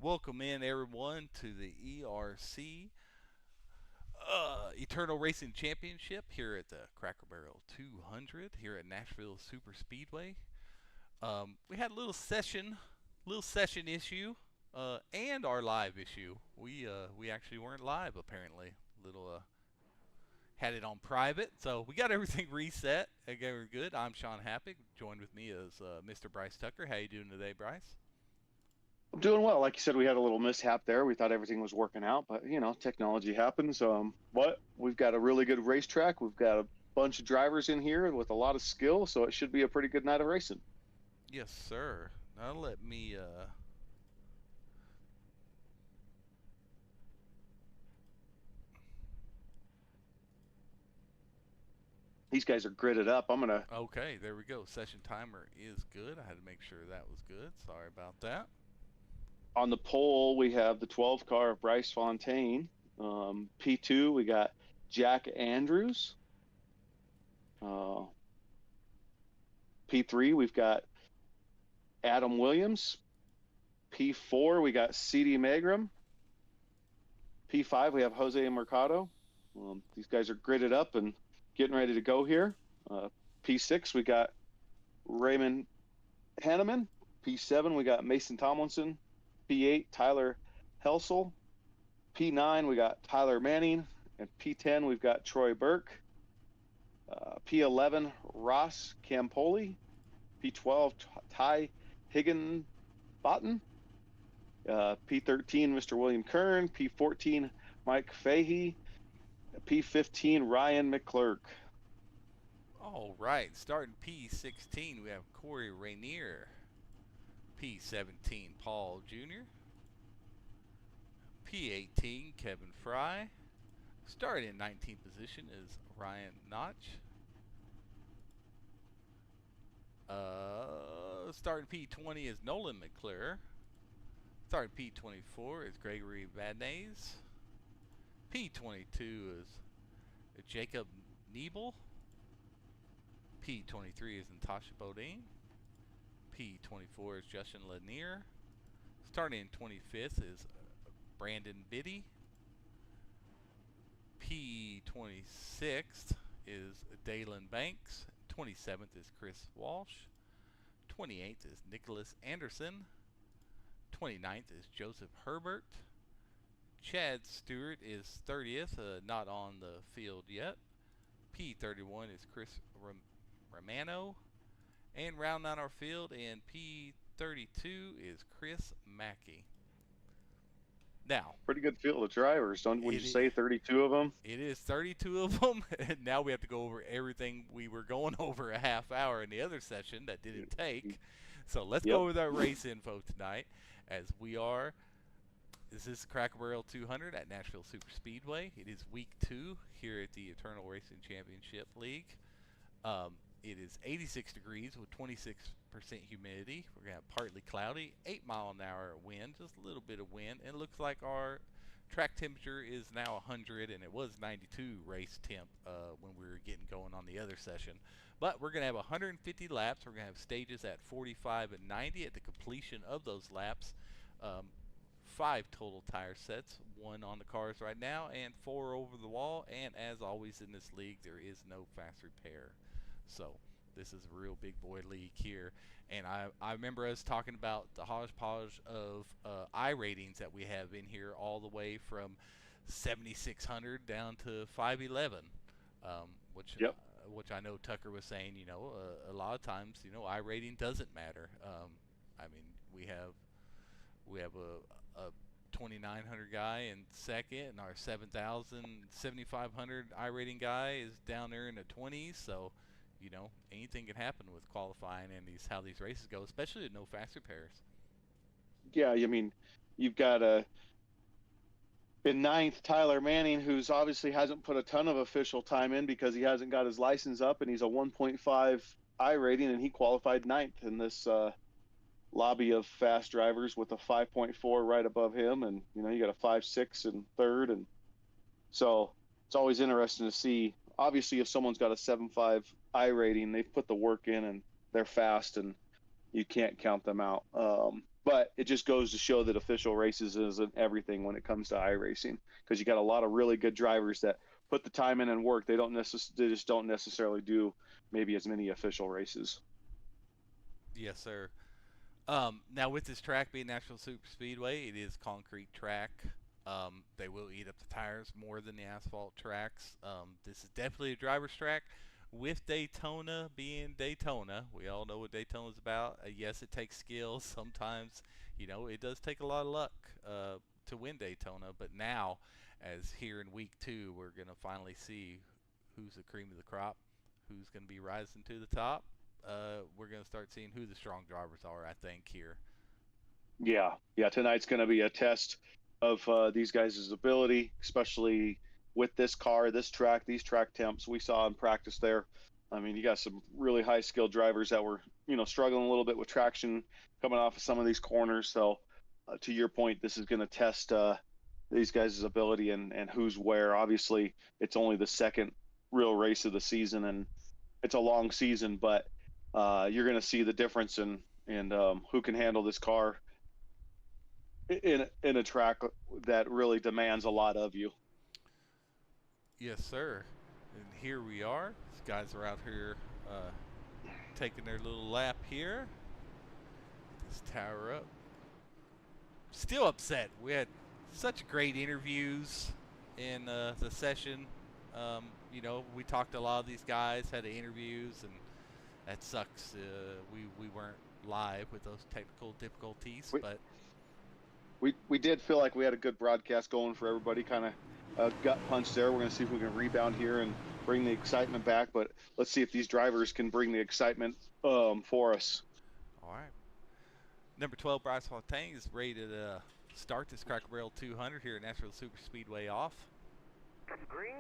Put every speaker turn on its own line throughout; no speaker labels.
welcome in everyone to the ERC Eternal Racing Championship here at the Cracker Barrel 200 here at Nashville Super Speedway. We had a little session issue, and our live issue. We actually weren't live apparently. Had it on private, so we got everything reset. Okay, we're good. I'm Sean Happick. Joined with me is Mr. Bryce Tucker. How you doing today, Bryce?
I'm doing well. Like you said, we had a little mishap there. We thought everything was working out, but technology happens. But we've got a really good racetrack. We've got a bunch of drivers in here with a lot of skill, so it should be a pretty good night of racing.
Yes, sir. Now let me
These guys are gridded up.
Okay, there we go. Session timer is good. I had to make sure that was good. Sorry about that.
On the pole, we have the 12 car of Bryce Fontaine. P2, we got Jack Andrews. P3, we've got Adam Williams. P4, we got CD Magram. P5, we have Jose Mercado. These guys are gridded up and getting ready to go here. P6, we got Raymond Hanneman. P7, we got Mason Tomlinson. P8, Tyler Helsel. P9, we got Tyler Manning. And P10, we've got Troy Burke. P11, Ross Campoli. P12, Ty Higginbottom. P13, Mr. William Kern. P14, Mike Fahey. P15, Ryan McClurk.
All right, starting P16, we have Corey Rainier. P17, Paul Jr. P18, Kevin Fry. Starting in 19th position is Ryan Notch. Starting P20 is Nolan McClure. Starting P24 is Gregory Vadnais. P22 is Jacob Niebel. P23 is Natasha Bodine. P24 is Justin Lanier. Starting in 25th is Brandon Biddy. P26th is Dalen Banks. 27th is Chris Walsh. 28th is Nicholas Anderson. 29th is Joseph Herbert. Chad Stewart is 30th, not on the field yet. P31 is Chris Romano. And rounding out our field in P32 is Chris Mackey. Now,
pretty good field of drivers, wouldn't you say? 32 of them.
It is 32 of them. And now we have to go over everything we were going over a half hour in the other session that didn't take. So let's go over that race info tonight, as we are. This is Cracker Barrel 200 at Nashville Super Speedway. It is week 2 here at the Eternal Racing Championship League. It is 86 degrees with 26% humidity. We're going to have partly cloudy, 8-mile-an-hour wind, just a little bit of wind. And it looks like our track temperature is now 100, and it was 92 race temp when we were getting going on the other session. But we're going to have 150 laps. We're going to have stages at 45 and 90 at the completion of those laps. 5 total tire sets, 1 on the cars right now, and 4 over the wall. And as always in this league, there is no fast repair. So this is a real big boy league here. And I remember us talking about the hodgepodge of I ratings that we have in here, all the way from 7,600 down to 511, which I know Tucker was saying, a lot of times, I rating doesn't matter. I mean, we have a 2,900 guy in second, and our 7,000, 7,500 I rating guy is down there in the 20s. So anything can happen with qualifying and how these races go, especially with no fast repairs.
Yeah, I mean, you've got in 9th, Tyler Manning, who's obviously hasn't put a ton of official time in because he hasn't got his license up, and he's a 1.5 I rating, and he qualified 9th in this lobby of fast drivers with a 5.4 right above him, and you got a 5.6 in 3rd, and so it's always interesting to see. Obviously, if someone's got a 7.5 I rating, they've put the work in and they're fast, and you can't count them out. But it just goes to show that official races isn't everything when it comes to iRacing, because you got a lot of really good drivers that put the time in and work. They just don't necessarily do maybe as many official races.
Yes, sir. Now with this track being Nashville Super Speedway, it is concrete track. They will eat up the tires more than the asphalt tracks. This is definitely a driver's track. With Daytona being Daytona, we all know what Daytona's about. Yes, it takes skill. Sometimes, it does take a lot of luck to win Daytona. But now, as here in week 2, we're going to finally see who's the cream of the crop, who's going to be rising to the top. We're going to start seeing who the strong drivers are, I think, here.
Yeah. Tonight's going to be a test of these guys' ability, especially with this car, this track, these track temps we saw in practice there. I mean, you got some really high skilled drivers that were, struggling a little bit with traction coming off of some of these corners. So, to your point, this is going to test these guys' ability and who's where. Obviously, it's only the second real race of the season, and it's a long season, but you're going to see the difference in who can handle this car in a track that really demands a lot of you.
Yes, sir. And here we are. These guys are out here taking their little lap here. Get this tower up. Still upset. We had such great interviews in the session. We talked to a lot of these guys, had the interviews, and that sucks. We weren't live with those technical difficulties, but
we did feel like we had a good broadcast going for everybody. Kind of a gut punch there. We're going to see if we can rebound here and bring the excitement back. But let's see if these drivers can bring the excitement for us.
All right. Number 12, Bryce Fontaine is ready to start this Cracker Barrel 200 here at Nashville Super Speedway off.
Green.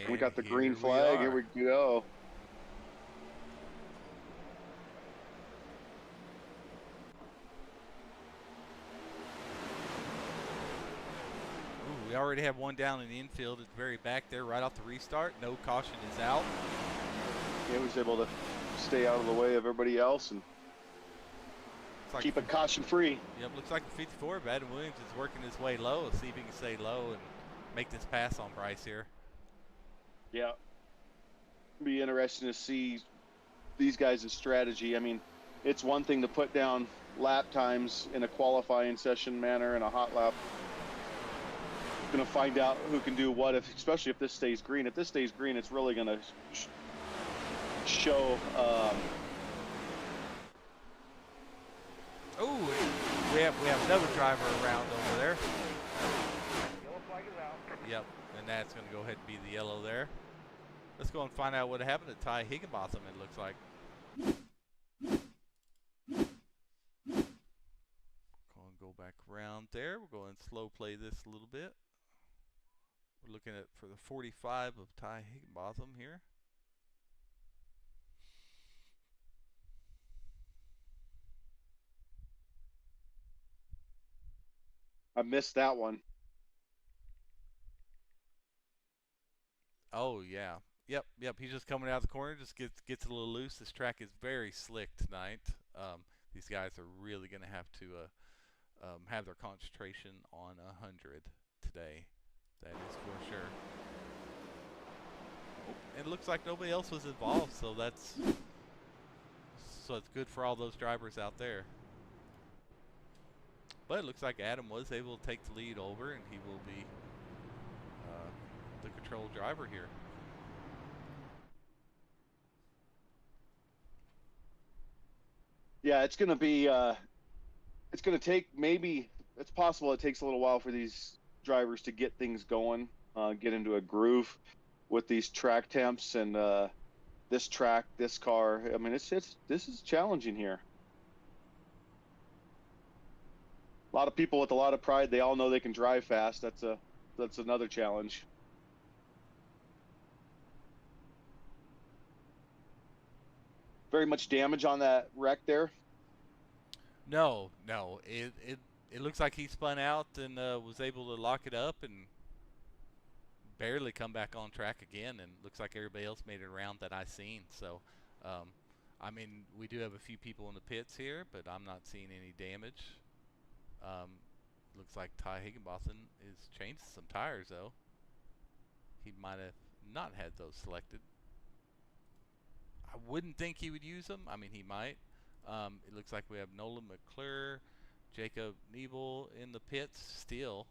And we got the green flag. Here we go.
We already have one down in the infield at the very back there, right off the restart. No caution is out.
Yeah, he was able to stay out of the way of everybody else and keep it caution free.
Yep, looks like the 54, Adam Williams is working his way low. Let's see if he can stay low and make this pass on Bryce here.
Yeah. Be interesting to see these guys' strategy. I mean, it's one thing to put down lap times in a qualifying session manner in a hot lap. Going to find out who can do what, especially if this stays green. If this stays green, it's really going to show.
We have another driver around over there.
Yellow flag is out.
Yep, and that's going to go ahead and be the yellow there. Let's go and find out what happened to Ty Higginbotham, it looks like. Go back around there. We'll go and slow play this a little bit. We're looking at for the 45 of Ty Higginbotham here.
I missed that one.
Oh yeah. Yep. He's just coming out of the corner, just gets a little loose. This track is very slick tonight. These guys are really going to have to have their concentration on 100 today. That is for sure. It looks like nobody else was involved, so it's good for all those drivers out there. But it looks like Adam was able to take the lead over, and he will be the control driver here.
Yeah, it's going to be. It's going to take it's possible it takes a little while for these drivers to get things going, get into a groove with these track temps and this track, this car. I mean, this is challenging here. A lot of people with a lot of pride, they all know they can drive fast. That's another challenge. Very much damage on that wreck there.
No. It looks like he spun out and was able to lock it up and barely come back on track again. And looks like everybody else made it around that I seen. So I mean, we do have a few people in the pits here, but I'm not seeing any damage. Looks like Ty Higginbotham is changing some tires, though. He might have not had those selected. I wouldn't think he would use them. I mean, he might. It looks like we have Nolan McClure, Jacob Nebel in the pits still,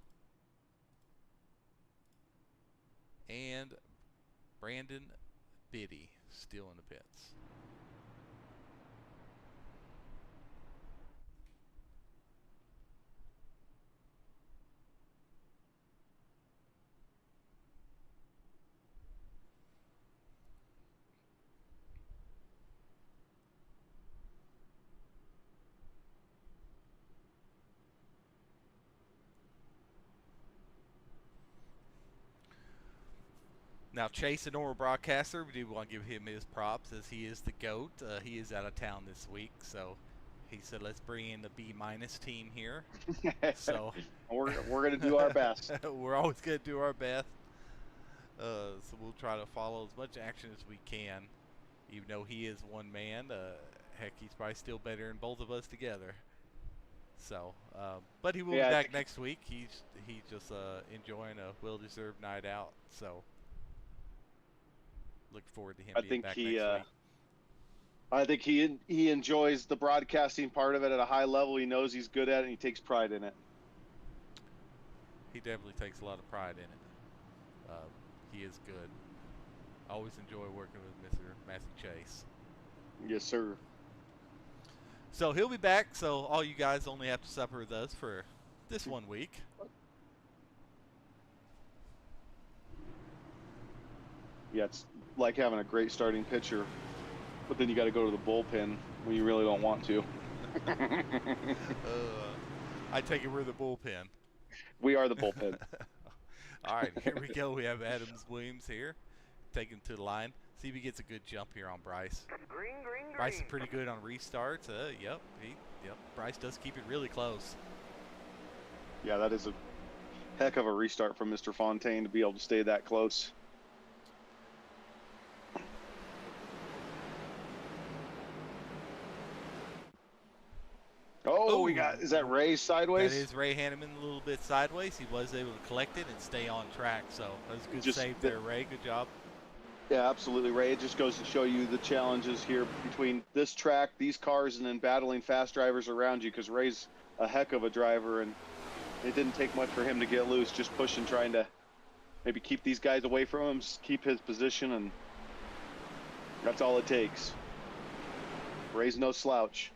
and Brandon Biddy still in the pits. Now, Chase, the normal broadcaster, we do want to give him his props as he is the GOAT. He is out of town this week, so he said, let's bring in the B- team here. So
we're going to do our best.
We're always going to do our best. So we'll try to follow as much action as we can, even though he is one man. Heck, he's probably still better than both of us together. So, but he will be back next week. He's just enjoying a well-deserved night out. So, look forward to him being back next week.
I think he enjoys the broadcasting part of it at a high level. He knows he's good at it, and he takes pride in it.
He definitely takes a lot of pride in it. He is good. I always enjoy working with Mr. Matthew Chase.
Yes, sir.
So he'll be back. So all you guys only have to suffer with us for this 1 week.
Yeah, it's like having a great starting pitcher, but then you got to go to the bullpen when you really don't want to.
I take it we're the bullpen.
We are the bullpen.
All right, here we go. We have Adams Williams here. Take him to the line. See if he gets a good jump here on Bryce.
Green.
Bryce is pretty good on restarts. Yep. Bryce does keep it really close.
Yeah, that is a heck of a restart from Mr. Fontaine to be able to stay that close. Oh, we got, is that Ray sideways?
That is Ray Hanneman a little bit sideways. He was able to collect it and stay on track. So that was a good save there, Ray. Good job.
Yeah, absolutely, Ray. It just goes to show you the challenges here between this track, these cars, and then battling fast drivers around you, because Ray's a heck of a driver, and it didn't take much for him to get loose, just pushing, trying to maybe keep these guys away from him, keep his position, and that's all it takes. Ray's no slouch.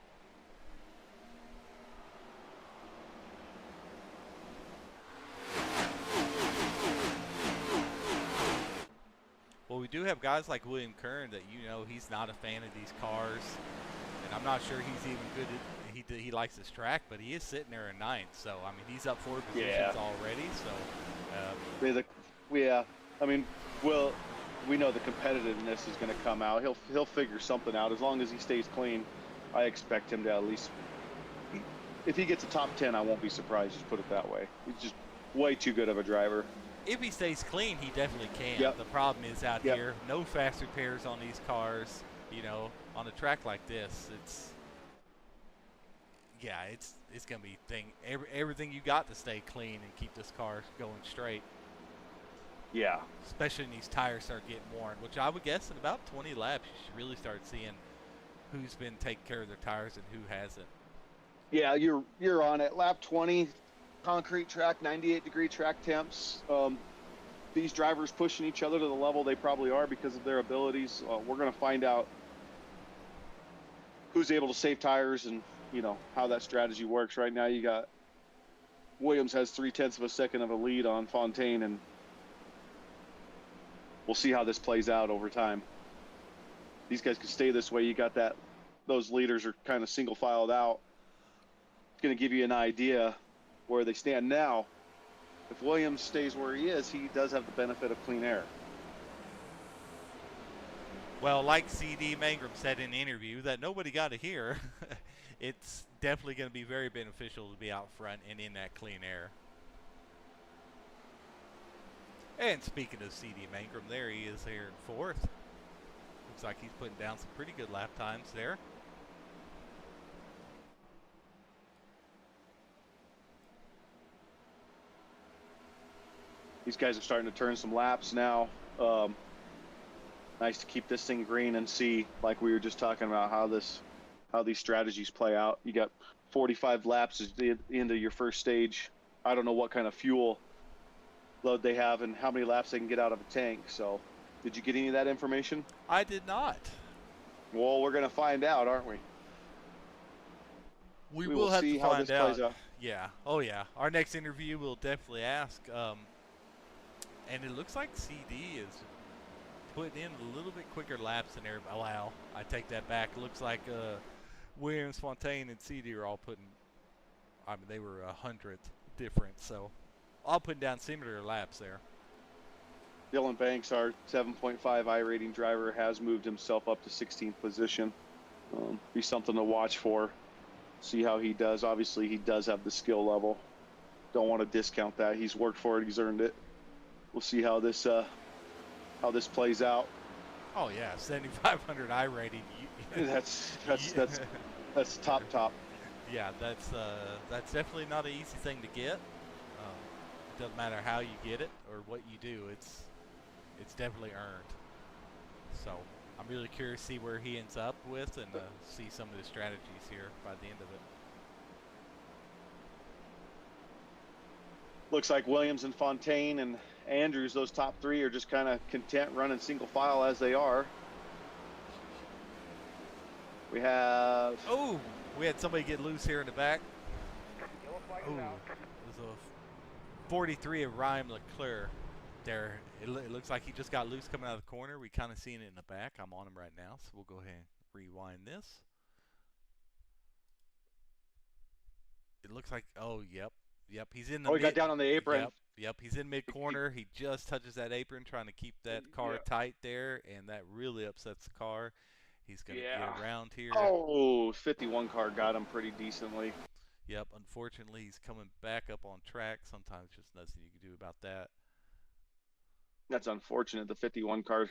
Well, we do have guys like William Kern that he's not a fan of these cars, and I'm not sure he's even good at. He likes this track, but he is sitting there in ninth. So I mean, he's up 4 positions already. So
I mean, well, we know the competitiveness is going to come out. He'll figure something out as long as he stays clean. I expect him to at least. If he gets a top 10, I won't be surprised. Just put it that way. He's just way too good of a driver.
If he stays clean, he definitely can.
Yep.
The problem is out here, no fast repairs on these cars. On a track like this, it's going to be everything you got to stay clean and keep this car going straight.
Yeah.
Especially when these tires start getting worn, which I would guess in about 20 laps you should really start seeing who's been taking care of their tires and who hasn't.
Yeah, you're on it. Lap 20. Concrete track, 98-degree track temps. These drivers pushing each other to the level they probably are because of their abilities. We're going to find out who's able to save tires and how that strategy works. Right now, you got Williams has 0.3 of a second of a lead on Fontaine, and we'll see how this plays out over time. These guys can stay this way. You got that; those leaders are kind of single filed out. It's going to give you an idea where they stand now. If Williams stays where he is, he does have the benefit of clean air.
Well, like C.D. Mangrum said in an interview that nobody got to hear, it's definitely going to be very beneficial to be out front and in that clean air. And speaking of C.D. Mangrum, there he is here in 4th. Looks like he's putting down some pretty good lap times there.
These guys are starting to turn some laps now. Nice to keep this thing green and see, like we were just talking about, how these strategies play out. You got 45 laps at the end of your first stage. I don't know what kind of fuel load they have and how many laps they can get out of a tank. So, did you get any of that information?
I did not.
Well, we're going to find out, aren't we?
We will have
see
to
how
find
this plays
out.
out.
Yeah. Oh, yeah. Our next interview, we'll definitely ask. And it looks like CD is putting in a little bit quicker laps than everybody. Wow, I take that back. It looks like Williams, Fontaine, and CD are all putting. I mean, they were 100th different, so all putting down similar laps there.
Dylan Banks, our 7.5 I rating driver, has moved himself up to 16th position. Be something to watch for. See how he does. Obviously, he does have the skill level. Don't want to discount that. He's worked for it. He's earned it. We'll see how this plays out.
Oh yeah, 7,500 I rating.
That's top.
Yeah, that's definitely not an easy thing to get. It doesn't matter how you get it or what you do. It's definitely earned. So I'm really curious to see where he ends up with and see some of the strategies here by the end of it.
Looks like Williams and Fontaine and Andrews, those top three, are just kind of content running single file as they are. We had
somebody get loose here in the back.
Yellow flag
Oh,
is out.
it was a 43 of Ryan Leclerc there. It looks like he just got loose coming out of the corner. We kind of seen it in the back. I'm on him right now, so we'll go ahead and rewind this. It looks like, yep, he's in the
he got down on the apron.
Yep, he's in mid-corner. He just touches that apron trying to keep that car tight there, and that really upsets the car. He's going to get around here.
Oh, 51 car got him pretty decently.
Yep, unfortunately, he's coming back up on track. Sometimes just nothing you can do about that.
That's unfortunate. The 51 car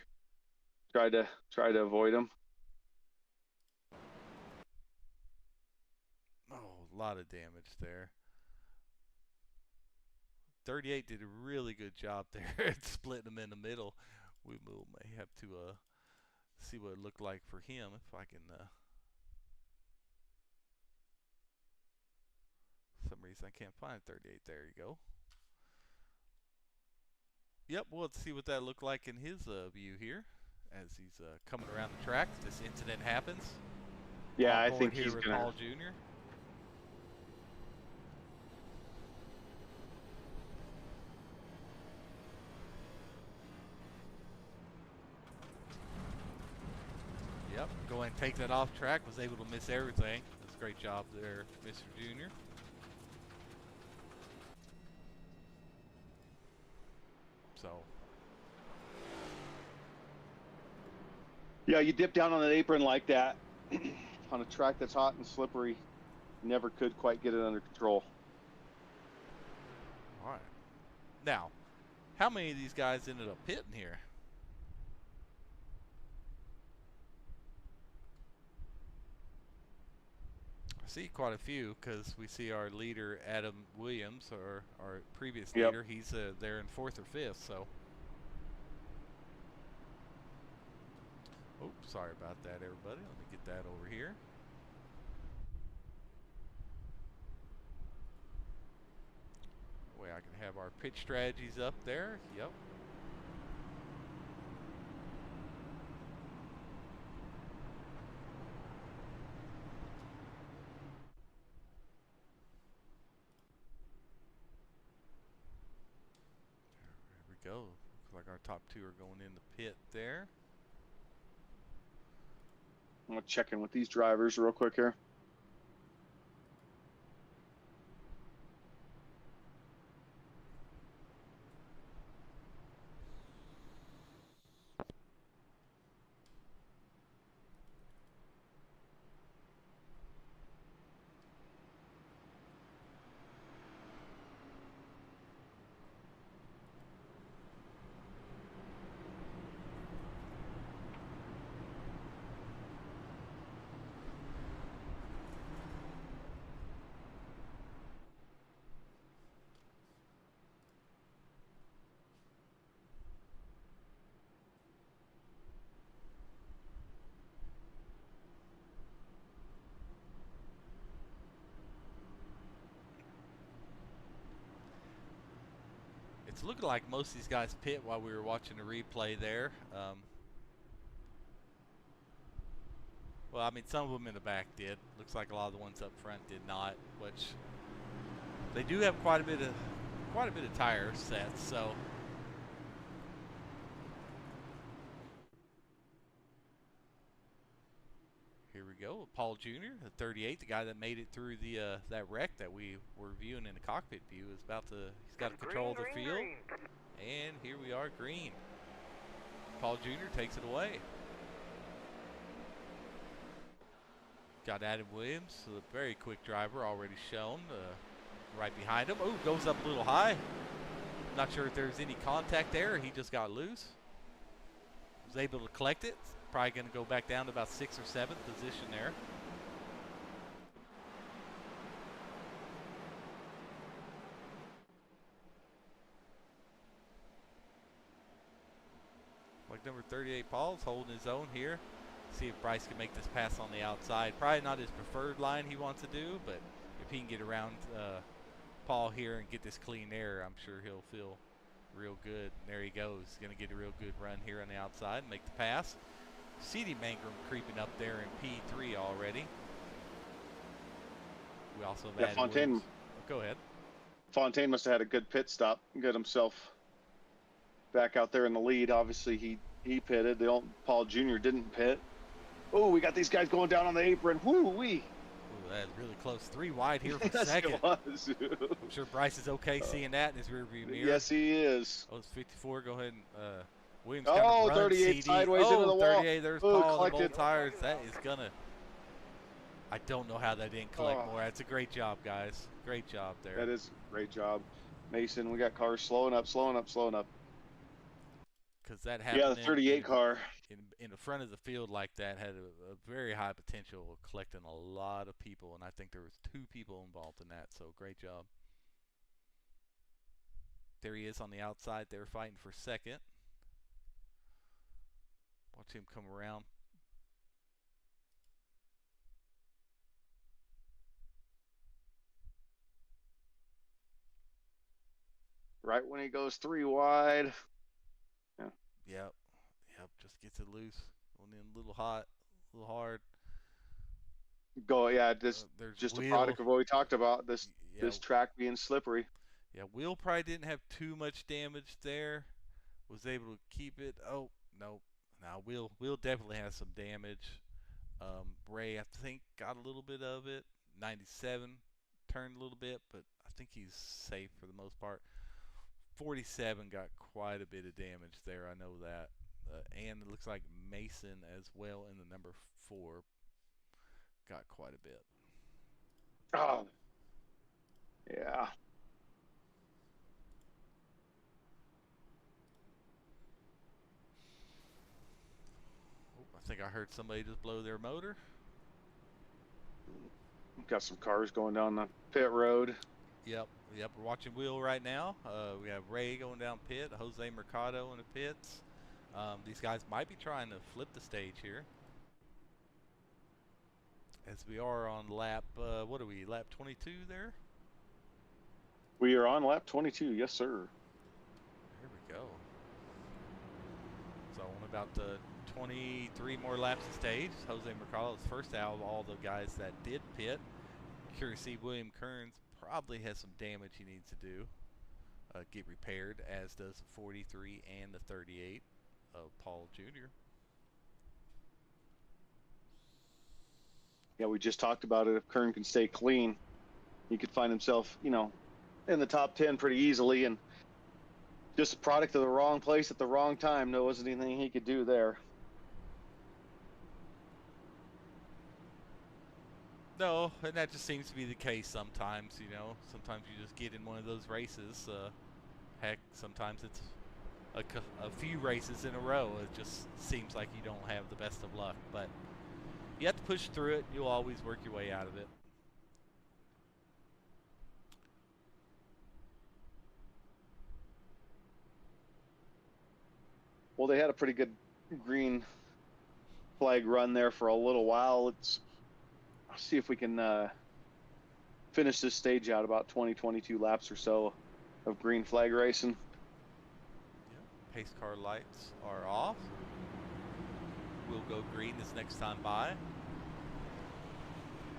tried to avoid him.
Oh, a lot of damage there. 38 did a really good job there at splitting them in the middle. We may have to see what it looked like for him if I can. For some reason I can't find 38. There you go. Yep, we'll have to see what that looked like in his view here as he's coming around the track. This incident happens.
Yeah, I think
he's
gonna.
Paul Jr. Yep, go ahead and take that off track. Was able to miss everything. That's a great job there, Mr. Jr. So.
Yeah, you dip down on an apron like that on a track that's hot and slippery. Never could quite get it under control.
All right. Now, how many of these guys ended up pitting here? I see quite a few because we see our leader, Adam Williams, or our previous leader. He's there in 4th or 5th, so. Oh, sorry about that, everybody. Let me get that over here. That way I can have our pitch strategies up there. Yep. There we go. Looks like our top 2 are going in the pit there.
I'm going to check in with these drivers real quick here.
It's looking like most of these guys pit while we were watching the replay there. Well, I mean, some of them in the back did. Looks like a lot of the ones up front did not, which they do have quite a bit of tire sets, so. Here we go, Paul Jr., the 38, the guy that made it through the that wreck that we were viewing in the cockpit view, is about to. He's got control of the field, and here we are, green. Paul Jr. takes it away. Got Adam Williams, a very quick driver, already shown. Right behind him. Oh, goes up a little high. Not sure if there's any contact there, or he just got loose. Was able to collect it. Probably going to go back down to about 6th or 7th position there. Like number 38, Paul's holding his own here. See if Bryce can make this pass on the outside. Probably not his preferred line he wants to do, but if he can get around Paul here and get this clean air, I'm sure he'll feel real good. And there he goes. He's going to get a real good run here on the outside and make the pass. C.D. Mangrum creeping up there in P3 already. We also have added
Fontaine.
Go ahead.
Fontaine must have had a good pit stop and get himself back out there in the lead. Obviously, he pitted. Paul Jr. didn't pit. Oh, we got these guys going down on the apron. Woo-wee.
Ooh, that's really close. 3 wide here for
Yes,
second.
it was.
I'm sure Bryce is okay seeing that in his rearview mirror.
Yes, he is.
Oh, it's 54. Go ahead and Williams.
Oh,
run
38
CD.
sideways into the wall.
38. There's
Ooh,
Paul on the
collected.
tires. That is gonna. I don't know how that didn't collect
Oh.
more. That's a great job, guys. Great job there.
That is a great job. Mason, we got cars slowing up.
Because that happened.
Yeah, the 38 car.
In the front of the field like that had a very high potential of collecting a lot of people, and I think there was 2 people involved in that. So great job. There he is on the outside. They're fighting for second. Watch him come around.
Right when he goes 3 wide. Yeah.
Yep. Just gets it loose. Going in a little hot, a little hard.
This
There's
just
Will.
a product of what we talked about. This track being slippery.
Yeah, Will probably didn't have too much damage there. Was able to keep it. Oh, no. Now, Will definitely has some damage. Ray, I think, got a little bit of it. 97 turned a little bit, but I think he's safe for the most part. 47 got quite a bit of damage there. I know that. And it looks like Mason as well in the number 4 got quite a bit.
Oh, yeah.
I think I heard somebody just blow their motor.
Got some cars going down the pit road.
Yep. We're watching Will right now. We have Ray going down pit, Jose Mercado in the pits. These guys might be trying to flip the stage here. As we are on lap, what are we, lap 22 there?
We are on lap 22, yes, sir.
Here we go. So on about 23 more laps of stage. Jose Mercado is first out of all the guys that did pit. Curious to see William Kearns probably has some damage he needs to do, get repaired, as does the 43 and the 38 of Paul Jr.
Yeah, we just talked about it. If Kern can stay clean, he could find himself, in the top 10 pretty easily, and just a product of the wrong place at the wrong time. There wasn't anything he could do there.
No, and that just seems to be the case sometimes, Sometimes you just get in one of those races. Heck, sometimes it's a few races in a row. It just seems like you don't have the best of luck. But you have to push through it. You'll always work your way out of it.
Well, they had a pretty good green flag run there for a little while. Let's see if we can finish this stage out about 22 laps or so of green flag racing.
Pace car lights are off. We'll go green this next time by.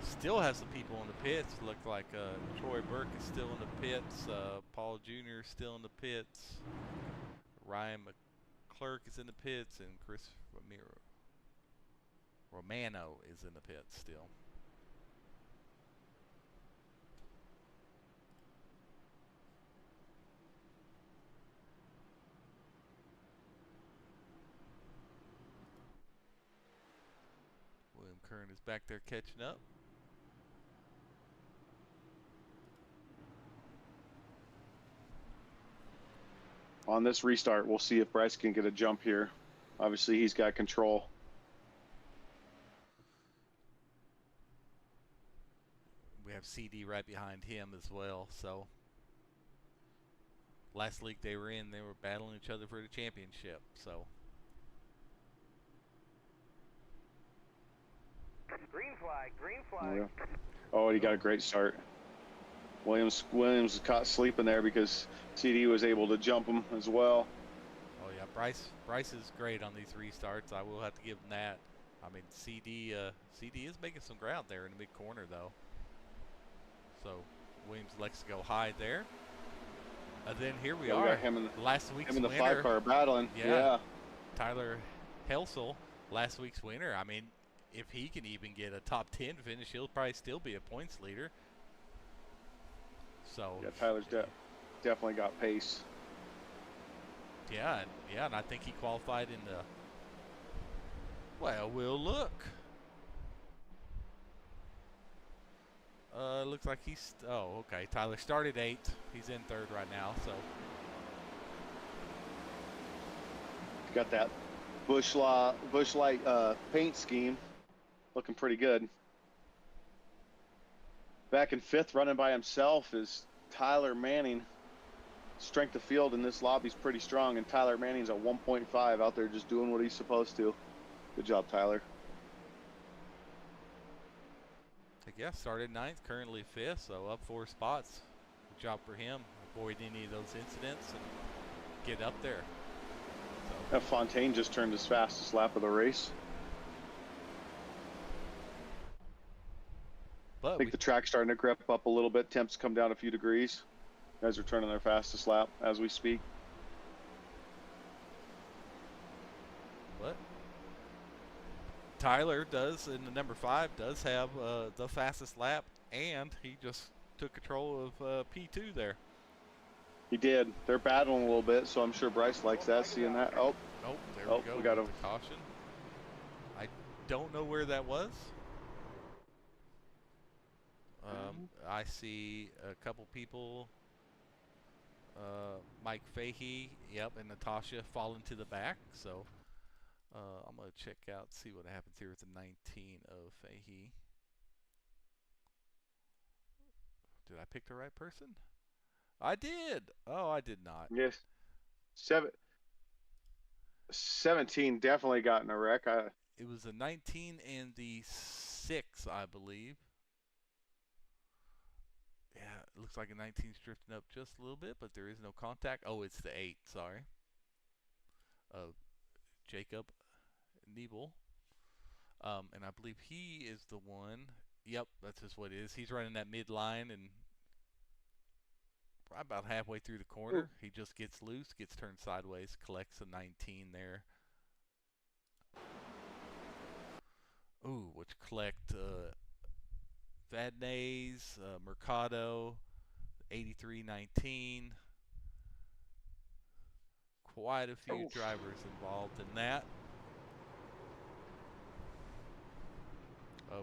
Still has some people in the pits. Look like Troy Burke is still in the pits. Paul Jr. is still in the pits. Ryan McClurk is in the pits, and Chris Romano is in the pits still. William Kern is back there catching up.
On this restart, we'll see if Bryce can get a jump here. Obviously, he's got control.
We have CD right behind him as well. So last league they were in, they were battling each other for the championship. So
Green flag, green flag.
Oh, he got a great start. Williams was caught sleeping there because CD was able to jump him as well.
oh yeah, Bryce is great on these restarts. I will have to give him that. I mean, CD is making some ground there in the mid corner though. So Williams likes to go high there. And then here we are.
We got him in
last week's
the
winner.
5-car battling. Yeah.
Tyler Helsel, last week's winner. I mean, if he can even get a top 10 finish, he'll probably still be a points leader. So
Yeah, Tyler's definitely got pace.
Yeah, and I think he qualified in the. Well, we'll look. Looks like he's. Oh, okay. Tyler started 8th. He's in 3rd right now. So
Got that bush light paint scheme, looking pretty good. Back in 5th, running by himself, is Tyler Manning. Strength of field in this lobby is pretty strong, and Tyler Manning's a 1.5 out there just doing what he's supposed to. Good job, Tyler.
yeah, started 9th, currently 5th, so up 4 spots. Good job for him. Avoid any of those incidents and get up there. So.
That Fontaine just turned his fastest lap of the race.
But
I think the track's starting to grip up a little bit. Temps come down a few degrees. Guys are turning their fastest lap as we speak.
But Tyler does, in the number 5, does have the fastest lap, and he just took control of P2 there.
He did. They're battling a little bit, so I'm sure Bryce likes that, seeing that. Oh,
there
oh,
we go.
we got him.
The caution. I don't know where that was. I see a couple people. Mike Fahey, yep, and Natasha falling to the back. So I'm going to check out, see what happens here with the 19 of Fahey. Did I pick the right person? I did. Oh, I did not.
Yes. 17 definitely got in a wreck.
It was the 19 and the 6, I believe. Yeah, it looks like a 19's drifting up just a little bit, but there is no contact. Oh, it's the 8, sorry. Jacob Niebel. And I believe he is the one. Yep, that's just what it is. He's running that mid-line, and probably about halfway through the corner,
Ooh.
he just gets loose, gets turned sideways, collects a 19 there. Ooh, which collect Vadnais, Mercado, 83-19. Quite a few drivers involved in that.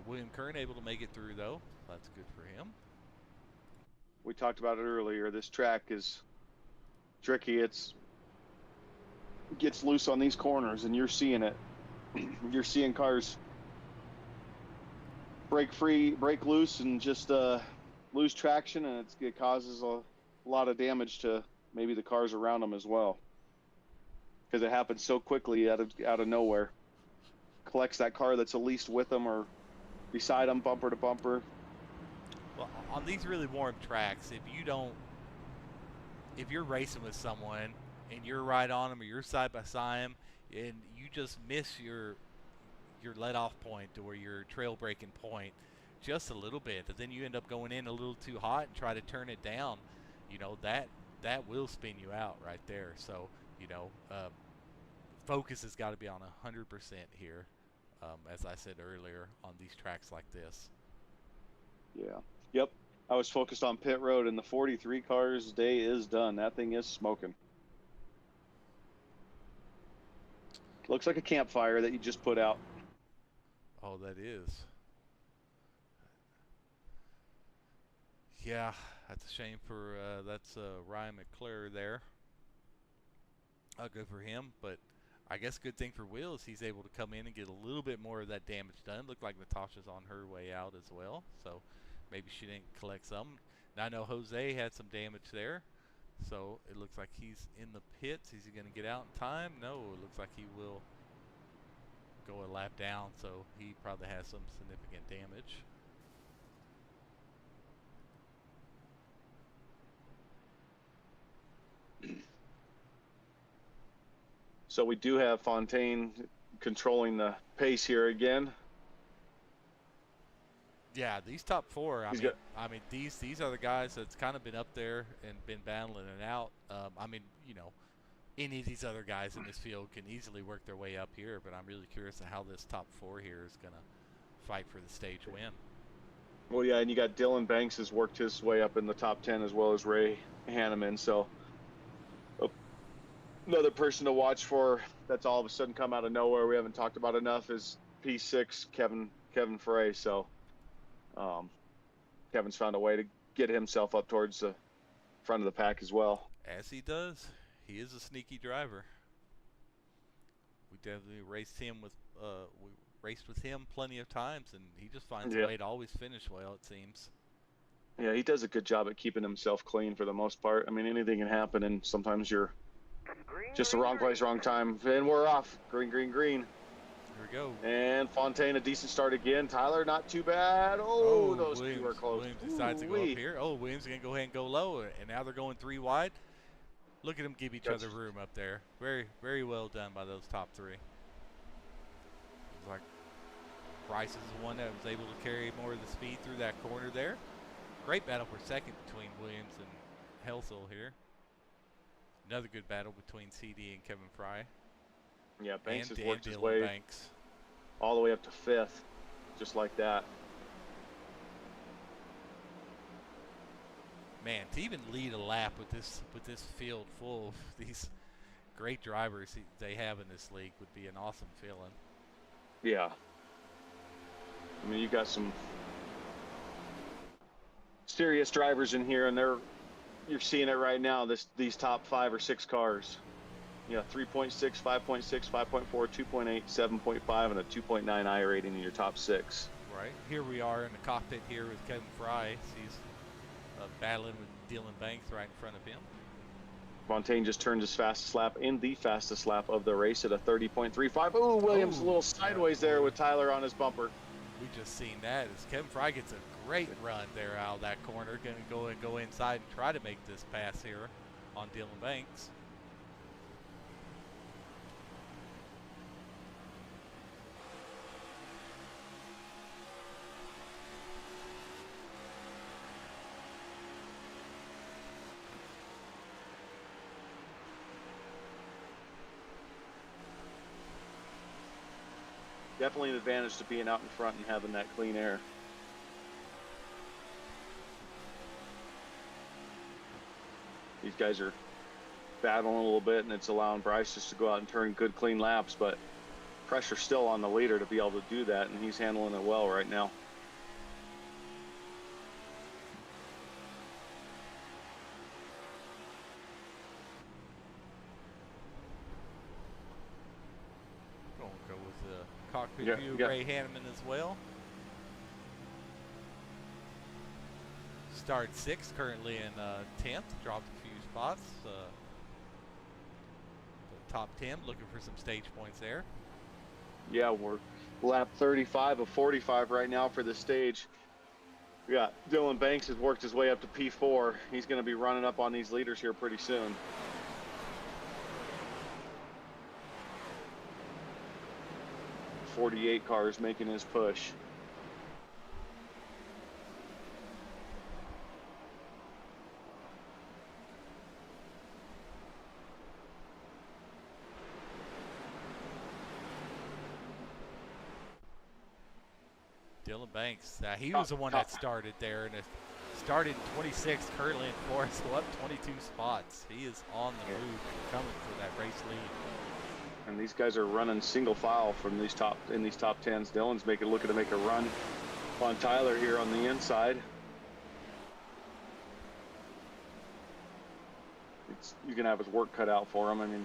William Kern able to make it through, though. That's good for him.
We talked about it earlier. This track is tricky. It gets loose on these corners, and you're seeing it. You're seeing cars break free, break loose, and just lose traction, and it causes a lot of damage to maybe the cars around them as well, because it happens so quickly out of nowhere. Collects that car that's at least with them or beside them, bumper to bumper.
Well, on these really warm tracks, if you're racing with someone and you're right on them, or you're side by side them, and you just miss your let off point or your trail breaking point just a little bit, and then you end up going in a little too hot and try to turn it down, you know, that will spin you out right there. So, you know, focus has got to be on 100% here, as I said earlier, on these tracks like this.
Yeah. Yep. I was focused on pit road, and the 43 cars day is done. That thing is smoking. Looks like a campfire that you just put out.
Oh, that is. Yeah, that's a shame for that's Ryan McClure there. Good for him, but I guess good thing for Will is he's able to come in and get a little bit more of that damage done. Looked like Natasha's on her way out as well, so maybe she didn't collect some. Now I know Jose had some damage there, so it looks like he's in the pits. Is he going to get out in time? No, it looks like he will go a lap down, so he probably has some significant damage.
So we do have Fontaine controlling the pace here again.
Yeah, these top four. I mean, these are the guys that's kind of been up there and been battling it out. I mean, you know, any of these other guys in this field can easily work their way up here, but I'm really curious how this top four here is going to fight for the stage win.
Well, yeah, and you got Dylan Banks has worked his way up in the top 10 as well as Ray Hanneman. So another person to watch for that's all of a sudden come out of nowhere we haven't talked about enough is P6 Kevin Frey. So Kevin's found a way to get himself up towards the front of the pack as well.
As he does. He is a sneaky driver. We definitely raced with him plenty of times, and he just finds a way to always finish well, it seems.
Yeah, he does a good job at keeping himself clean for the most part. I mean, anything can happen, and sometimes you're just the wrong place, wrong time. And we're off. Green.
Here we go.
And Fontaine, a decent start again. Tyler, not too bad. Oh, those two are close.
Williams decides to go up here. Oh, Williams going to go ahead and go low, and now they're going 3 wide. Look at them give each other room up there. Very, very well done by those top 3. It was like Bryce is the one that was able to carry more of the speed through that corner there. Great battle for second between Williams and Helsel here. Another good battle between CD and Kevin Fry.
Yeah, Banks has worked his way
Banks
all the way up to 5th, just like that.
Man, to even lead a lap with this field full of these great drivers they have in this league would be an awesome feeling.
Yeah. I mean, you got some serious drivers in here, and you're seeing it right now. These top 5 or 6 cars. Yeah, 3.6, 5.6, 5.4, 2.8, 7.5, and a 2.9 I rating in your top 6.
Right. Here we are in the cockpit here with Kevin Fry. He's battling with Dylan Banks right in front of him.
Fontaine just turned his fastest lap in the fastest lap of the race at a 30.35. Oh, Williams a little sideways there with Tyler on his bumper.
We just seen that as Kevin Fry gets a great run there out of that corner. Going to go inside and try to make this pass here on Dylan Banks.
Definitely an advantage to being out in front and having that clean air. These guys are battling a little bit, and it's allowing Bryce just to go out and turn good, clean laps, but pressure still on the leader to be able to do that, and he's handling it well right now.
Cockpit view, Ray Hanneman as well. Started 6th, currently in 10th. Dropped a few spots. The top 10, looking for some stage points there.
Yeah, we're lap 35 of 45 right now for the stage. We got Dylan Banks has worked his way up to P4. He's going to be running up on these leaders here pretty soon. 48 car is making his push.
Dylan Banks, he was the one that started there, and it started in 26th, currently in 4th, so up 22 spots. He is on the move, coming for that race lead.
And these guys are running single file from these top 10s. Dylan's looking to make a run on Tyler here on the inside. You're gonna have his work cut out for him. I mean,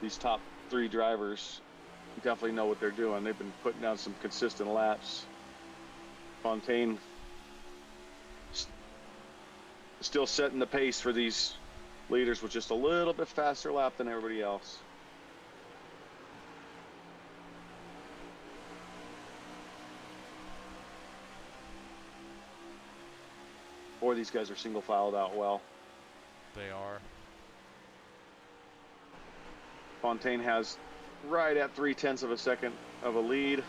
these top 3 drivers definitely know what they're doing. They've been putting down some consistent laps. Fontaine still setting the pace for these leaders with just a little bit faster lap than everybody else. Boy, these guys are single filed out well.
They are.
Fontaine has right at 0.3 of a second of a lead.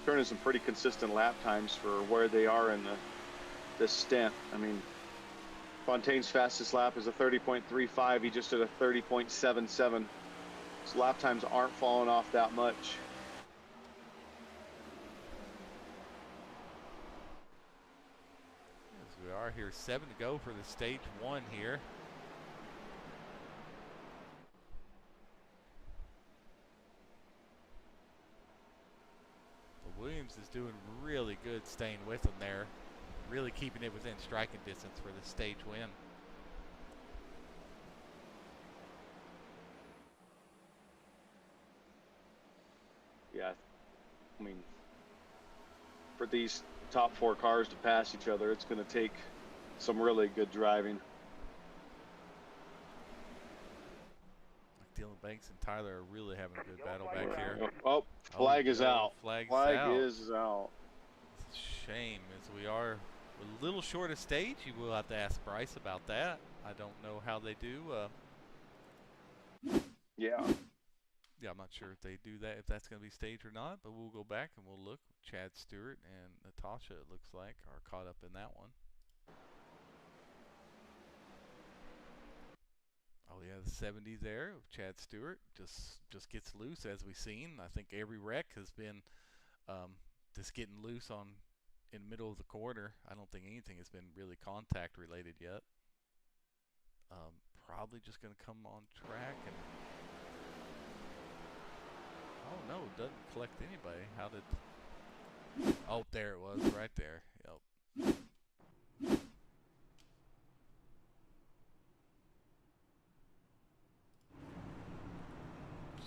Turning some pretty consistent lap times for where they are in this stint. I mean, Fontaine's fastest lap is a 30.35. He just did a 30.77. His lap times aren't falling off that much.
As we are here, 7 to go for the stage 1 here. Williams is doing really good staying with him there. Really keeping it within striking distance for the stage win.
Yeah, I mean, for these top 4 cars to pass each other, it's going to take some really good driving.
Dylan Banks and Tyler are really having a good battle back here.
Oh, flag is out.
Flag
is out.
It's a shame, as we are a little short of stage. You will have to ask Bryce about that. I don't know how they do.
Yeah,
I'm not sure if they do that, if that's going to be staged or not, but we'll go back and we'll look. Chad Stewart and Natasha, it looks like, are caught up in that one. Oh yeah, the 70 there of Chad Stewart just gets loose, as we've seen. I think every wreck has been just getting loose in the middle of the corner. I don't think anything has been really contact related yet. Probably just going to come on track and oh no, doesn't collect anybody. How did? Oh, there it was, right there. Yep.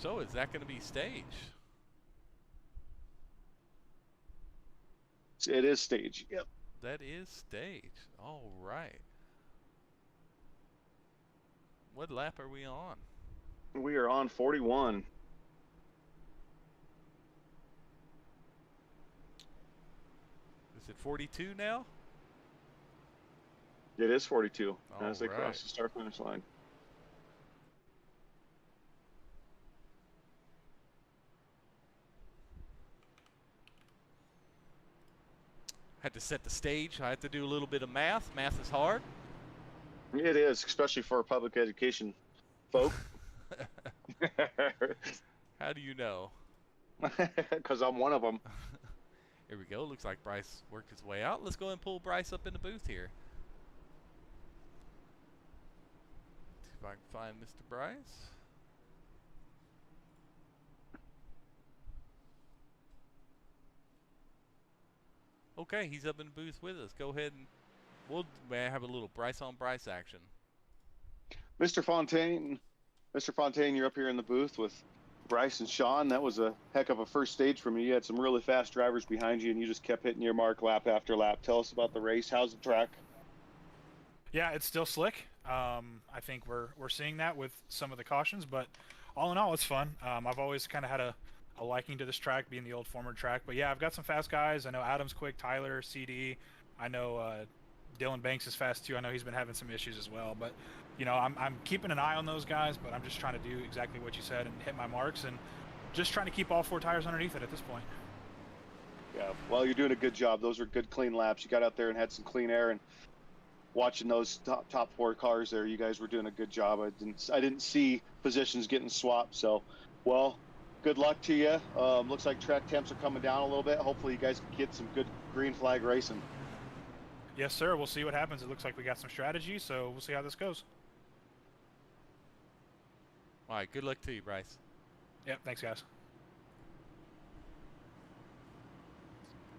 So is that going to be stage?
it is stage. Yep.
That is stage. All right. What lap are we on?
We are on 41.
Is it 42 now?
It is 42 as they
right.
cross the start finish line.
Had to set the stage. I had to do a little bit of math. Math is hard.
It is, especially for public education folk.
How do you know?
Because I'm one of them.
Here we go. Looks like Bryce worked his way out. Let's go ahead and pull Bryce up in the booth here. See if I can find Mr. Bryce. Okay, he's up in the booth with us. Go ahead and we'll have a little Bryce on Bryce action.
Mr. Fontaine, you're up here in the booth with Bryce and Sean. That was a heck of a first stage for me. You had some really fast drivers behind you, and you just kept hitting your mark lap after lap. Tell us about the race. How's the track?
Yeah, it's still slick. I think we're seeing that with some of the cautions, but all in all, it's fun. I've always kind of had a liking to this track, being the old former track. But yeah, I've got some fast guys. I know Adam's quick, Tyler, CD. I know Dylan Banks is fast too. I know he's been having some issues as well. But you know, I'm keeping an eye on those guys, but I'm just trying to do exactly what you said and hit my marks, and just trying to keep all 4 tires underneath it at this point.
Yeah, well, you're doing a good job. Those were good, clean laps. You got out there and had some clean air, and watching those top 4 cars there, you guys were doing a good job. I didn't see positions getting swapped. So, well, good luck to you. Looks like track temps are coming down a little bit. Hopefully, you guys can get some good green flag racing.
Yes, sir. We'll see what happens. It looks like we got some strategy, so we'll see how this goes.
All right, good luck to you, Bryce.
Yep, thanks, guys.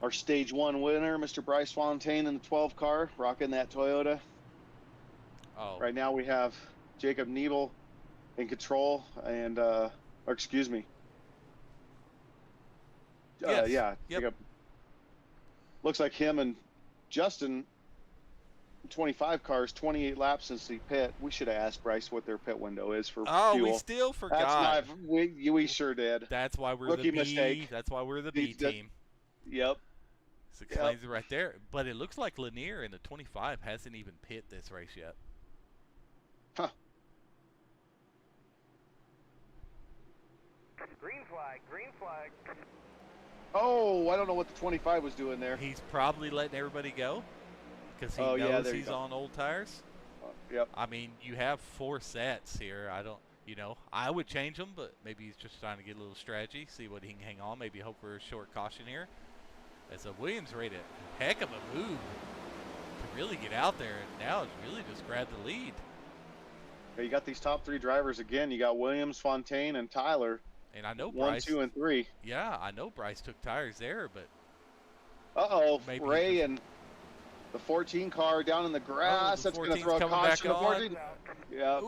Our stage 1 winner, Mr. Bryce Fontaine in the 12 car, rocking that Toyota.
Oh.
Right now we have Jacob Nebel in control, and or excuse me.
Yes.
Yeah.
Yep.
Jacob. Looks like him and Justin. 25 cars, 28 laps since the pit. We should have asked Bryce what their pit window is for fuel.
We still forgot.
That's not, we sure did.
That's why we're
Rookie
the B.
mistake.
That's why we're the B team.
Yep.
This explains it right there. But it looks like Lanier in the 25 hasn't even pit this race yet.
Huh.
Green flag, green flag.
Oh, I don't know what the 25 was doing there.
He's probably letting everybody go because he knows he's on old tires.
Yep.
I mean, you have 4 sets here. I don't, you know, I would change them, but maybe he's just trying to get a little strategy, see what he can hang on. Maybe hope for a short caution here. As a Williams rated, heck of a move to really get out there, and now it's really just grab the lead.
Yeah, you got these top 3 drivers again. You got Williams, Fontaine, and Tyler.
And I know
1,
Bryce.
2, and 3.
Yeah, I know Bryce took tires there, but.
Maybe Ray and the 14 car down in the grass. That's going to throw a caution. Yep.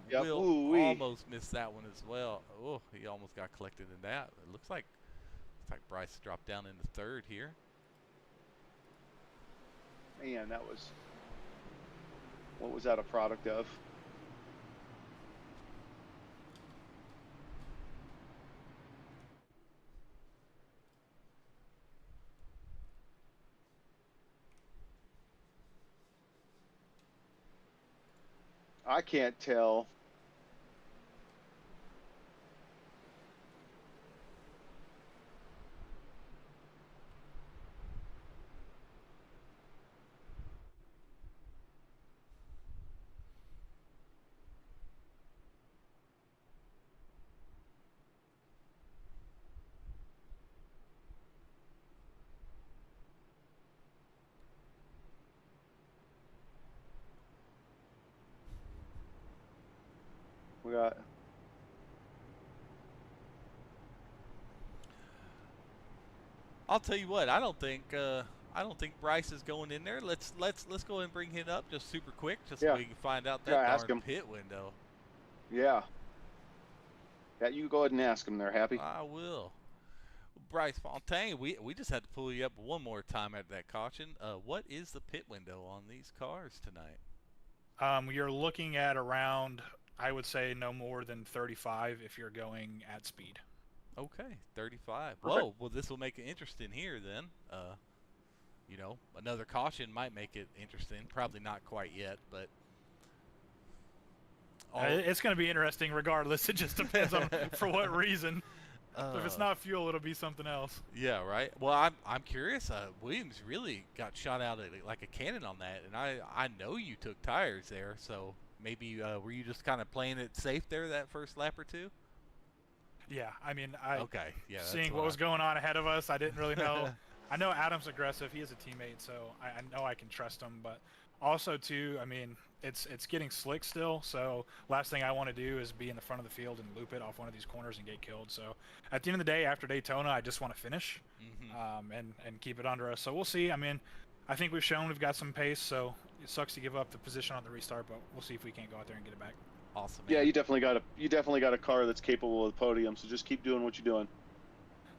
Will almost missed that one as well. Oh, he almost got collected in that. It looks like Bryce dropped down into 3rd here.
Man, what was that a product of? I can't tell. We got.
I'll tell you what. I don't think Bryce is going in there. Let's go ahead and bring him up just super quick, just so we can find out that darn pit window.
Yeah. Yeah, you go ahead and ask him there, Happy.
I will. Bryce Fontaine, we just had to pull you up one more time at that caution. What is the pit window on these cars tonight?
You're looking at around, I would say, no more than 35 if you're going at speed.
Okay, 35.
Perfect.
Whoa, well, this will make it interesting here then. You know, another caution might make it interesting. Probably not quite yet, but.
It's going to be interesting regardless. It just depends on for what reason. If it's not fuel, it'll be something else.
Yeah, right. Well, I'm curious. Williams really got shot out like a cannon on that, and I know you took tires there, so maybe were you just kind of playing it safe there that first lap or two?
Yeah, I mean, seeing what was going on ahead of us, I didn't really know. I know Adam's aggressive. He is a teammate, so I know I can trust him. But also, too, I mean, it's getting slick still. So last thing I want to do is be in the front of the field and loop it off one of these corners and get killed. So at the end of the day, after Daytona, I just want to finish and keep it under us. So we'll see. I mean, I think we've shown we've got some pace. So it sucks to give up the position on the restart, but we'll see if we can't go out there and get it back.
Awesome. Man.
Yeah, you definitely got a car that's capable of the podium. So just keep doing what you're doing.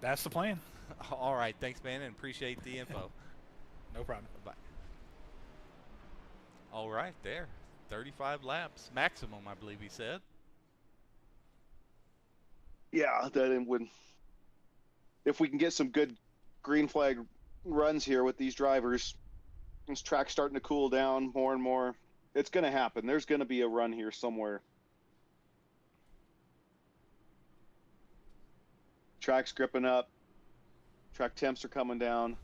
That's the plan.
All right, thanks, man, and appreciate the info.
No problem.
Bye. All right, there, 35 laps maximum, I believe he said.
Yeah, that would. If we can get some good green flag runs here with these drivers, this track's starting to cool down more and more. It's going to happen. There's going to be a run here somewhere. Track's gripping up. Track temps are coming down.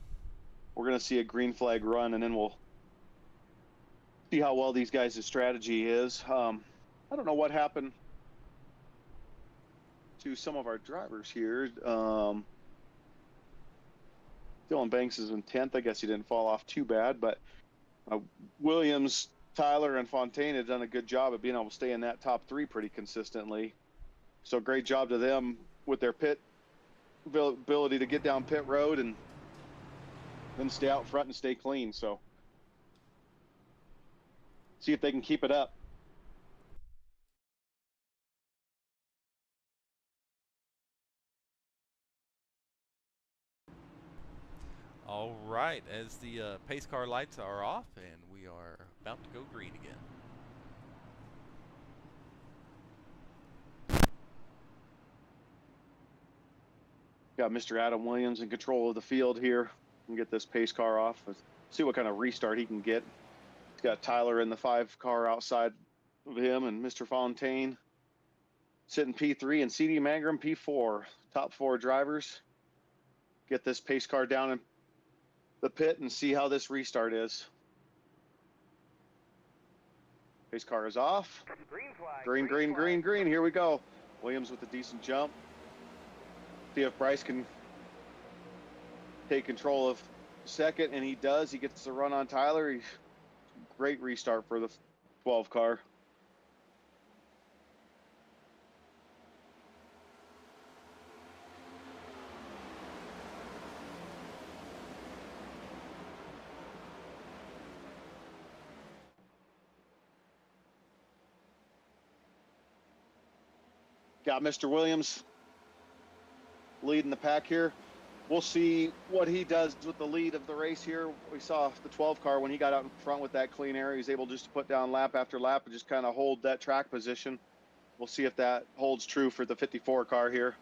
We're going to see a green flag run, and then we'll see how well these guys' strategy is. I don't know what happened to some of our drivers here. Dylan Banks is in 10th. I guess he didn't fall off too bad, but Williams, Tyler, and Fontaine have done a good job of being able to stay in that top 3 pretty consistently. So great job to them with their pit ability to get down pit road and then stay out front and stay clean. So see if they can keep it up.
All right, as the pace car lights are off and we are about to go green again.
Got Mr. Adam Williams in control of the field here. And get this pace car off. Let's see what kind of restart he can get. He's got Tyler in the 5 car outside of him, and Mr. Fontaine sitting P3 and CD Mangrum P4. Top 4 drivers. Get this pace car down in the pit and see how this restart is. Pace car is off.
Green flag.
Green, green, green, green. Here we go. Williams with a decent jump. See if Bryce can take control of second, and he does. He gets the run on Tyler. Great restart for the 12 car. Got Mr. Williams leading the pack here. We'll see what he does with the lead of the race here. We saw the 12 car when he got out in front with that clean air. He was able just to put down lap after lap and just kind of hold that track position. We'll see if that holds true for the 54 car here.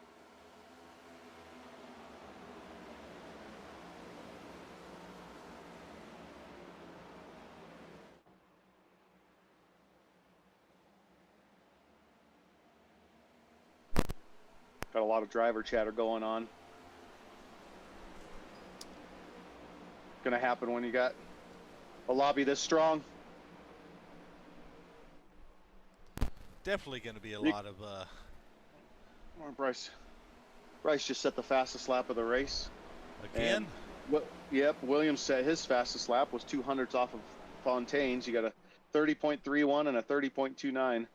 Got a lot of driver chatter going on. Going to happen when you got a lobby this strong.
Definitely going to be a lot of
Bryce just set the fastest lap of the race
again.
Yep, Williams said his fastest lap was 200ths off of Fontaine's. You got a 30.31 and a 30.29.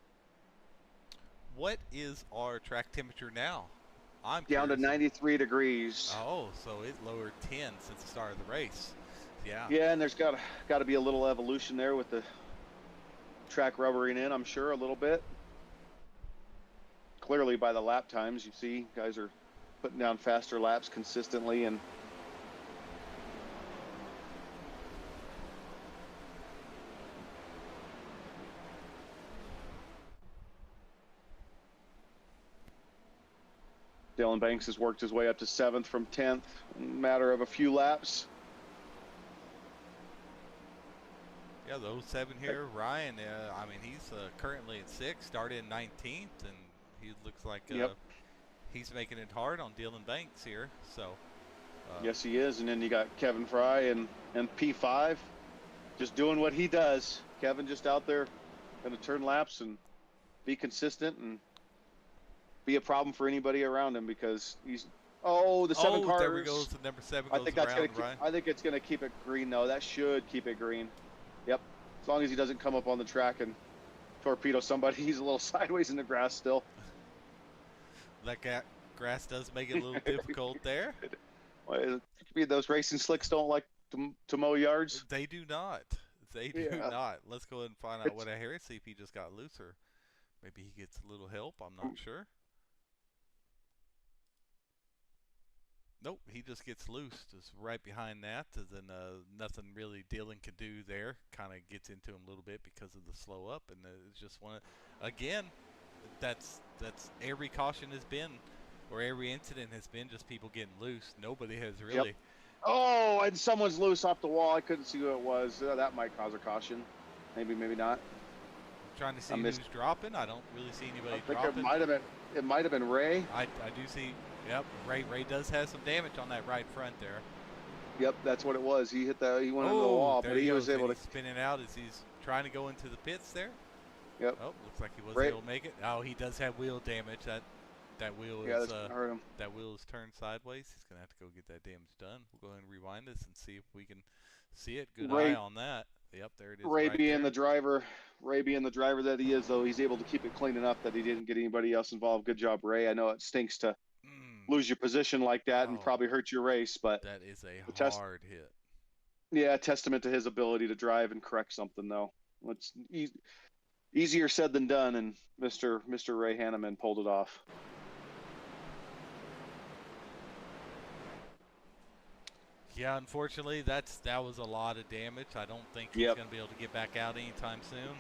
What is our track temperature now? I'm
down to
curious.
93 degrees.
Oh, so it lowered 10 since the start of the race. Yeah.
Yeah, and there's got to be a little evolution there with the track rubbering in, I'm sure, a little bit. Clearly by the lap times, you see guys are putting down faster laps consistently, and Dylan Banks has worked his way up to 7th from 10th in a matter of a few laps.
Yeah, the 07 here, Ryan, I mean, he's currently at 6th, started in 19th, and he looks like he's making it hard on Dylan Banks here. So
yes, he is. And then you got Kevin Fry and P5 just doing what he does. Kevin just out there going to turn laps and be consistent and be a problem for anybody around him, because he's the 7 cars.
There we go. The number 7 goes
I think it's going to keep it green, though. That should keep it green. Yep. As long as he doesn't come up on the track and torpedo somebody. He's a little sideways in the grass still.
That grass does make it a little difficult there.
Those racing slicks don't like to mow yards.
They do not. They do not. Let's go ahead and find out what I hear. See if he just got looser. Maybe he gets a little help. I'm not sure. Nope, he just gets loose. Just right behind that. And then nothing really Dylan can do there. Kind of gets into him a little bit because of the slow up. And it's just one. Again, that's every caution has been, or every incident has been, just people getting loose. Nobody has really.
Yep. Oh, and someone's loose off the wall. I couldn't see who it was. That might cause a caution. Maybe, maybe not.
I'm trying to see
missed-
who's dropping. I don't really see anybody
I think
dropping.
it might have been Ray.
I do see. Yep, Ray does have some damage on that right front there.
Yep, that's what it was. He hit that. He went into the wall,
there
but he
goes,
was able to.
he's spinning out as he's trying to go into the pits there.
Yep.
Oh, looks like he was
Ray-
able to make it. Oh, he does have wheel damage. That wheel
Yeah,
is
that's gonna hurt him.
that wheel is turned sideways. He's gonna have to go get that damage done. We'll go ahead and rewind this and see if we can see it. Good
Ray-
eye on that. Yep, there it is.
Ray
right
being
there.
the driver, that he is, though, he's able to keep it clean enough that he didn't get anybody else involved. Good job, Ray. I know it stinks to lose your position like that and
Oh.
probably hurt your race, but
That is a hard hit.
yeah, testament to his ability to drive and correct something, though. It's easier said than done, and Mr. Ray Hanneman pulled it off.
Yeah, unfortunately, that was a lot of damage. I don't think he's
Yep.
going to be able to get back out anytime soon.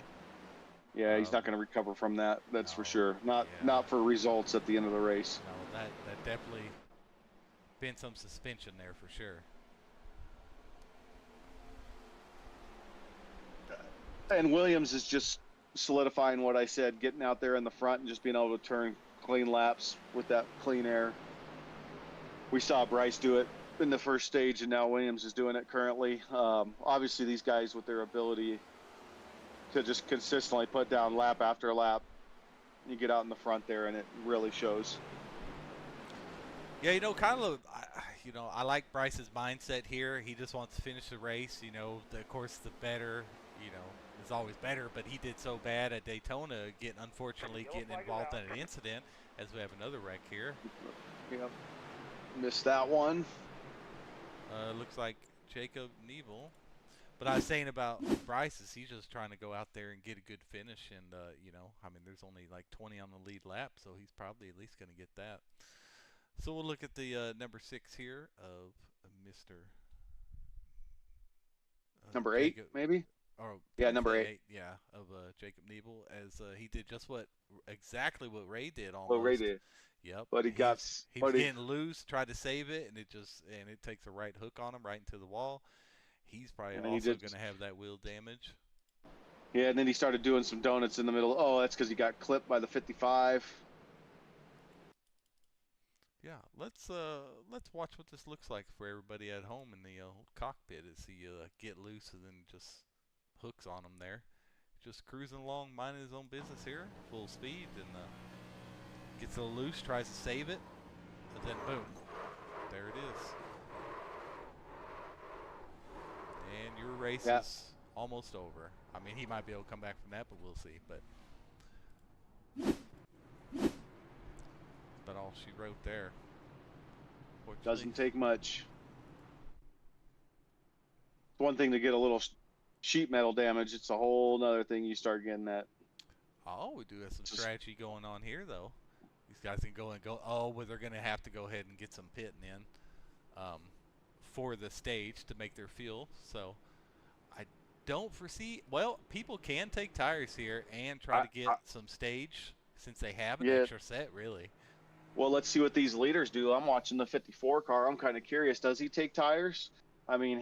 Yeah, he's not going to recover from that. That's for
no,
sure. Not for results at the end of the race.
No, that definitely been some suspension there for sure.
And Williams is just solidifying what I said, getting out there in the front and just being able to turn clean laps with that clean air. We saw Bryce do it in the first stage, and now Williams is doing it currently. Obviously, these guys with their ability to just consistently put down lap after lap, you get out in the front there, and it really shows.
Yeah, I like Bryce's mindset here. He just wants to finish the race. Of course, the better, is always better. But he did so bad at Daytona, unfortunately getting involved in an incident, as we have another wreck here.
Yep. Missed that one.
Looks like Jacob Neville. But I was saying about Bryce is he's just trying to go out there and get a good finish. And, there's only like 20 on the lead lap, so he's probably at least going to get that. So we'll look at the number 6 here of Mr.
Number 8,
Jacob,
maybe?
or
Yeah, number 8.
Yeah, of Jacob Nebel, as he did just exactly what Ray did almost.
Well, Ray did.
Yep.
But he
was getting loose, tried to save it, and it takes a right hook on him right into the wall. He's probably also going to have that wheel damage.
Yeah, and then he started doing some donuts in the middle. Oh, that's because he got clipped by the 55.
Yeah, let's watch what this looks like for everybody at home in the cockpit as he get loose and then just hooks on him there. Just cruising along, minding his own business here, full speed, and gets a little loose, tries to save it, and then boom, there it is. And your race is almost over. I mean, he might be able to come back from that, but we'll see. But all she wrote there.
Doesn't take much. It's one thing to get a little sheet metal damage. It's a whole other thing you start getting that.
Oh, we do have some strategy going on here, though. These guys can go. Oh, well, they're going to have to go ahead and get some pitting in for the stage to make their fuel. So I don't foresee. Well, people can take tires here and try to get some stage since they have an extra set, really.
Well, let's see what these leaders do. I'm watching the 54 car. I'm kind of curious. Does he take tires? I mean,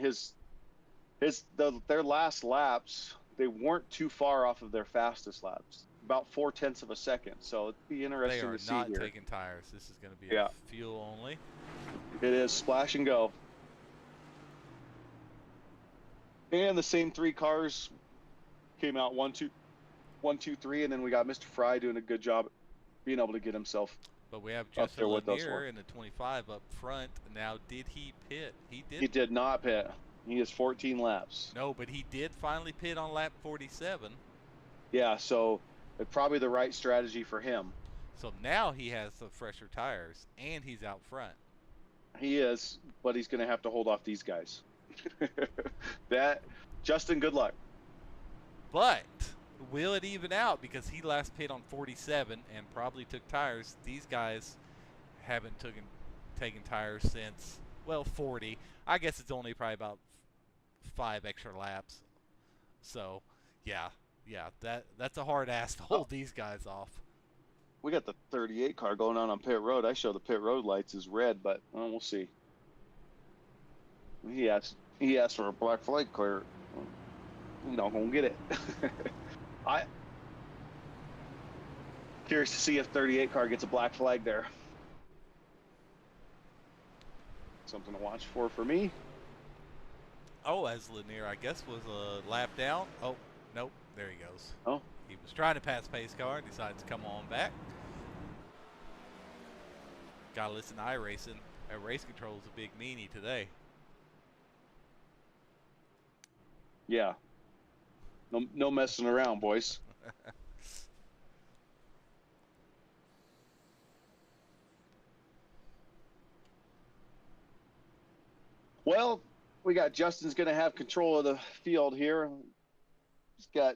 their last laps, they weren't too far off of their fastest laps, about 0.4 of a second. So it'd be interesting to see here.
They are not taking tires. This is going to be a fuel only.
It is splash and go. And the same 3 cars came out 1, 2, 3, and then we got Mr. Fry doing a good job being able to get himself.
But we have Justin Lanier in the 25 up front. Now, did he pit? He did.
He did not pit. He has 14 laps.
No, but he did finally pit on lap 47.
Yeah, so it's probably the right strategy for him.
So now he has the fresher tires, and he's out front.
He is, but he's going to have to hold off these guys. Justin, good luck.
But will it even out? Because he last pit on 47 and probably took tires. These guys haven't taken tires since, 40. I guess it's only probably about 5 extra laps. So, yeah, that's a hard ass to hold these guys off.
We got the 38 car going on pit road. I show the pit road lights as red, but we'll see. He asked for a black flag clear. we're not gonna get it. I curious to see if 38 car gets a black flag there. Something to watch for me.
Oh, as Lanier, I guess, was a lap down. Oh, nope, there he goes.
Oh,
he was trying to pass pace car, decides to come on back. Gotta listen to iRacing. That race control is a big meanie today.
Yeah. No messing around, boys. Well, we got Justin's going to have control of the field here. He's got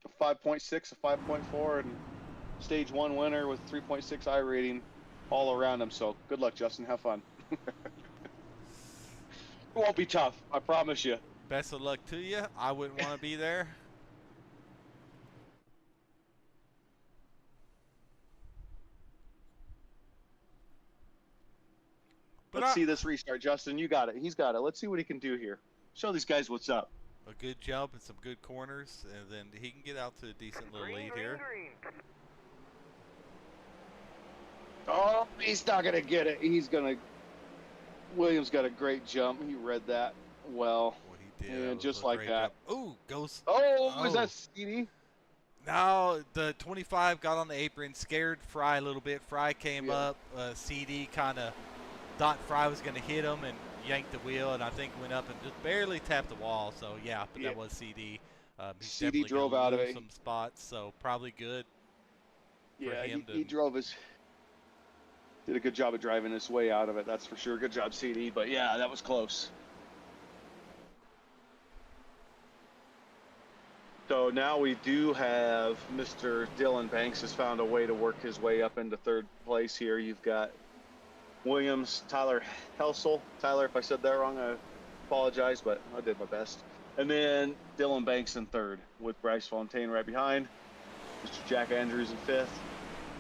a 5.6, a 5.4, and stage 1 winner with 3.6 I rating all around him. So good luck, Justin. Have fun. It won't be tough. I promise you.
Best of luck to you. I wouldn't want to be there.
But let's see this restart, Justin. You got it. He's got it. Let's see what he can do here. Show these guys what's up.
A good jump and some good corners, and then he can get out to a decent little lead here.
Oh, he's not going to get it. He's going to... Williams got a great jump. He read that well.
Well, he did.
And just like that.
Ooh, goes...
Oh, is that CD?
No, the 25 got on the apron, scared Fry a little bit. Fry came up. CD kind of thought Fry was going to hit him and yanked the wheel, and I think went up and just barely tapped the wall. So, yeah, but that was CD.
CD drove out of it.
Some spots, so probably good.
Yeah, he drove his... Did a good job of driving his way out of it, that's for sure. Good job, CD. But, yeah, that was close. So now we do have Mr. Dylan Banks has found a way to work his way up into third place here. You've got Williams, Tyler Helsel. Tyler, if I said that wrong, I apologize, but I did my best. And then Dylan Banks in third with Bryce Fontaine right behind. Mr. Jack Andrews in fifth.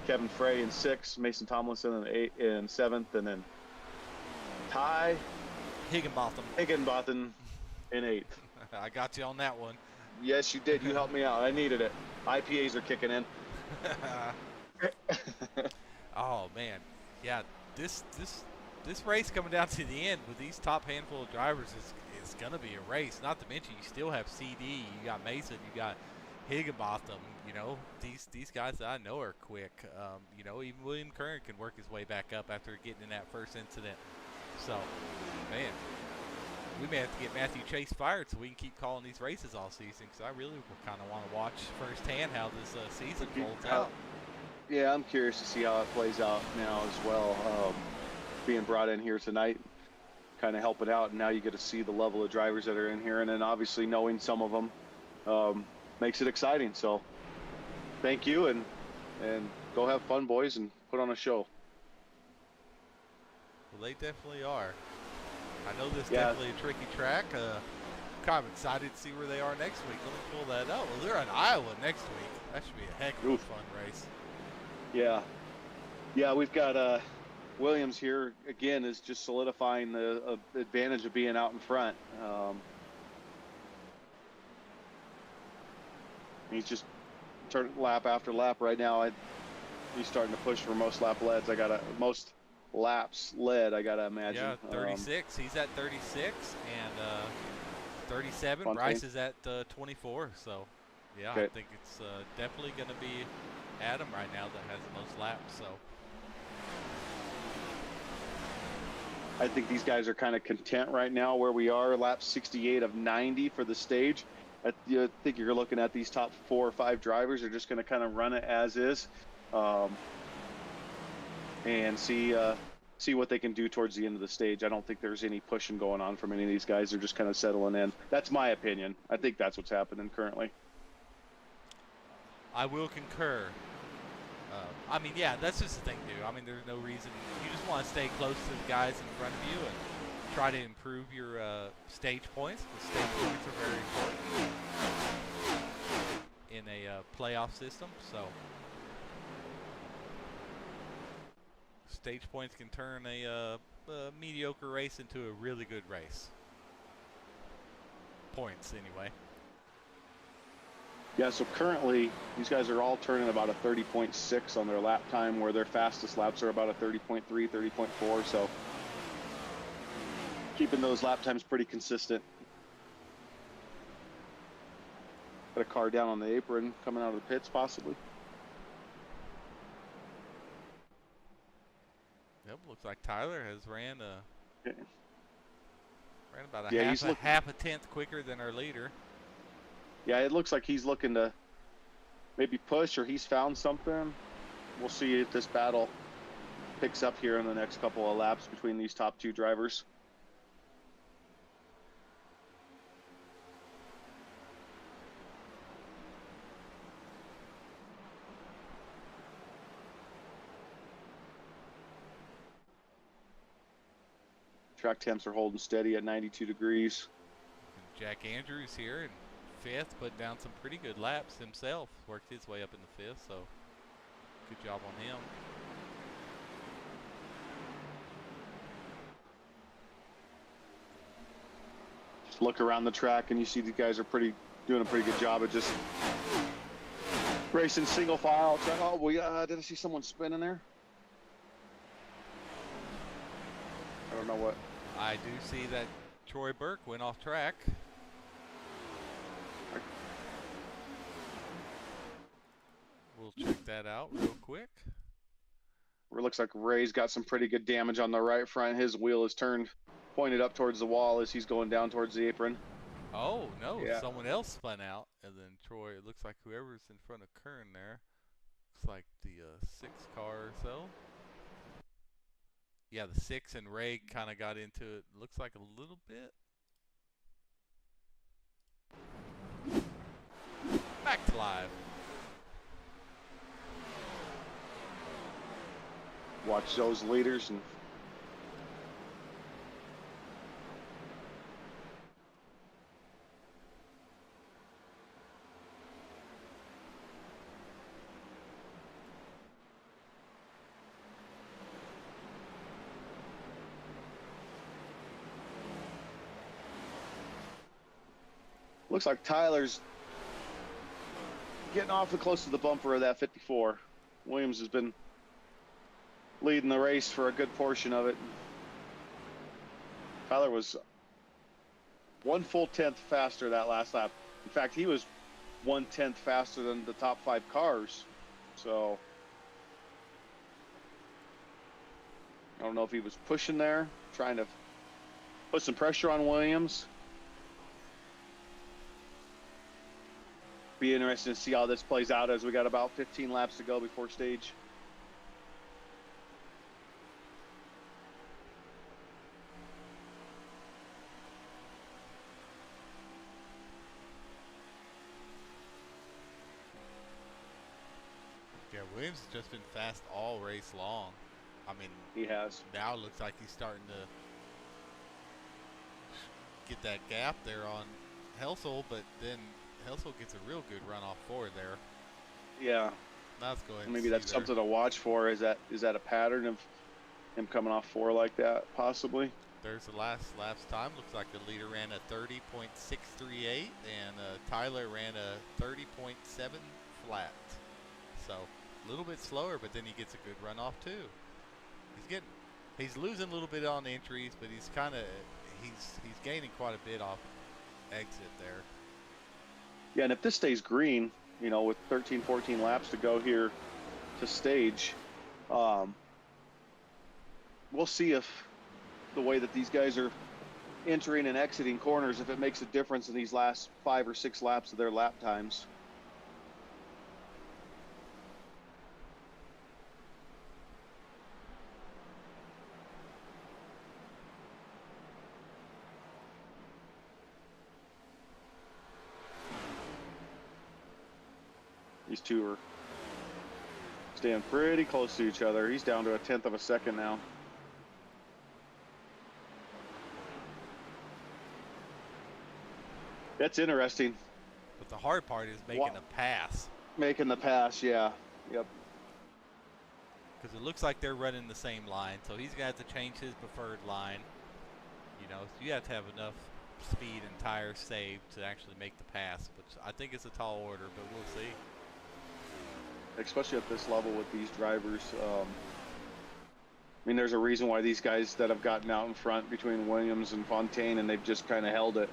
Kevin Frey in sixth. Mason Tomlinson in seventh. And then Ty Higginbotham in eighth.
I got you on that one.
Yes, you did. You helped me out. I needed it. IPAs are kicking in.
Oh man, yeah. This race coming down to the end with these top handful of drivers is gonna be a race. Not to mention you still have CD. You got Mason. You got Higginbotham. You know these guys that I know are quick. You know, even William Curran can work his way back up after getting in that first incident. So, man. We may have to get Matthew Chase fired so we can keep calling these races all season, because I really kind of want to watch firsthand how this season folds out.
Yeah, I'm curious to see how it plays out now as well. Being brought in here tonight, kind of helping out, and now you get to see the level of drivers that are in here, and then obviously knowing some of them makes it exciting. So thank you, and go have fun, boys, and put on a show.
Well, they definitely are. I know this is definitely a tricky track. Kind of excited to see where they are next week. Let me pull that up. Well, they're in Iowa next week. That should be a heck of a fun race.
Yeah. Yeah, we've got Williams here, again, is just solidifying the advantage of being out in front. He's just turning lap after lap right now. He's starting to push for most lap leads. Most laps led, I gotta imagine.
Yeah, 36. He's at 36 and 37.
Fontaine.
Bryce is at 24. So, yeah, I think it's definitely going to be Adam right now that has the most laps. So,
I think these guys are kind of content right now where we are. Lap 68 of 90 for the stage. I think you're looking at these top 4 or 5 drivers are just going to kind of run it as is. And see what they can do towards the end of the stage. I don't think there's any pushing going on from any of these guys. They're just kind of settling in. That's my opinion. I think that's what's happening currently.
I will concur. I mean, yeah, that's just the thing, dude. I mean, there's no reason. You just want to stay close to the guys in front of you and try to improve your stage points. Because stage points are very important in a playoff system. So, stage points can turn a mediocre race into a really good race. Points, anyway.
Yeah, so currently these guys are all turning about a 30.6 on their lap time, where their fastest laps are about a 30.3, 30.4. So keeping those lap times pretty consistent. Got a car down on the apron coming out of the pits, possibly.
Yep, looks like Tyler has ran about
Yeah,
half a tenth quicker than our leader.
Yeah, it looks like he's looking to maybe push, or he's found something. We'll see if this battle picks up here in the next couple of laps between these top two drivers. Track temps are holding steady at 92 degrees.
And Jack Andrews here in fifth, putting down some pretty good laps himself. Worked his way up in the fifth, so good job on him.
Just look around the track and you see these guys are doing a pretty good job of just racing single file. Oh, did I see someone spinning there? I don't know what.
I do see that Troy Burke went off track. We'll check that out real quick.
It looks like Ray's got some pretty good damage on the right front. His wheel is pointed up towards the wall as he's going down towards the apron.
Oh, no,
yeah.
Someone else spun out. And then Troy, it looks like whoever's in front of Kern there. Looks like the 6 car or so. Yeah, the 6 and Ray kind of got into it. Looks like a little bit. Back to live.
Watch those leaders and looks like Tyler's getting awfully close to the bumper of that 54. Williams has been leading the race for a good portion of it. Tyler was 1 full tenth faster that last lap. In fact, he was 1/10 faster than the top 5 cars. So I don't know if he was pushing there, trying to put some pressure on Williams. Be interesting to see how this plays out as we got about 15 laps to go before stage.
Yeah, Williams has just been fast all race long. I mean,
he has.
Now it looks like he's starting to get that gap there on Helsel, but then Helsel gets a real good run off forward there.
Yeah.
Now let's go ahead.
Maybe that's something to watch for. Is that a pattern of him coming off 4 like that, possibly?
There's the last lap's time. Looks like the leader ran a 30.638, and Tyler ran a 30.7 flat. So a little bit slower, but then he gets a good run off too. He's losing a little bit on entries, but he's gaining quite a bit off exit there.
Yeah, and if this stays green, you know, with 13, 14 laps to go here to stage, we'll see if the way that these guys are entering and exiting corners, if it makes a difference in these last 5 or 6 laps of their lap times. These two are staying pretty close to each other. He's down to a 1/10 of a second now. That's interesting.
But the hard part is making a pass.
Making the pass, yeah. Yep.
Because it looks like they're running the same line, so he's got to change his preferred line. You know, so you have to have enough speed and tires saved to actually make the pass, which I think is a tall order, but we'll see.
Especially at this level with these drivers. I mean, there's a reason why these guys that have gotten out in front between Williams and Fontaine, and they've just kind of held it.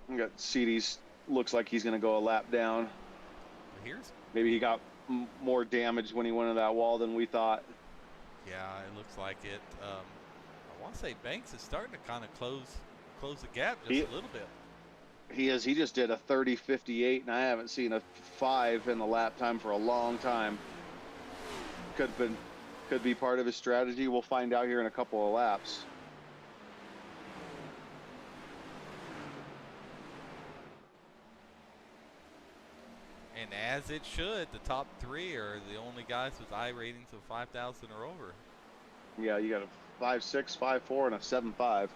We got CD's, looks like he's going to go a lap down. Maybe he got more damage when he went into that wall than we thought.
Yeah, it looks like it. I want to say Banks is starting to kind of close the gap just a little bit.
He is. He just did a 30.58, and I haven't seen a 5 in the lap time for a long time. Could be part of his strategy. We'll find out here in a couple of laps.
And as it should, the top 3 are the only guys with I ratings of 5,000 or over.
Yeah, you got a 5.6, 5.4, and a 7.5.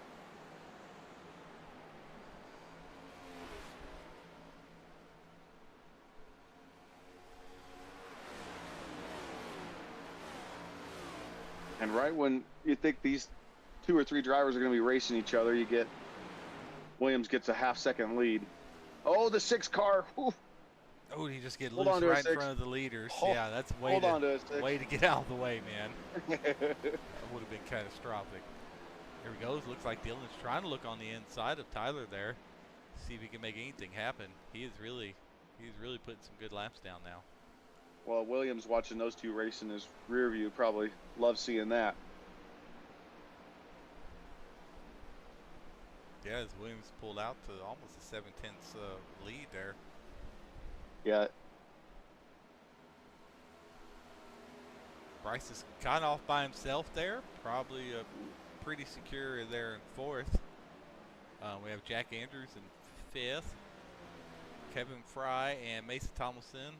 And right when you think these 2 or 3 drivers are going to be racing each other, you get Williams gets a half-second lead. Oh, the 6 car. Whew.
Oh, he just get loose right in front of the leaders. Yeah, that's way to get out of the way, man. That would have been catastrophic. Here he goes. Looks like Dylan's trying to look on the inside of Tyler there, see if he can make anything happen. He's really putting some good laps down now.
Well, Williams watching those 2 race in his rear view probably loves seeing that.
Yeah, as Williams pulled out to almost a 7/10 lead there.
Yeah.
Bryce is kind of off by himself there. Probably pretty secure there in 4th. We have Jack Andrews in 5th. Kevin Fry and Mason Tomlinson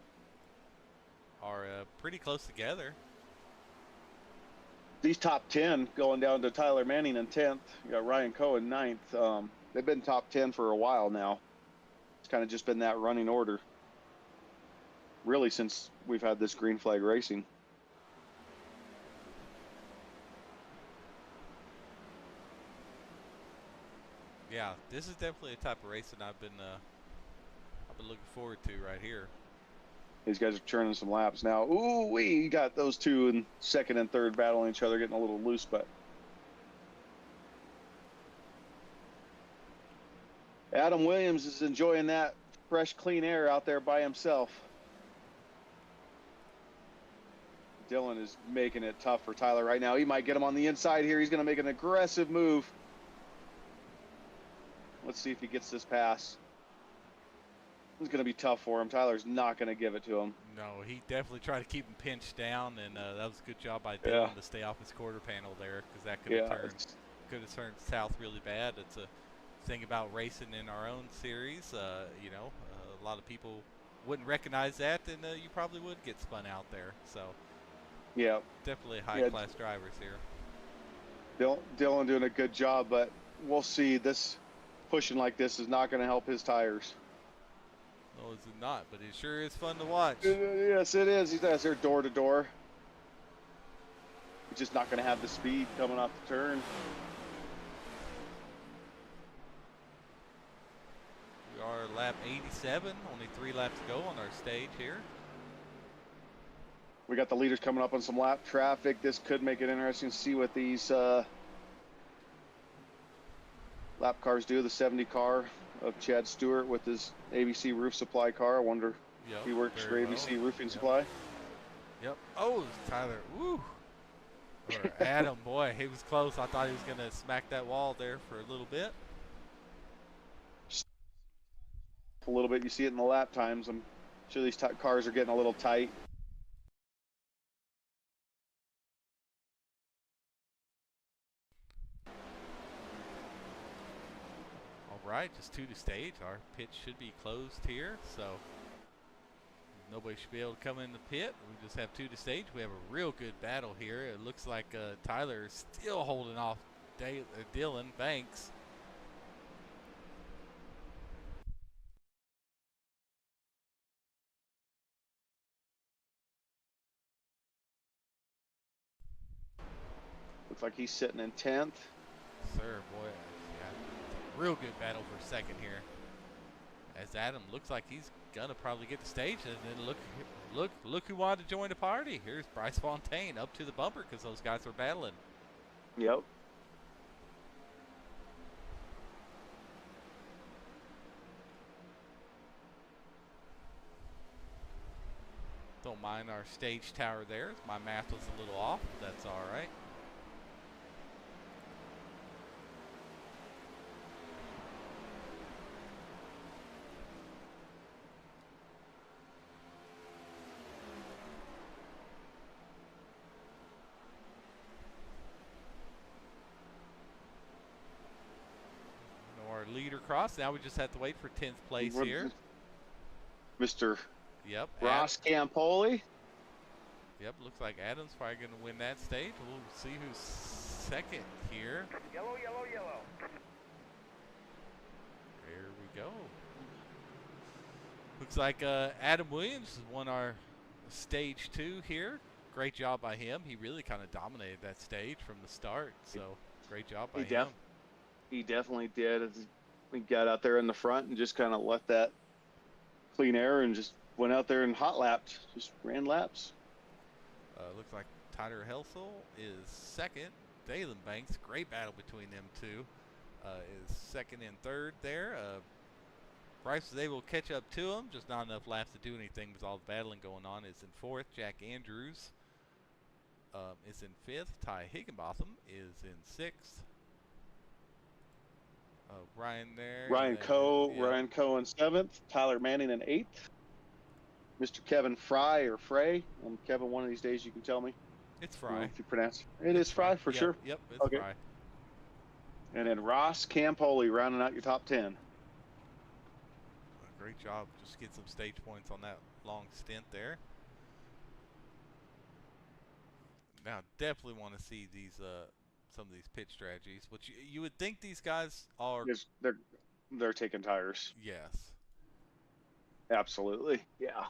are pretty close together.
These top 10 going down to Tyler Manning in 10th. You got Ryan Cohen 9th. They've been top 10 for a while now. It's kind of just been that running order, really, since we've had this green flag racing.
Yeah, this is definitely a type of racing I've been looking forward to right here.
These guys are churning some laps now. Ooh, we got those 2 in 2nd and 3rd battling each other, getting a little loose, but Adam Williams is enjoying that fresh, clean air out there by himself. Dylan is making it tough for Tyler right now. He might get him on the inside here. He's going to make an aggressive move. Let's see if he gets this pass. It's going to be tough for him. Tyler's not going to give it to him.
No, he definitely tried to keep him pinched down, and that was a good job by Dylan to stay off his quarter panel there, because that could have turned south really bad. It's a thing about racing in our own series. You know, a lot of people wouldn't recognize that, and you probably would get spun out there. So,
yeah,
definitely high-class drivers here.
Dylan doing a good job, but we'll see. This pushing like this is not going to help his tires.
No, it's not, but it sure is fun to watch.
Yes, it is. He's out there door to door. He's just not going to have the speed coming off the turn.
We are lap 87, only 3 laps to go on our stage here.
We got the leaders coming up on some lap traffic. This could make it interesting to see what these lap cars do. The 70 car of Chad Stewart with his ABC roof supply car. I wonder if he works for ABC roofing supply.
Yep. Oh, Tyler. Woo. Or Adam, boy, he was close. I thought he was going to smack that wall there for a little bit.
A little bit. You see it in the lap times. I'm sure these cars are getting a little tight.
Right, just 2 to stage. Our pit should be closed here, so nobody should be able to come in the pit. We just have 2 to stage. We have a real good battle here. It looks like Tyler is still holding off Dylan Banks.
Looks like he's sitting in 10th.
Sir, boy, real good battle for second here. As Adam looks like he's gonna probably get the stage, and then look who wanted to join the party. Here's Bryce Fontaine up to the bumper because those guys are battling.
Yep.
Don't mind our stage tower there. My math was a little off. That's all right. Our leader cross. Now we just have to wait for 10th place here.
Mr.
Yep.
Ross Campoli.
Yep, looks like Adam's probably going to win that stage. We'll see who's second here.
Yellow, yellow, yellow.
There we go. Looks like Adam Williams won our stage 2 here. Great job by him. He really kind of dominated that stage from the start. So great job by him.
He definitely did. We got out there in the front and just kind of let that clean air and just went out there and hot lapped, just ran laps.
Looks like Tyler Helsel is second. Dalen Banks, great battle between them two, is second and third there. Bryce was able to catch up to him, just not enough laps to do anything with all the battling going on. Is in fourth. Jack Andrews is in fifth. Ty Higginbotham is in sixth. Ryan there.
Ryan Coe in seventh. Tyler Manning in eighth. Mr. Kevin Fry or Frey. Kevin, one of these days you can tell me.
It's Fry.
If you pronounce it. It is Fry for sure.
Yep, it's Fry.
And then Ross Campoli rounding out your top 10.
Great job. Just get some stage points on that long stint there. Now, definitely want to see these some of these pit strategies, which you would think these guys are.
Yes, they're taking tires.
Yes.
Absolutely. Yeah.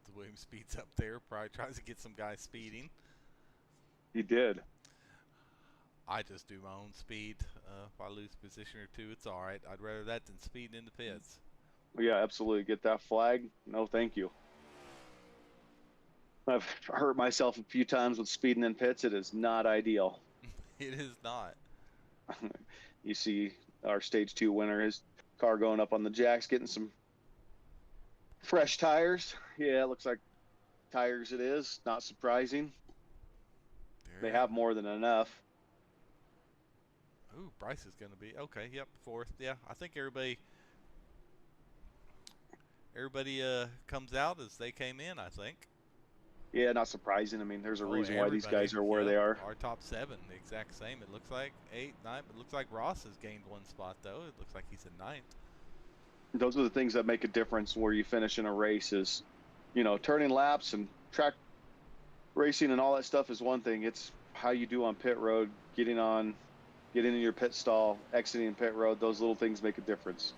The Williams speeds up there. Probably tries to get some guys speeding.
He did.
I just do my own speed. If I lose a position or two, it's all right. I'd rather that than speeding in the pits.
Yeah, absolutely. Get that flag. No, thank you. I've hurt myself a few times with speeding in pits. It is not ideal.
It is not.
You see our stage 2 winner, his car going up on the jacks, getting some fresh tires. Yeah, it looks like tires it is. Not surprising. They have more than enough.
Ooh, Bryce is going to be okay. Yep, fourth. Yeah, I think everybody comes out as they came in, I think.
Yeah, not surprising. I mean, there's a reason why these guys are where they are.
Our top 7, the exact same. It looks like 8, 9. It looks like Ross has gained 1 spot, though. It looks like he's in 9th.
Those are the things that make a difference where you finish in a race is, you know, turning laps and track racing and all that stuff is one thing. It's how you do on pit road, getting in your pit stall, exiting pit road. Those little things make a difference.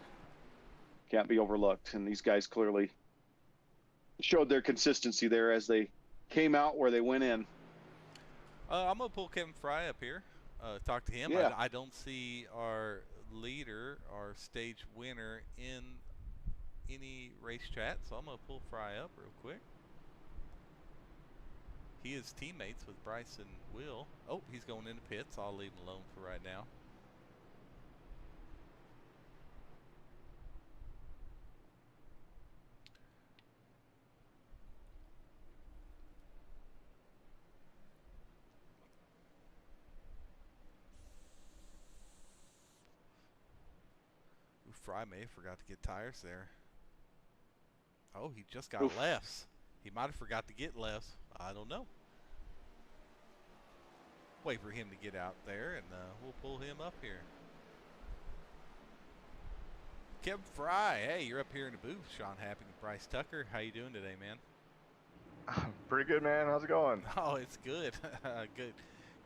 Can't be overlooked. And these guys clearly showed their consistency there as they came out where they went in.
I'm going to pull Kevin Fry up here, talk to him.
Yeah.
I don't see our leader, our stage winner, in any race chat, so I'm going to pull Fry up real quick. He is teammates with Bryce and Will. Oh, he's going into pits. I'll leave him alone for right now. Fry may have forgot to get tires there. Oh, he just got lefts. He might have forgot to get lefts. I don't know. Wait for him to get out there, and we'll pull him up here. Kevin Fry, hey, you're up here in the booth. Sean Happy and Bryce Tucker. How you doing today, man?
Pretty good, man. How's it going?
Oh, it's good.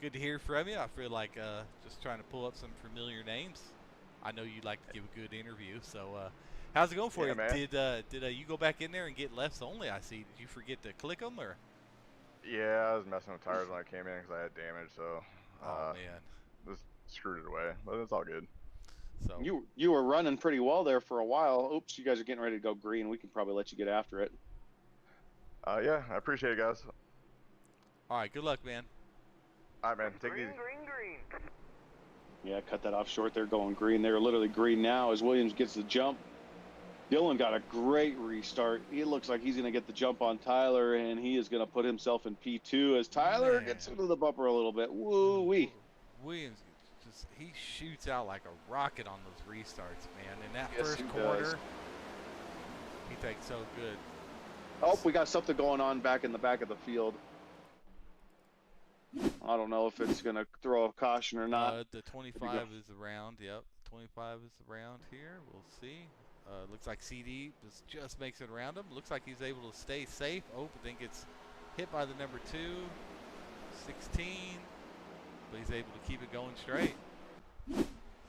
Good to hear from you. I feel like just trying to pull up some familiar names. I know you'd like to give a good interview, so how's it going for you?
Man.
Did you go back in there and get lefts only? I see. Did you forget to click them, or?
Yeah, I was messing with tires when I came in because I had damage, so
Oh man.
just screwed it away. But it's all good.
So
You were running pretty well there for a while. Oops, you guys are getting ready to go green. We can probably let you get after it.
Yeah, I appreciate it, guys.
all right, good luck, man.
All right, man. Take it
Green,
easy.
green, green.
Yeah, cut that off short. They're going green. They're literally green now as Williams gets the jump. Dylan got a great restart. It looks like he's going to get the jump on Tyler, and he is going to put himself in P2 as Tyler
Man.
gets into the bumper a little bit. Woo-wee.
Williams he shoots out like a rocket on those restarts, man. In that
Yes,
first
he
corner,
does.
he takes so good.
Oh, we got something going on back in the back of the field. I don't know if it's going to throw a caution or not.
The 25 is around. Yep, 25 is around here. We'll see. Looks like CD just makes it around him. Looks like he's able to stay safe. Oh, but then gets hit by the number 2, 16. But he's able to keep it going straight.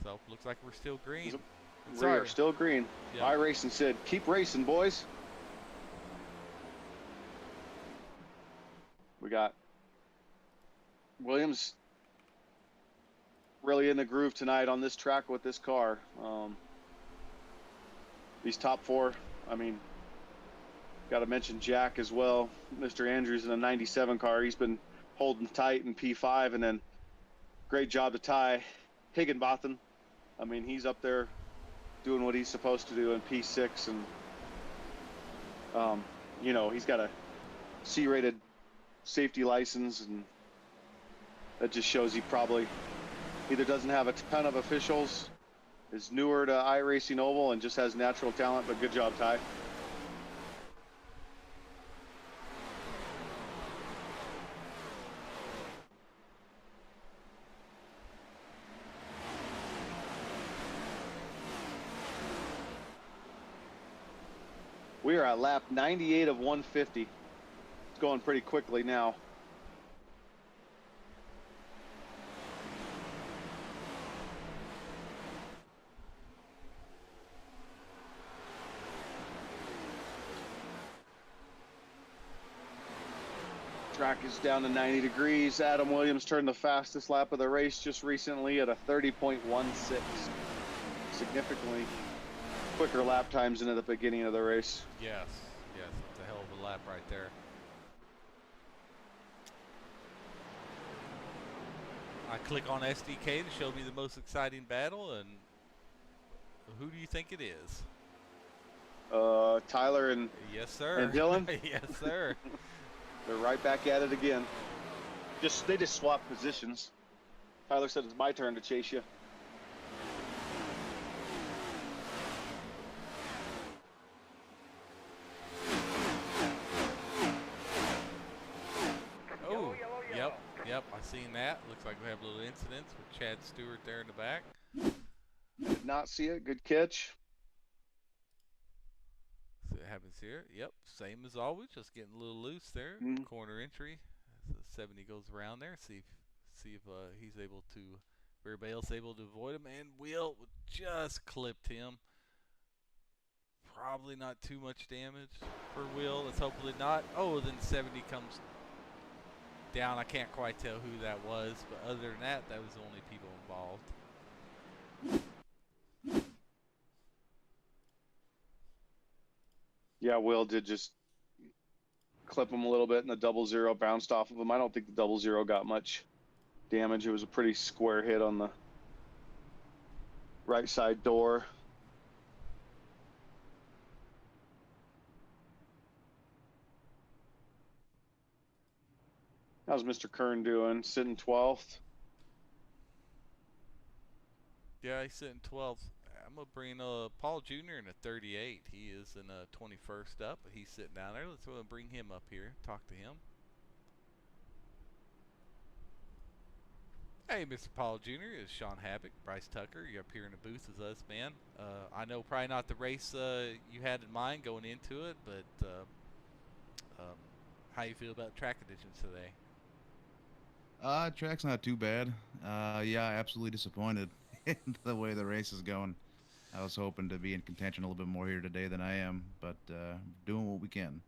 So looks like we're still green.
We are still green.
Yeah.
iRacing said, keep racing, boys. We got Williams really in the groove tonight on this track with this car. These top 4, I mean, got to mention Jack as well. Mr. Andrews in a 97 car. He's been holding tight in P5, and then great job to Ty Higginbotham. I mean, he's up there doing what he's supposed to do in P6, and you know, he's got a C-rated safety license, and that just shows he probably either doesn't have a ton of officials, is newer to iRacing Oval, and just has natural talent. But good job, Ty. We are at lap 98 of 150. It's going pretty quickly now. Track is down to 90 degrees. Adam Williams turned the fastest lap of the race just recently at a 30.16. Significantly quicker lap times than at the beginning of the race.
Yes, it's a hell of a lap right there. I click on SDK to show me the most exciting battle, and who do you think it is?
Tyler and
Yes, sir.
And Dylan?
Yes, sir.
They're right back at it again. They just swapped positions. Tyler said it's my turn to chase you.
Oh,
Yellow.
yep, I seen that. Looks like we have little incidents with Chad Stewart there in the back.
Did not see it. Good catch.
So it happens here. Yep, same as always, just getting a little loose there. Corner entry. As the 70 goes around there. See if he's able to, everybody else able to avoid him. And Will just clipped him. Probably not too much damage for Will. It's hopefully not. Oh, then 70 comes down. I can't quite tell who that was, but other than that, that was the only people involved.
Yeah, Will did just clip him a little bit, and the 00 bounced off of him. I don't think the 00 got much damage. It was a pretty square hit on the right side door. How's Mr. Kern doing? Sitting 12th.
Yeah, he's sitting 12th. I'm going to bring Paul Jr. in a 38. He is in a 21st up. He's sitting down there. Let's bring him up here. Talk to him. Hey, Mr. Paul Jr. is Sean Havoc, Bryce Tucker. You're up here in the booth with us, man. I know probably not the race you had in mind going into it, but how you feel about track conditions today?
Track's not too bad. Yeah, absolutely disappointed in the way the race is going. I was hoping to be in contention a little bit more here today than I am, but doing what we can.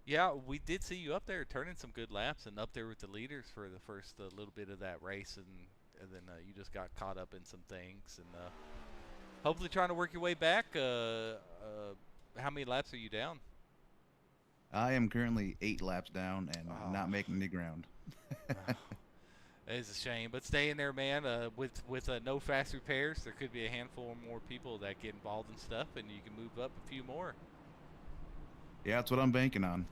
Yeah, we did see you up there turning some good laps and up there with the leaders for the first little bit of that race, and then you just got caught up in some things, and hopefully trying to work your way back. How many laps are you down?
I am currently 8 laps down and
Oh.
not making any ground.
It's a shame, but stay in there, man. With no fast repairs, there could be a handful more people that get involved in stuff, and you can move up a few more.
Yeah, that's what I'm banking on.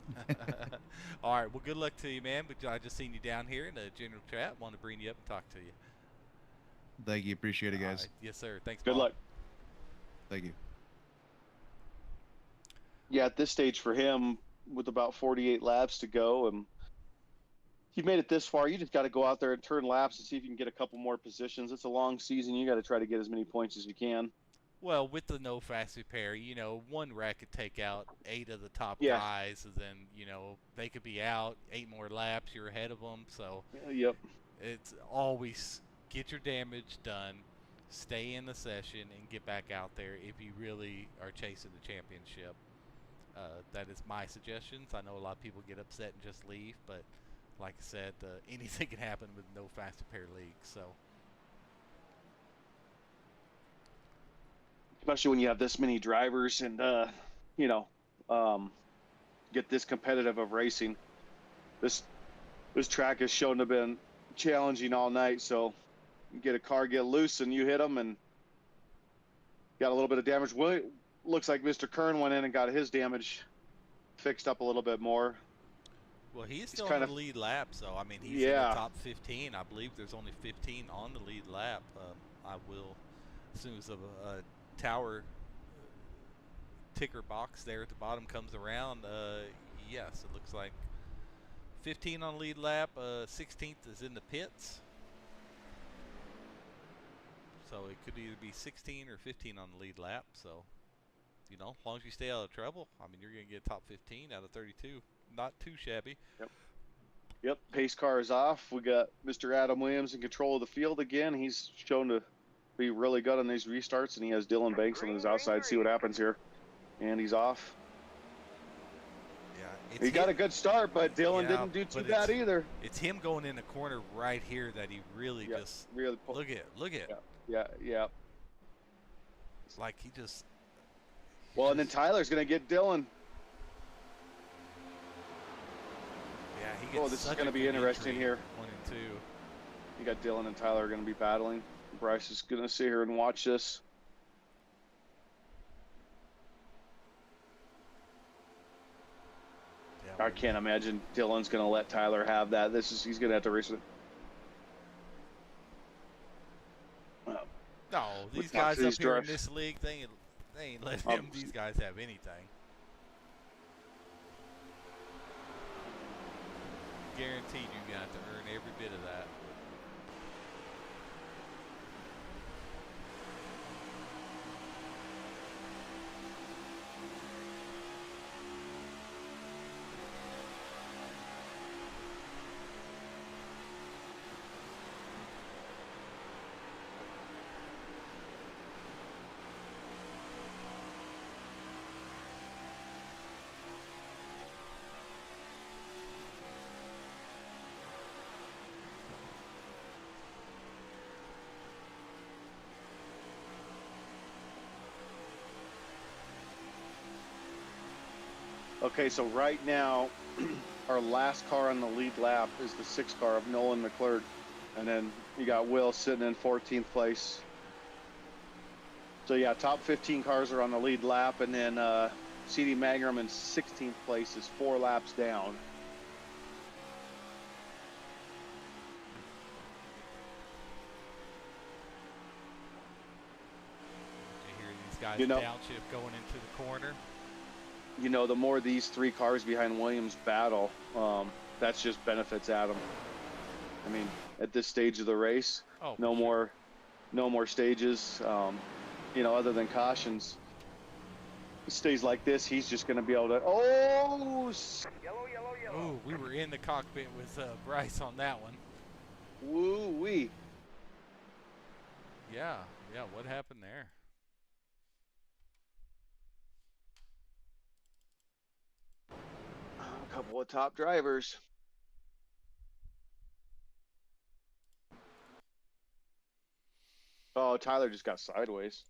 All right, well, good luck to you, man. But I just seen you down here in the general chat. Want to bring you up and talk to you.
Thank you. Appreciate it,
All
guys.
right. Yes, sir. Thanks.
Good
Bob.
luck.
Thank you.
Yeah, at this stage for him, with about 48 laps to go, and you made it this far, you just got to go out there and turn laps and see if you can get a couple more positions. It's a long season. You got to try to get as many points as you can.
Well, with the no fast repair, one wreck could take out 8 of the top
Yeah.
guys, and then they could be out 8 more laps. You're ahead of them, so
Yep.
it's always get your damage done, stay in the session, and get back out there if you really are chasing the championship. That is my suggestions. I know a lot of people get upset and just leave, but like I said, anything can happen with no fast repair league. So.
Especially when you have this many drivers and get this competitive of racing. This track has shown to have been challenging all night, so you get a car get loose and you hit them and got a little bit of damage. Well, looks like Mr. Kern went in and got his damage fixed up a little bit more.
Well, he's still
kind
on the
of-
lead lap, so I mean he's in the top 15. I believe there's only 15 on the lead lap. I will, as soon as a tower ticker box there at the bottom comes around, yes, it looks like 15 on the lead lap. 16th is in the pits, so it could either be 16 or 15 on the lead lap. So, as long as you stay out of trouble, I mean, you're going to get top 15 out of 32. Not too shabby.
Yep, pace car is off. We got Mr. Adam Williams in control of the field again. He's shown to be really good on these restarts, and he has Dylan Banks on his outside. See what happens here. And he's off.
Yeah,
He got a good start, but Dylan didn't do too bad either.
It's him going in the corner right here that he really just
really
look at.
Yeah.
It's like he just.
Well, and then Tyler's going to get Dylan.
Yeah, he gets.
This is going to be interesting here.
1 and 2.
You got Dylan and Tyler are going to be battling. Bryce is going to sit here and watch this.
Yeah,
I can't imagine Dylan's going to let Tyler have that. He's going to have to race with it.
No, these guys up here in this league, they ain't letting these guys have anything. Guaranteed you're going to have to earn every bit of that.
Okay, so right now, our last car on the lead lap is the 6 car of Nolan McClurg. And then you got Will sitting in 14th place. So yeah, top 15 cars are on the lead lap, and then CD Magram in 16th place is 4 laps down.
You hear these guys downshift going into the corner.
The more these 3 cars behind Williams battle, that's just benefits Adam. I mean, at this stage of the race, no more stages, other than cautions. It stays like this, he's just going to be able to.
Yellow.
Oh, we were in the cockpit with Bryce on that one.
Woo-wee.
Yeah, what happened there?
Couple of top drivers. Oh, Tyler just got sideways.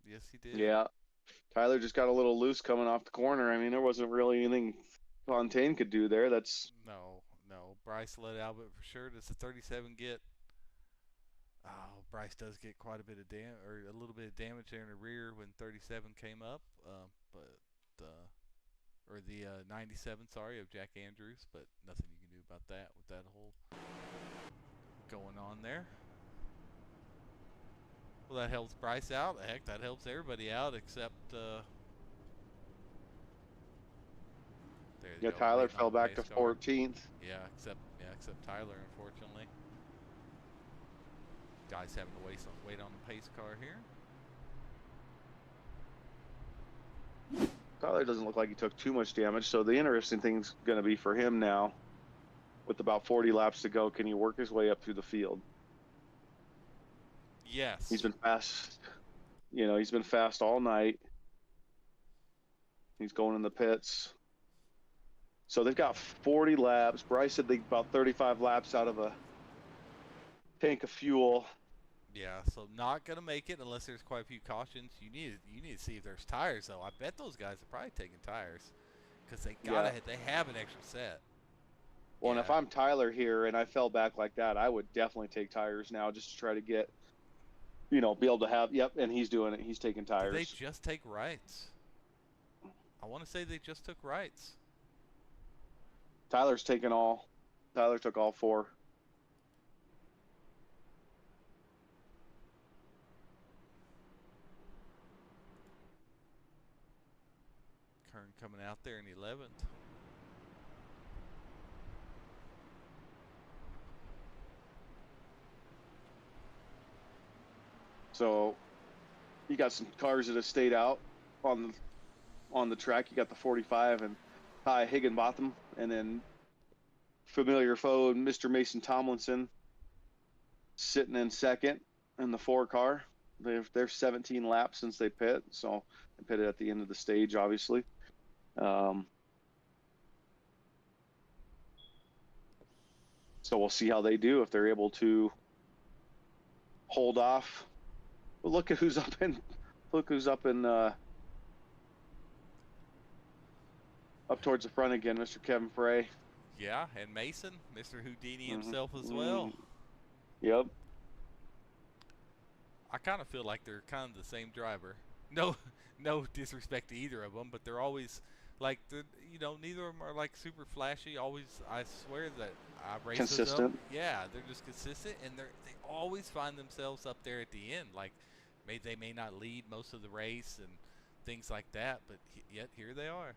Yes, he did.
Yeah. Tyler just got a little loose coming off the corner. I mean, there wasn't really anything Fontaine could do there. That's
No. Bryce let out, but for sure, does the 37 get? Oh, Bryce does get quite a bit of a little bit of damage there in the rear when 37 came up, or the 97, sorry, of Jack Andrews, but nothing you can do about that with that whole going on there. Well, that helps Bryce out. Heck, that helps everybody out except. There you
yeah.
go,
Tyler
waiting on
fell
the
back to
pace car.
14th.
Yeah, except Tyler, unfortunately. Guys having to wait on the pace car here.
Tyler doesn't look like he took too much damage. So the interesting thing's going to be for him now, with about 40 laps to go, can he work his way up through the field?
Yes.
He's been fast. You know, he's been fast all night. He's going in the pits. So they've got 40 laps. Bryce said they about 35 laps out of a tank of fuel.
Yeah, so not gonna make it unless there's quite a few cautions. You need to see if there's tires though. I bet those guys are probably taking tires because they they have an extra set.
Well, and if I'm Tyler here and I fell back like that, I would definitely take tires now just to try to get, be able to have. Yep, and he's doing it. He's taking tires.
Did they just take rights? I want to say they just took rights.
Tyler took all 4.
Kern coming out there in 11th.
So you got some cars that have stayed out on the track. You got the 45 and Ty Higginbotham, and then familiar foe Mr. Mason Tomlinson sitting in second in the 4 car. They're 17 laps since they pit, so they pitted at the end of the stage, obviously. So we'll see how they do, if they're able to hold off. But look who's up in up towards the front again, Mr. Kevin Frey.
Yeah, and Mason, Mr. Houdini himself as well.
Yep.
I kind of feel like they're kind of the same driver. No disrespect to either of them, but they're always like, neither of them are like super flashy. Always, I swear that I race
consistent.
Them. Yeah, they're just consistent, and they always find themselves up there at the end. Like, they may not lead most of the race and things like that, but yet here they are.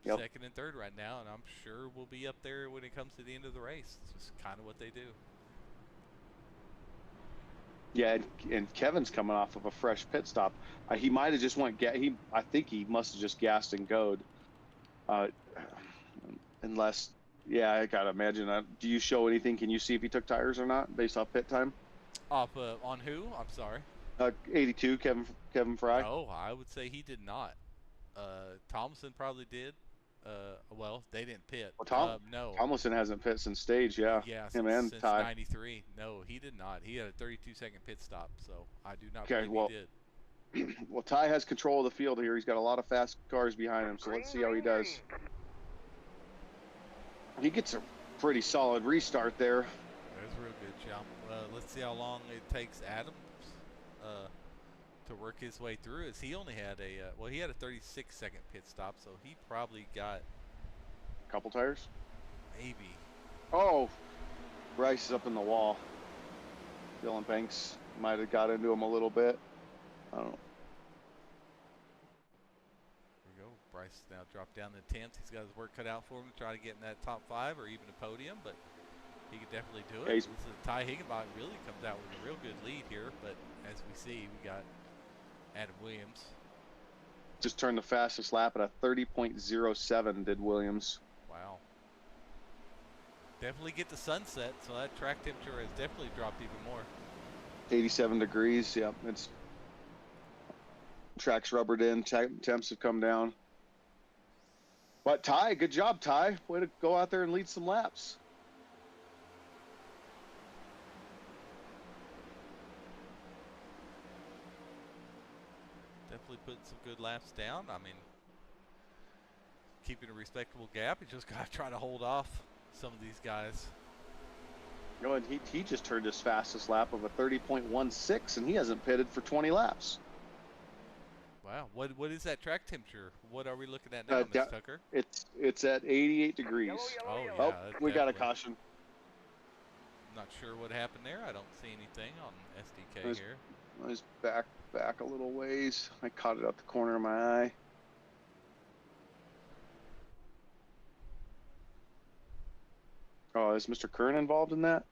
Yep.
Second and third right now, and I'm sure we'll be up there when it comes to the end of the race. It's just kind of what they do.
Yeah, and Kevin's coming off of a fresh pit stop. He might have just I think he must have just gassed and goed. Unless, yeah, I gotta imagine that. Do you show anything? Can you see if he took tires or not based off pit time?
Off on who? I'm sorry.
82, Kevin Fry.
Oh, I would say he did not. Thompson probably did. Well, they didn't pit.
Well,
no.
Tomlinson hasn't pit since stage, yeah.
Yeah,
since Ty.
93. No, he did not. He had a 32-second pit stop, so I do not believe he did.
Well, Ty has control of the field here. He's got a lot of fast cars behind him, so let's see how he does. He gets a pretty solid restart there.
That's real good, Chum. Let's see how long it takes Adams to work his way through. As he only had he had a 36-second pit stop, so he probably got
a couple tires.
Maybe.
Oh, Bryce is up in the wall. Dylan Banks might have got into him a little bit. I don't know.
There we go. Bryce now dropped down to 10th. He's got his work cut out for him to try to get in that top 5 or even a podium, but he could definitely do it. So Ty Higginbotham really comes out with a real good lead here, but as we see, we got Adam Williams.
Just turned the fastest lap at a 30.07 did Williams.
Wow. Definitely get the sunset, so that track temperature has definitely dropped even more.
87 degrees, yep. It's Track's rubbered in. Temps have come down. But Ty, good job, Ty. Way to go out there and lead some laps.
Definitely putting some good laps down. I mean, keeping a respectable gap. You just got to try to hold off some of these guys.
You know, and he just turned his fastest lap of a 30.16, and he hasn't pitted for 20 laps.
Wow, what is that track temperature? What are we looking at now, Mr. Tucker?
It's at 88 degrees.
Yellow,
Oh,
yellow.
yeah.
We got a caution.
Not sure what happened there. I don't see anything on SDK here.
I was back a little ways. I caught it out the corner of my eye. Oh, is Mr. Kern involved in that?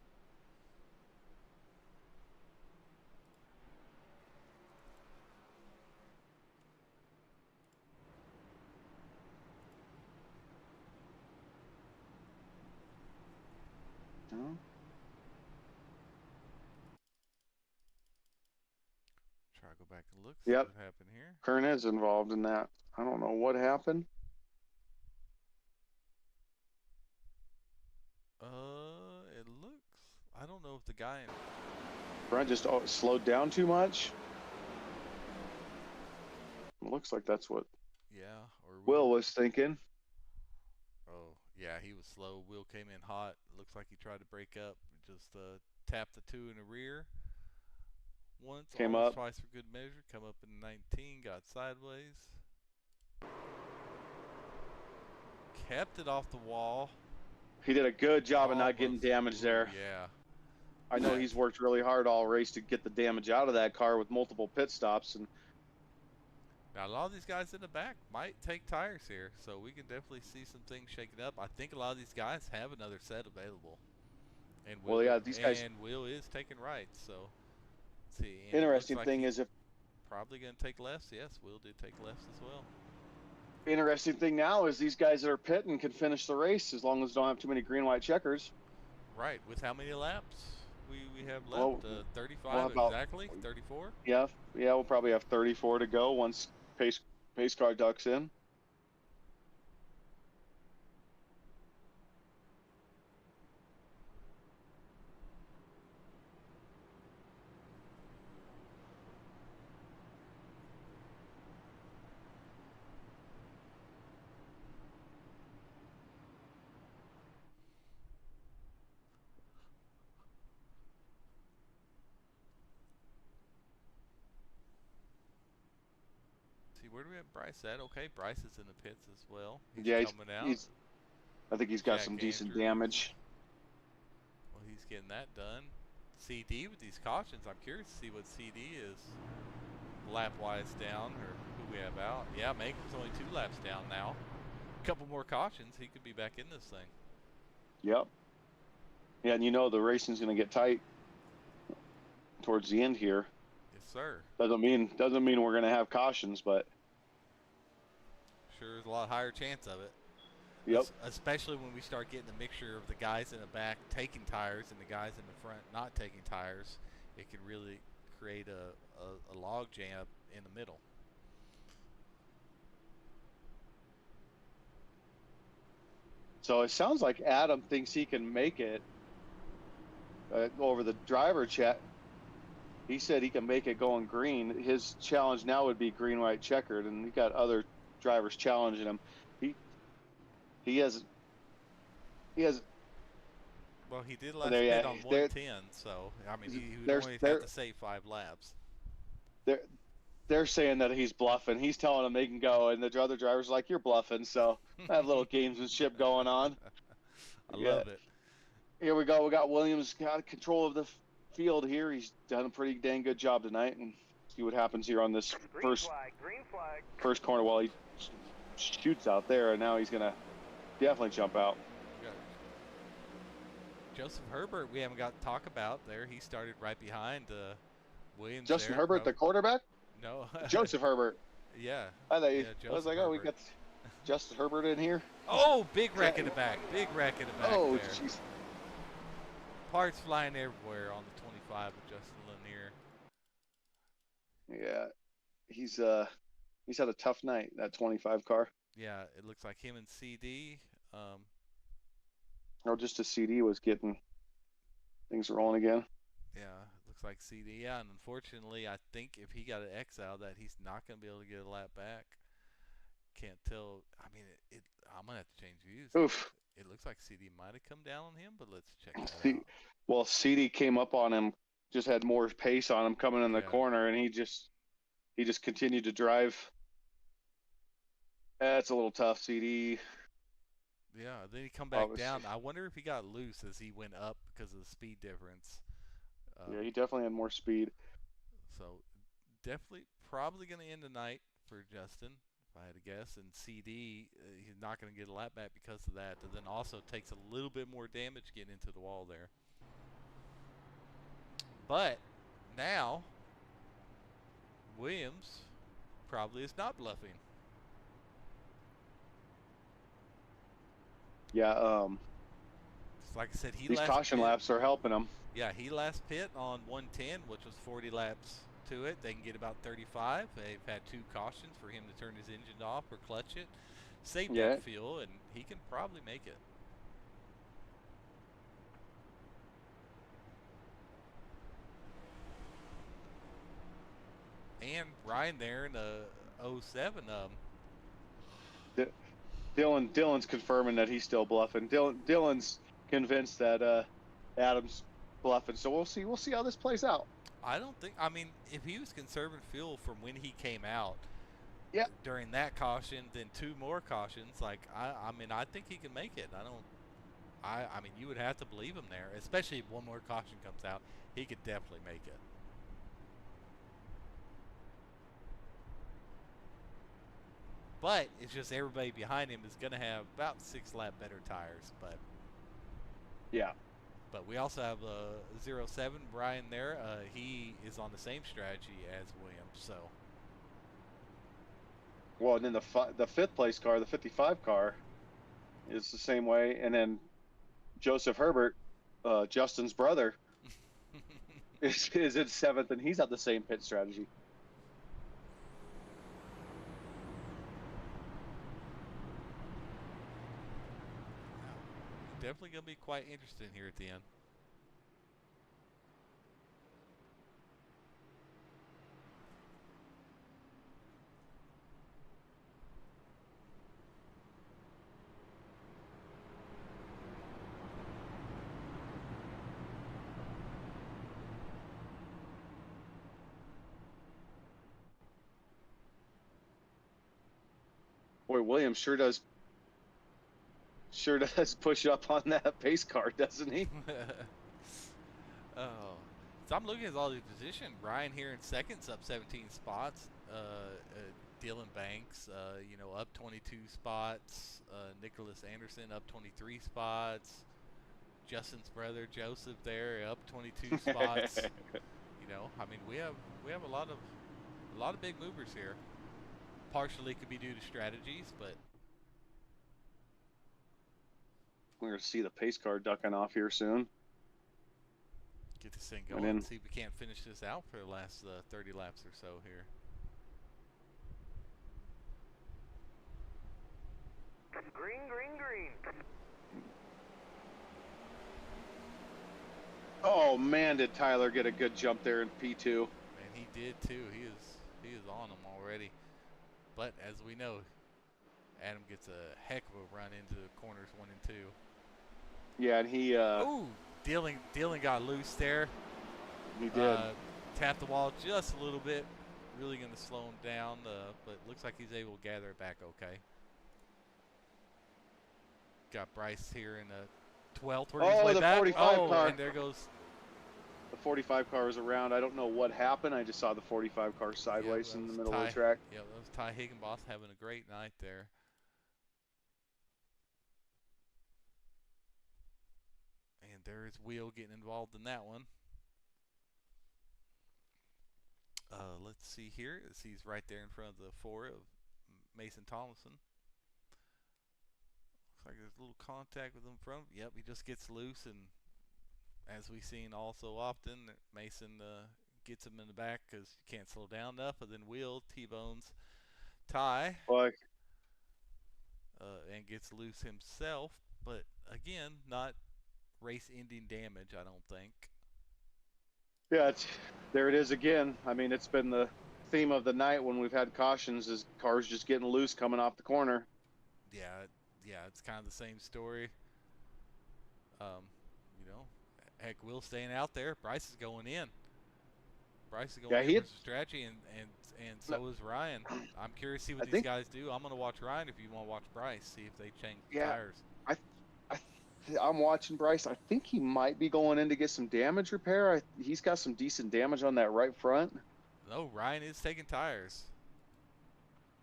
No.
Try to go back and look. See
Yep.
what happened here.
Kern is involved in that. I don't know what happened.
It looks. I don't know if the guy in
Brent just slowed down too much. It looks like that's what
or
Will was thinking.
Oh, yeah, he was slow. Will came in hot. Looks like he tried to break up. Just tapped the two in the rear. Once,
Came
almost
up.
twice for good measure. Come up in 19, got sideways. Kept it off the wall.
He did a good job of not getting
Almost.
damaged there.
Yeah.
I know he's worked really hard all race to get the damage out of that car with multiple pit stops. And
Now, a lot of these guys in the back might take tires here, so we can definitely see some things shaking up. I think a lot of these guys have another set available. And Will,
well, yeah, these guys.
And Will is taking rights, so let's see. And
Interesting
like
thing is, if
probably going to take lefts. Yes, Will did take lefts as well.
interesting thing now is these guys that are pitting can finish the race as long as they don't have too many green white checkers.
Right. With how many laps we have left?
Well,
35
about,
exactly. 34.
Yeah, we'll probably have 34 to go once pace car ducks in.
See, where do we have Bryce at? Okay, Bryce is in the pits as well. He's coming out.
I think he's got
Jack
some decent
Andrews.
damage.
Well, he's getting that done. CD with these cautions. I'm curious to see what CD is lap-wise down, or who we have out. Yeah, Maker's only 2 laps down now. A couple more cautions, he could be back in this thing.
Yep. Yeah, and you know the racing's going to get tight towards the end here.
Yes, sir.
Doesn't mean we're going to have cautions, but
Sure is a lot higher chance of it.
yep.
Especially when we start getting the mixture of the guys in the back taking tires and the guys in the front not taking tires. It can really create a log jam in the middle.
So it sounds like Adam thinks he can make it over the driver chat. He said he can make it going green. His challenge now would be green, white, checkered, and he got other drivers challenging him. He has.
Well, he did last hit on 110, so I mean he would only have to save 5 laps.
They're saying that he's bluffing. He's telling them they can go, and the other drivers are like, "You're bluffing." So I have a little gamesmanship going on.
I love it.
Here we go. We got Williams got control of the field here. He's done a pretty dang good job tonight, and see what happens here on this
Green flag.
first corner while he shoots out there, and now he's gonna definitely jump out.
Joseph Herbert, we haven't got to talk about there. He started right behind Williams.
Justin
there.
Herbert, the quarterback.
No.
Joseph Herbert.
Yeah.
I thought
Yeah,
I was like,
Joseph
oh, we
Herbert.
got Justin Herbert in here.
Oh, big wreck in the back. Big wreck in the back
Oh,
there.
jeez.
Parts flying everywhere on the 25 with Justin Lanier.
Yeah. he's had a tough night, that 25 car.
Yeah, it looks like him and CD.
Or just a CD was getting things rolling again.
Yeah, it looks like CD. Yeah, and unfortunately, I think if he got an exile, that he's not going to be able to get a lap back. Can't tell. I mean, I'm going to have to change views.
Oof.
It looks like CD might have come down on him, but let's check that out.
Well, CD came up on him, just had more pace on him coming in the corner, and he just continued to drive. That's a little tough, CD.
Yeah, then he come back down. I wonder if he got loose as he went up because of the speed difference.
Yeah, he definitely had more speed.
So definitely probably going to end the night for Justin, if I had to guess. And CD, he's not going to get a lap back because of that. And then also takes a little bit more damage getting into the wall there. But now Williams probably is not bluffing.
Yeah,
like I said,
these caution laps are helping him.
Yeah, he last pit on 110, which was 40 laps to it. They can get about 35. They've had 2 cautions for him to turn his engine off or clutch it, save that fuel, and he can probably make it. And Ryan there in the 07.
Dylan's confirming that he's still bluffing. Dylan's convinced that Adam's bluffing. So we'll see how this plays out.
I don't think. I mean, if he was conserving fuel from when he came out,
yeah,
during that caution, then 2 more cautions. Like I mean, I think he can make it. I mean, you would have to believe him there, especially if 1 more caution comes out. He could definitely make it. But it's just everybody behind him is going to have about 6 lap better tires. But
yeah.
But we also have 07 Brian there. He is on the same strategy as Williams. So.
Well, and then the 5th place car, the 55 car, is the same way. And then Joseph Herbert, Justin's brother, is in 7th, and he's had the same pit strategy.
Definitely going to be quite interesting here at the end.
Boy, Williams sure does push up on that pace car, doesn't he?
Oh, so I'm looking at all the position. Brian here in 2nd's up 17 spots. Dylan Banks, up 22 spots. Nicholas Anderson up 23 spots. Justin's brother Joseph there up 22 spots. I mean, we have a lot of big movers here. Partially could be due to strategies, but
we're going to see the pace car ducking off here soon.
Get this thing going and see if we can't finish this out for the last 30 laps or so here.
Green, green, green.
Oh man, did Tyler get a good jump there in P2?
And he did too. He is on them already. But as we know, Adam gets a heck of a run into corners 1 and 2.
Yeah, and he.
Ooh, Dylan got loose there.
He did.
Tapped the wall just a little bit. Really going to slow him down, but it looks like he's able to gather it back okay. Got Bryce here in the 12th.
Oh, the 45 car.
And there goes.
The 45 car was around. I don't know what happened. I just saw the 45 car sideways in the middle of the track.
Yeah, that was Ty Higginbotham having a great night there. And there is Wheel getting involved in that one. Let's see here. He's right there in front of the 4 of Mason Tomlinson. Looks like there's a little contact with him in front. Yep, he just gets loose, and as we've seen all so often, Mason gets him in the back because you can't slow down enough, and then Will T-bones Ty and gets loose himself. But again, not race-ending damage, I don't think.
Yeah, there it is again. I mean, it's been the theme of the night when we've had cautions is cars just getting loose coming off the corner.
Yeah, it's kind of the same story. You know, heck, Will staying out there. Bryce is going in. Bryce is going in for some strategy, and so is Ryan. I'm curious to see what these guys do. I'm going to watch Ryan if you want to watch Bryce, see if they change the tires.
I'm watching Bryce. I think he might be going in to get some damage repair. He's got some decent damage on that right front.
No, Ryan is taking tires.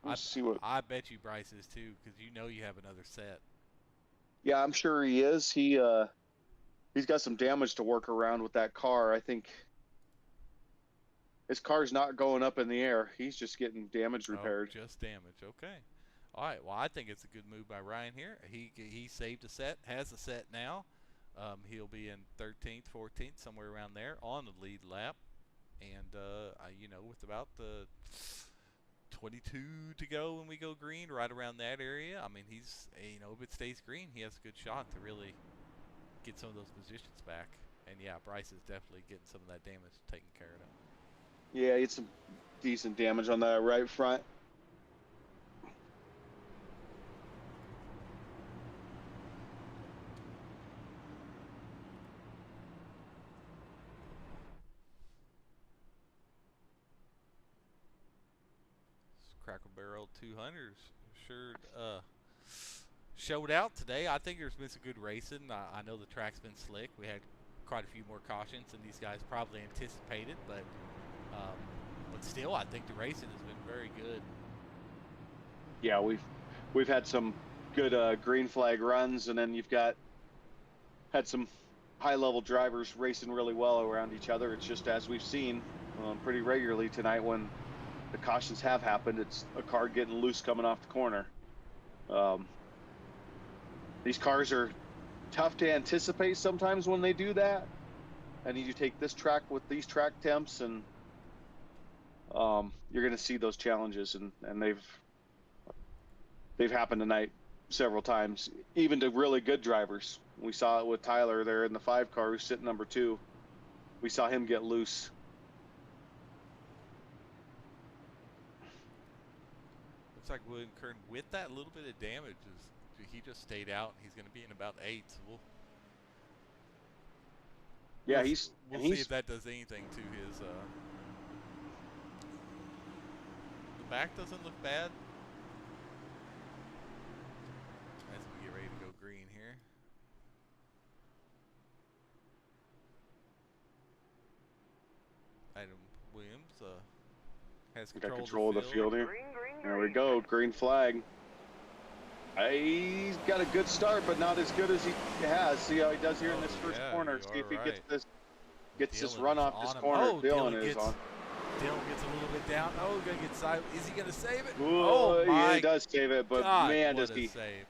Let's see what.
I bet you Bryce is too, because you know you have another set.
Yeah, I'm sure he is. He's got some damage to work around with that car. I think his car's not going up in the air. He's just getting damage repaired.
Oh, just damage. Okay. All right. Well, I think it's a good move by Ryan here. He saved a set, has a set now. He'll be in 13th, 14th, somewhere around there on the lead lap. And, you know, with about the 22 to go when we go green, right around that area, I mean, he's, you know, if it stays green, he has a good shot to really get some of those positions back. And, yeah, Bryce is definitely getting some of that damage taken care of.
Yeah, he had some decent damage on that right front.
Cracker Barrel 200s sure showed out today. I think there's been some good racing. I know the track's been slick. We had quite a few more cautions than these guys probably anticipated, but still, I think the racing has been very good.
Yeah, we've had some good green flag runs, and then you've had some high-level drivers racing really well around each other. It's just as we've seen pretty regularly tonight when the cautions have happened, it's a car getting loose coming off the corner. These cars are tough to anticipate sometimes when they do that. And you take this track with these track temps, and you're going to see those challenges, and they've happened tonight several times, even to really good drivers. We saw it with Tyler there in the 5 car who's sitting number 2. We saw him get loose.
Looks like William Kern with that little bit of damage he just stayed out. He's going to be in about 8. So we'll see if that does anything to his. The back doesn't look bad. As we get ready to go green here. Adam Williams has control
of the field here. There we go, green flag. He's got a good start, but not as good as he has. See how he does here in this first corner. See if he gets this run off this corner. Dylan is on.
Dylan gets a little bit down. Oh, gonna get side. Is he gonna save it?
Ooh, oh my! Yeah, he does save it, but
God,
man, does he!
Save.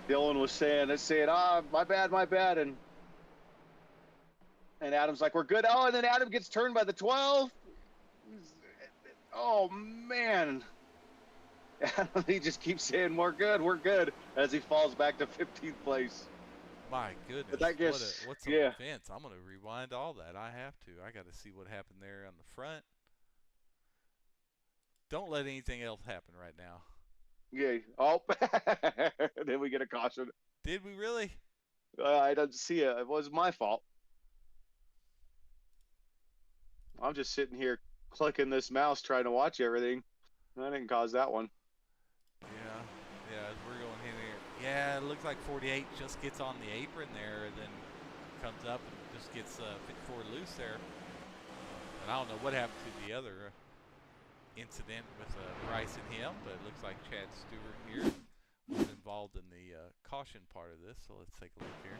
Dylan was saying, my bad, and Adam's like, we're good. Oh, and then Adam gets turned by the 12. Oh man! He just keeps saying, we're good, as he falls back to 15th place.
My goodness,
but that gets,
what's an offense? I'm going to rewind all that. I have to. I got to see what happened there on the front. Don't let anything else happen right now.
Yeah. Oh, then we get a caution.
Did we really?
I didn't see it. It was my fault. I'm just sitting here clicking this mouse trying to watch everything. I didn't cause that one.
Yeah, as we're going in here. Yeah, it looks like 48 just gets on the apron there and then comes up and just gets 54 loose there. And I don't know what happened to the other incident with Bryce and him, but it looks like Chad Stewart here was involved in the caution part of this. So let's take a look here.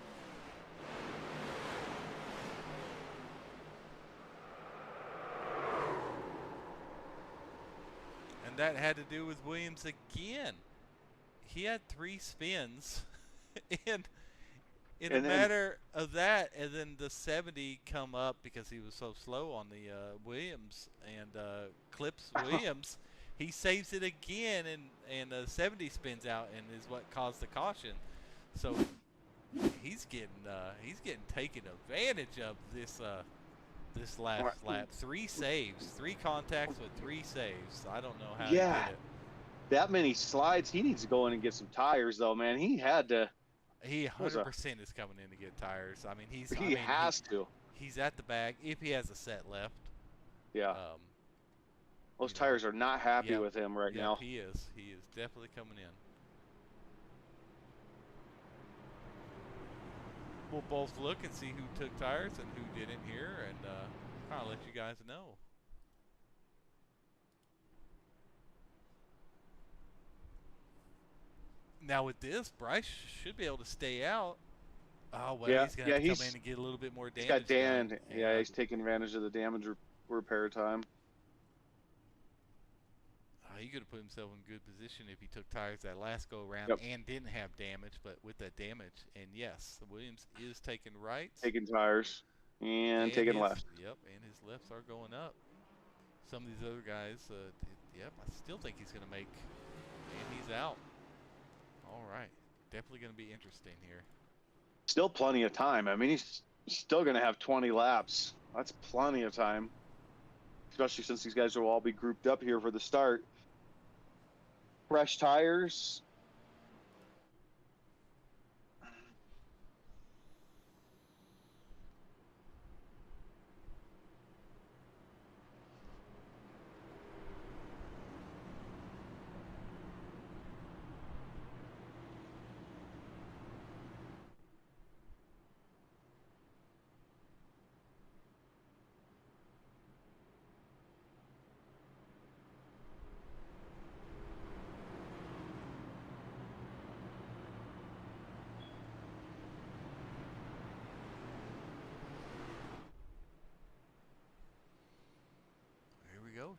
And that had to do with Williams again. He had 3 spins in in a matter of that, and then the 70 come up because he was so slow on the Williams and clips Williams. He saves it again, and 70 spins out and is what caused the caution. So he's getting taken advantage of this this last lap. 3 saves, 3 contacts with 3 saves. I don't know how he did it.
That many slides. He needs to go in and get some tires, though, man. He had to.
He 100% is coming in to get tires. I mean, he
has to.
He's at the back if he has a set left.
Yeah. Those tires are not happy with him right now.
He is. He is definitely coming in. We'll both look and see who took tires and who didn't here, and kind of let you guys know. Now with this, Bryce should be able to stay out. Oh, well, he's going to come in and get a little bit more damage.
He's got Dan. Yeah, he's taking advantage of the damage repair time.
He could have put himself in good position if he took tires that last go around and didn't have damage, but with that damage, and yes, Williams is taking rights.
Taking tires and taking left.
Yep, and his lefts are going up. Some of these other guys, I still think he's going to make, and he's out. All right, definitely going to be interesting here.
Still plenty of time. I mean, he's still going to have 20 laps. That's plenty of time, especially since these guys will all be grouped up here for the start. Fresh tires.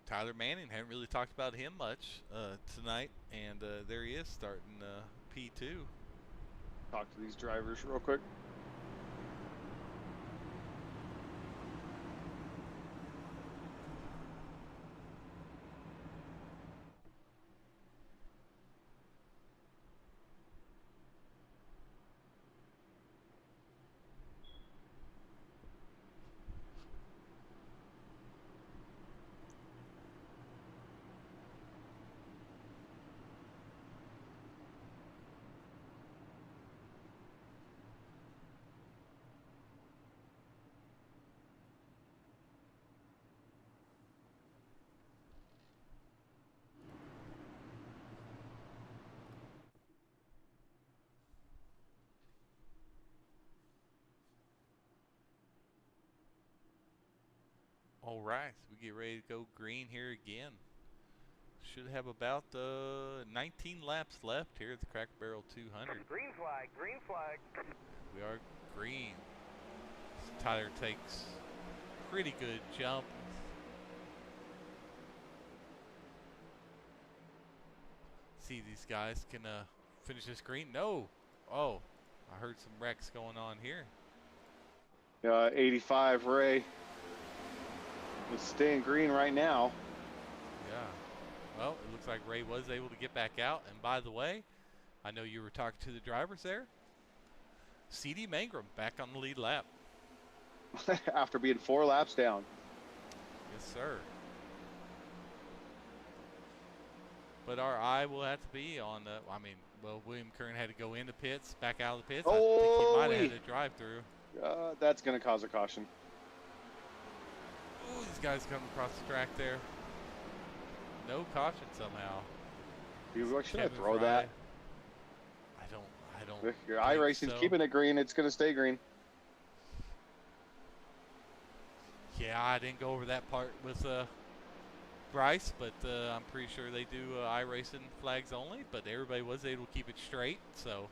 Tyler Manning, haven't really talked about him much tonight, and there he is starting P2.
Talk to these drivers real quick.
All right, so we get ready to go green here again. Should have about 19 laps left here at the Cracker Barrel 200.
Green flag, green flag.
We are green. Tyler takes pretty good jump. See these guys can finish this green. No. Oh, I heard some wrecks going on here.
85 Ray. It's staying green right now.
Yeah. Well, it looks like Ray was able to get back out. And by the way, I know you were talking to the drivers there. CD Mangrum back on the lead lap.
After being 4 laps down.
Yes, sir. But our eye will have to be on the, William Kern had to go into pits, back out of the pits. I think he might have had to drive through.
That's going to cause a caution.
Ooh, these guys coming across the track there. No caution somehow.
Dude, should I throw that?
I don't.
Your iRacing's keeping it green. It's going to stay green.
Yeah, I didn't go over that part with Bryce, but I'm pretty sure they do iRacing flags only. But everybody was able to keep it straight, so.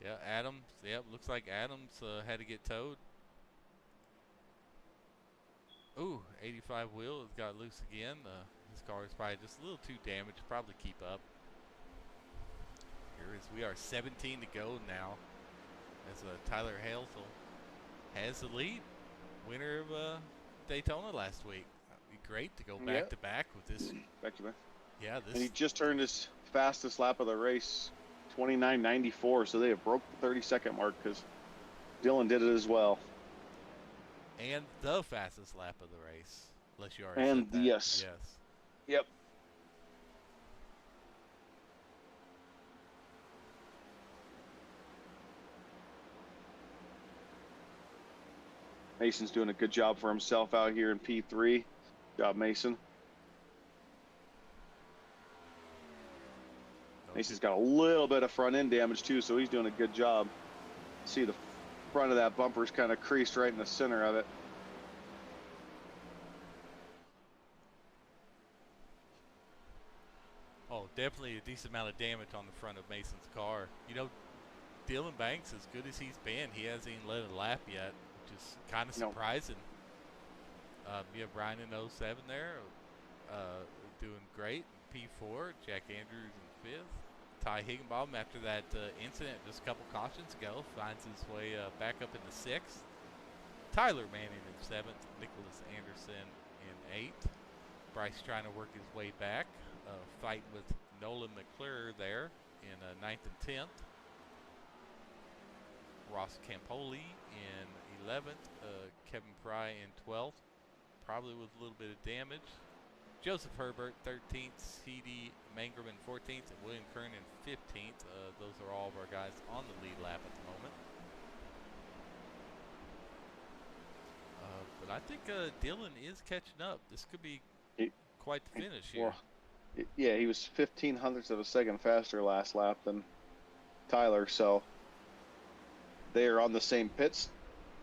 Yeah, Adams. Yep, looks like Adams had to get towed. Ooh, 85 wheel has got loose again. His car is probably just a little too damaged to probably keep up. Here is we are 17 to go now, as Tyler Halesel has the lead. Winner of Daytona last week. It'd be great to go back to back with this.
Back to back.
Yeah, this.
And he just turned his fastest lap of the race, 29.94. So they have broke the 30-second mark because Dylan did it as well.
And the fastest lap of the race, unless you already
and
said that.
Yes. Yep. Mason's doing a good job for himself out here in P3. Good job, Mason. Mason's got a little bit of front end damage too, so he's doing a good job. See, the front of that bumper's kind of creased right in the center of it.
Oh, definitely a decent amount of damage on the front of Mason's car. You know, Dylan Banks, as good as he's been, he hasn't even led a lap yet, which is kind of surprising. You have Brian in 07 there, doing great. P4, Jack Andrews in 5th. Ty Higginbotham, after that incident just a couple cautions ago, finds his way back up into 6th. Tyler Manning in 7th. Nicholas Anderson in 8th. Bryce trying to work his way back, fighting with Nolan McClure there in 9th and 10th. Ross Campoli in 11th. Kevin Pry in 12th, probably with a little bit of damage. Joseph Herbert, 13th, C.D. Mangrum in 14th, and William Kern in 15th. Those are all of our guys on the lead lap at the moment. But I think Dylan is catching up. This could be quite the finish here.
Well, yeah, he was 0.15 of a second faster last lap than Tyler, so they are on the same pits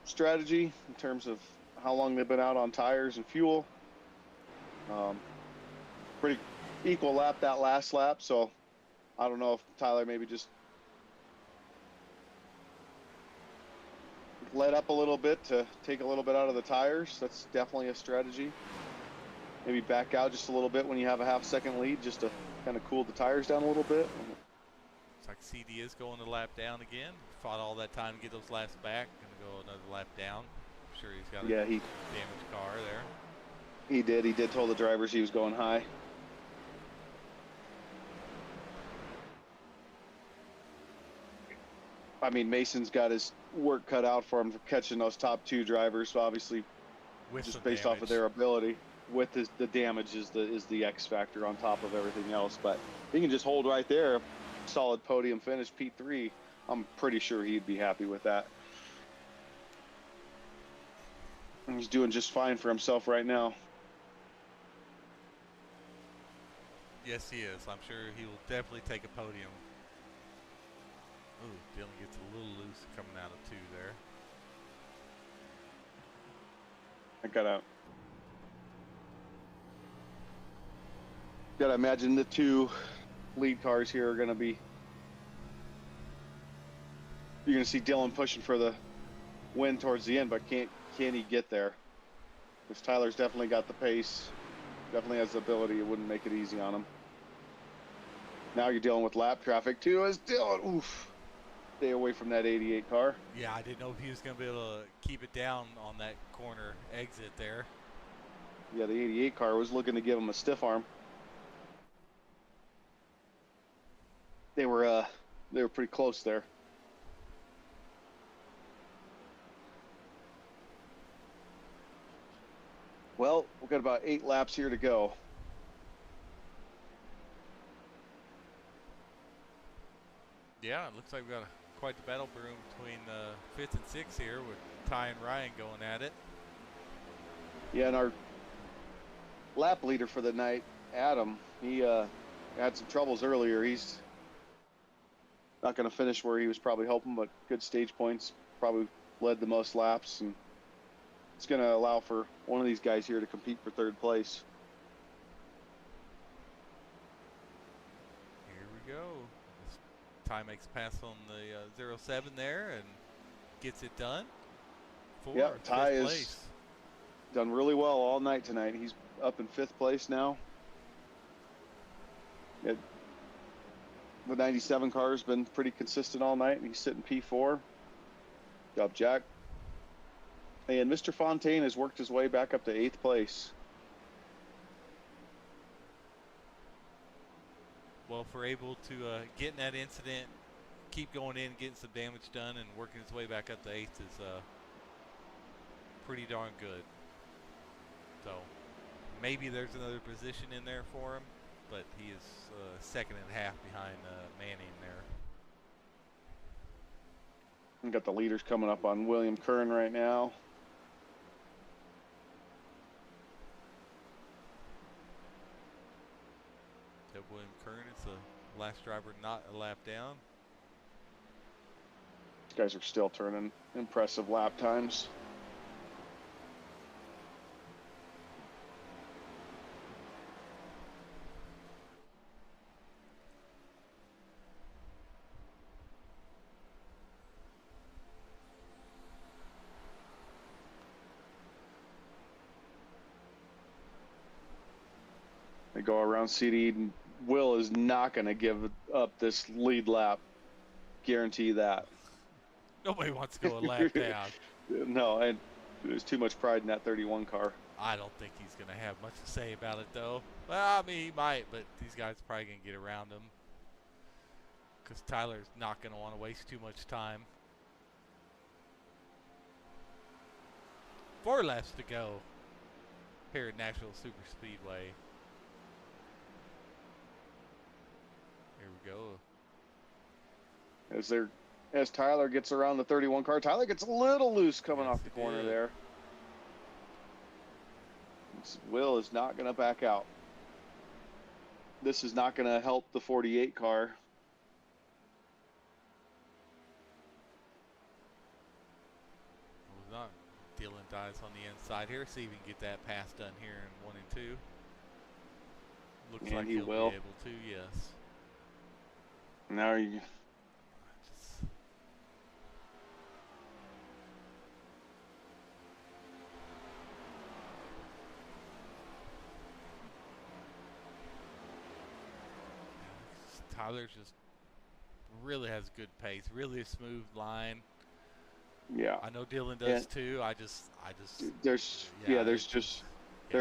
strategy in terms of how long they've been out on tires and fuel. Pretty equal lap that last lap, so I don't know if Tyler maybe just let up a little bit to take a little bit out of the tires. That's definitely a strategy. Maybe back out just a little bit when you have a half-second lead, just to kind of cool the tires down a little bit.
Looks like CD is going a lap down again. Fought all that time to get those laps back. Gonna go another lap down. I'm sure he's got a damaged car there.
He did. He did tell the drivers he was going high. I mean, Mason's got his work cut out for him for catching those top 2 drivers. So obviously,
with
just based off of their ability, with the damage is the X factor on top of everything else. But if he can just hold right there, solid podium finish, P3. I'm pretty sure he'd be happy with that. And he's doing just fine for himself right now.
Yes, he is. I'm sure he will definitely take a podium. Ooh, Dylan gets a little loose coming out of 2 there.
Gotta imagine the 2 lead cars here are gonna be. You're gonna see Dylan pushing for the win towards the end, but can he get there? Because Tyler's definitely got the pace, definitely has the ability. It wouldn't make it easy on him. Now you're dealing with lap traffic too, as Dylan, oof, stay away from that 88 car.
Yeah, I didn't know if he was going to be able to keep it down on that corner exit there.
Yeah, the 88 car was looking to give him a stiff arm. They were pretty close there. Well, we've got about 8 laps here to go.
Yeah, it looks like we've got quite the battle room between 5th and 6th here with Ty and Ryan going at it.
Yeah, and our lap leader for the night, Adam, he had some troubles earlier. He's not going to finish where he was probably hoping, but good stage points, probably led the most laps, and it's going to allow for one of these guys here to compete for 3rd place.
Here we go. Ty makes a pass on the 07 there and gets it done.
Yeah, Ty has done really well all night tonight. He's up in 5th place now. The 97 car has been pretty consistent all night, and he's sitting P4. Good job, Jack. And Mr. Fontaine has worked his way back up to 8th place.
Well, if we're able to get in that incident, keep going in, getting some damage done, and working his way back up to 8th is pretty darn good. So maybe there's another position in there for him, but he is second and a half behind Manning there.
We've got the leaders coming up on William Kern right now.
William Kern is the last driver not a lap down.
These guys are still turning impressive lap times. They go around CD, and Will is not going to give up this lead lap. Guarantee that.
Nobody wants to go a lap down.
No, and there's too much pride in that 31 car.
I don't think he's going to have much to say about it, though. Well, I mean, he might, but these guys are probably going to get around him. Because Tyler's not going to want to waste too much time. 4 laps to go here at Nashville Super Speedway. Here we go.
As Tyler gets around the 31 car, Tyler gets a little loose coming off the corner there. Will is not going to back out. This is not going to help the 48 car.
Well, not Dylan dies on the inside here. See if we can get that pass done here in 1 and 2. Looks like he'll
will
be able to, yes.
Now you.
Tyler just really has good pace, really a smooth line.
Yeah,
I know Dylan does too. I just.
They're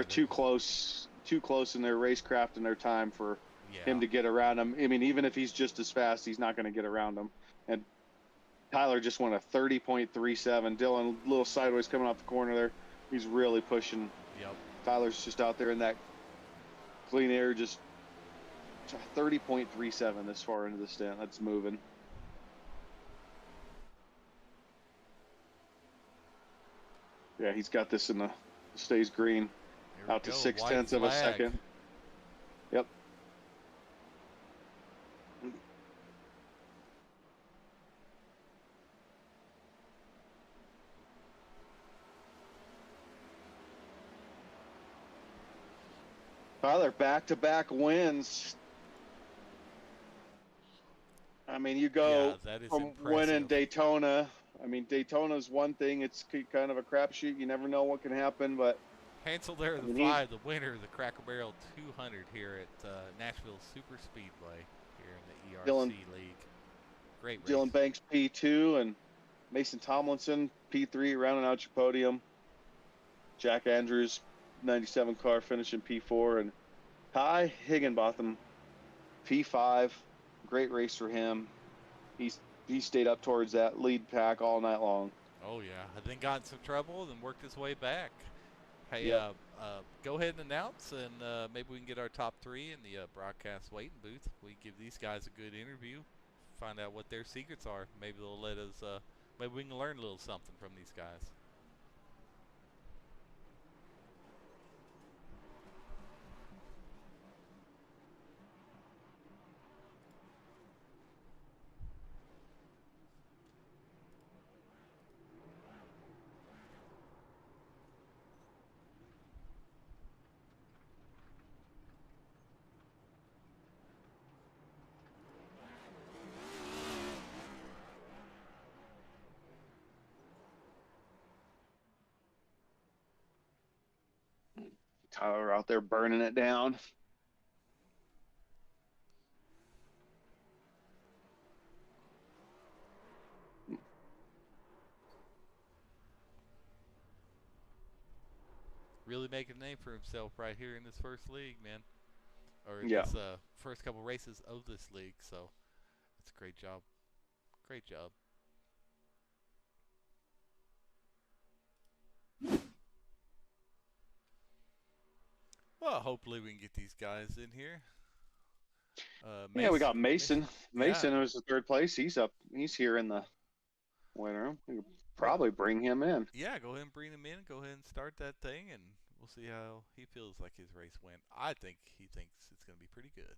too close in their racecraft and their time for him to get around him. I mean, even if he's just as fast, he's not going to get around him. And Tyler just went a 30.37. Dylan, a little sideways coming off the corner there. He's really pushing.
Yep.
Tyler's just out there in that clean air, just 30.37 this far into the stint. That's moving. Yeah, he's got this in the stays green. Out to 0.6 of a second. Yep. Tyler, back-to-back wins. I mean, you go from winning Daytona. I mean, Daytona's one thing. It's kind of a crapshoot. You never know what can happen, but
Hansel there, the 5, the winner of the Cracker Barrel 200 here at Nashville Super Speedway here in the ERC League. Great race.
Dylan Banks P2 and Mason Tomlinson P3 rounding out your podium. Jack Andrews 97 car finishing P4, and Ty Higginbotham P5. Great race for him. He stayed up towards that lead pack all night long.
Oh yeah, and then got in some trouble and worked his way back. Hey, go ahead and announce, and maybe we can get our top 3 in the broadcast waiting booth. We give these guys a good interview, find out what their secrets are. Maybe they'll let us. Maybe we can learn a little something from these guys.
Tyler out there burning it down.
really making a name for himself right here in this first league, man. Or
Yeah.
this first couple races of this league. So it's a great job. Great job. Well, hopefully we can get these guys in here.
Yeah, we got Mason. Mason
Yeah.
was the third place. He's here in the winner room. We could probably bring him in.
Yeah, go ahead and bring him in. Go ahead and start that thing, and we'll see how he feels like his race went. I think he thinks it's going to be pretty good.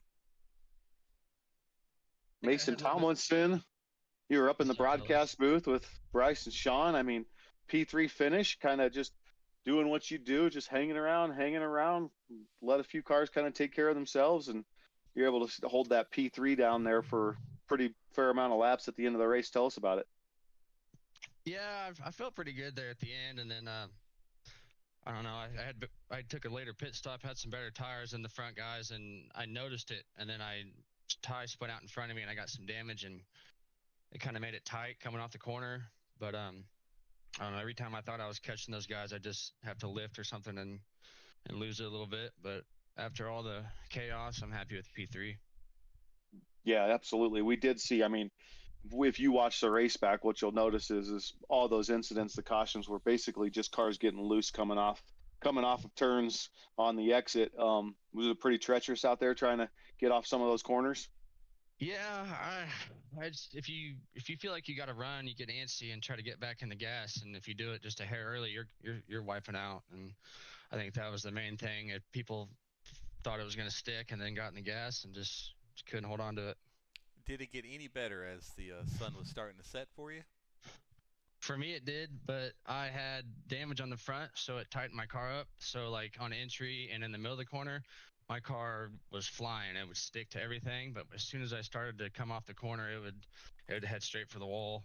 Mason Tomlinson, you were up in the broadcast booth with Bryce and Sean. I mean, P3 finish, kind of just doing what you do, just hanging around, let a few cars kind of take care of themselves, and you're able to hold that P3 down there for pretty fair amount of laps at the end of the race. Tell us about it.
Yeah, I felt pretty good there at the end, and then I don't know. I took a later pit stop, had some better tires than the front guys, and I noticed it. And then Ty spun out in front of me, and I got some damage, and it kind of made it tight coming off the corner. But I don't know. Every time I thought I was catching those guys, I just have to lift or something and lose it a little bit. But after all the chaos, I'm happy with P3.
Yeah, absolutely. We did see. I mean, if you watch the race back, what you'll notice is all those incidents, the cautions were basically just cars getting loose coming off of turns on the exit. Was it pretty treacherous out there trying to get off some of those corners?
Yeah, I just, if you feel like you got to run, you get antsy and try to get back in the gas, and if you do it just a hair early, you're wiping out. And I think that was the main thing. If people thought it was going to stick and then got in the gas and just couldn't hold on to it.
Did it get any better as the sun was starting to set for you?
For me, it did, but I had damage on the front, so it tightened my car up. So, like, on entry and in the middle of the corner, my car was flying. It would stick to everything, but as soon as I started to come off the corner, it would head straight for the wall.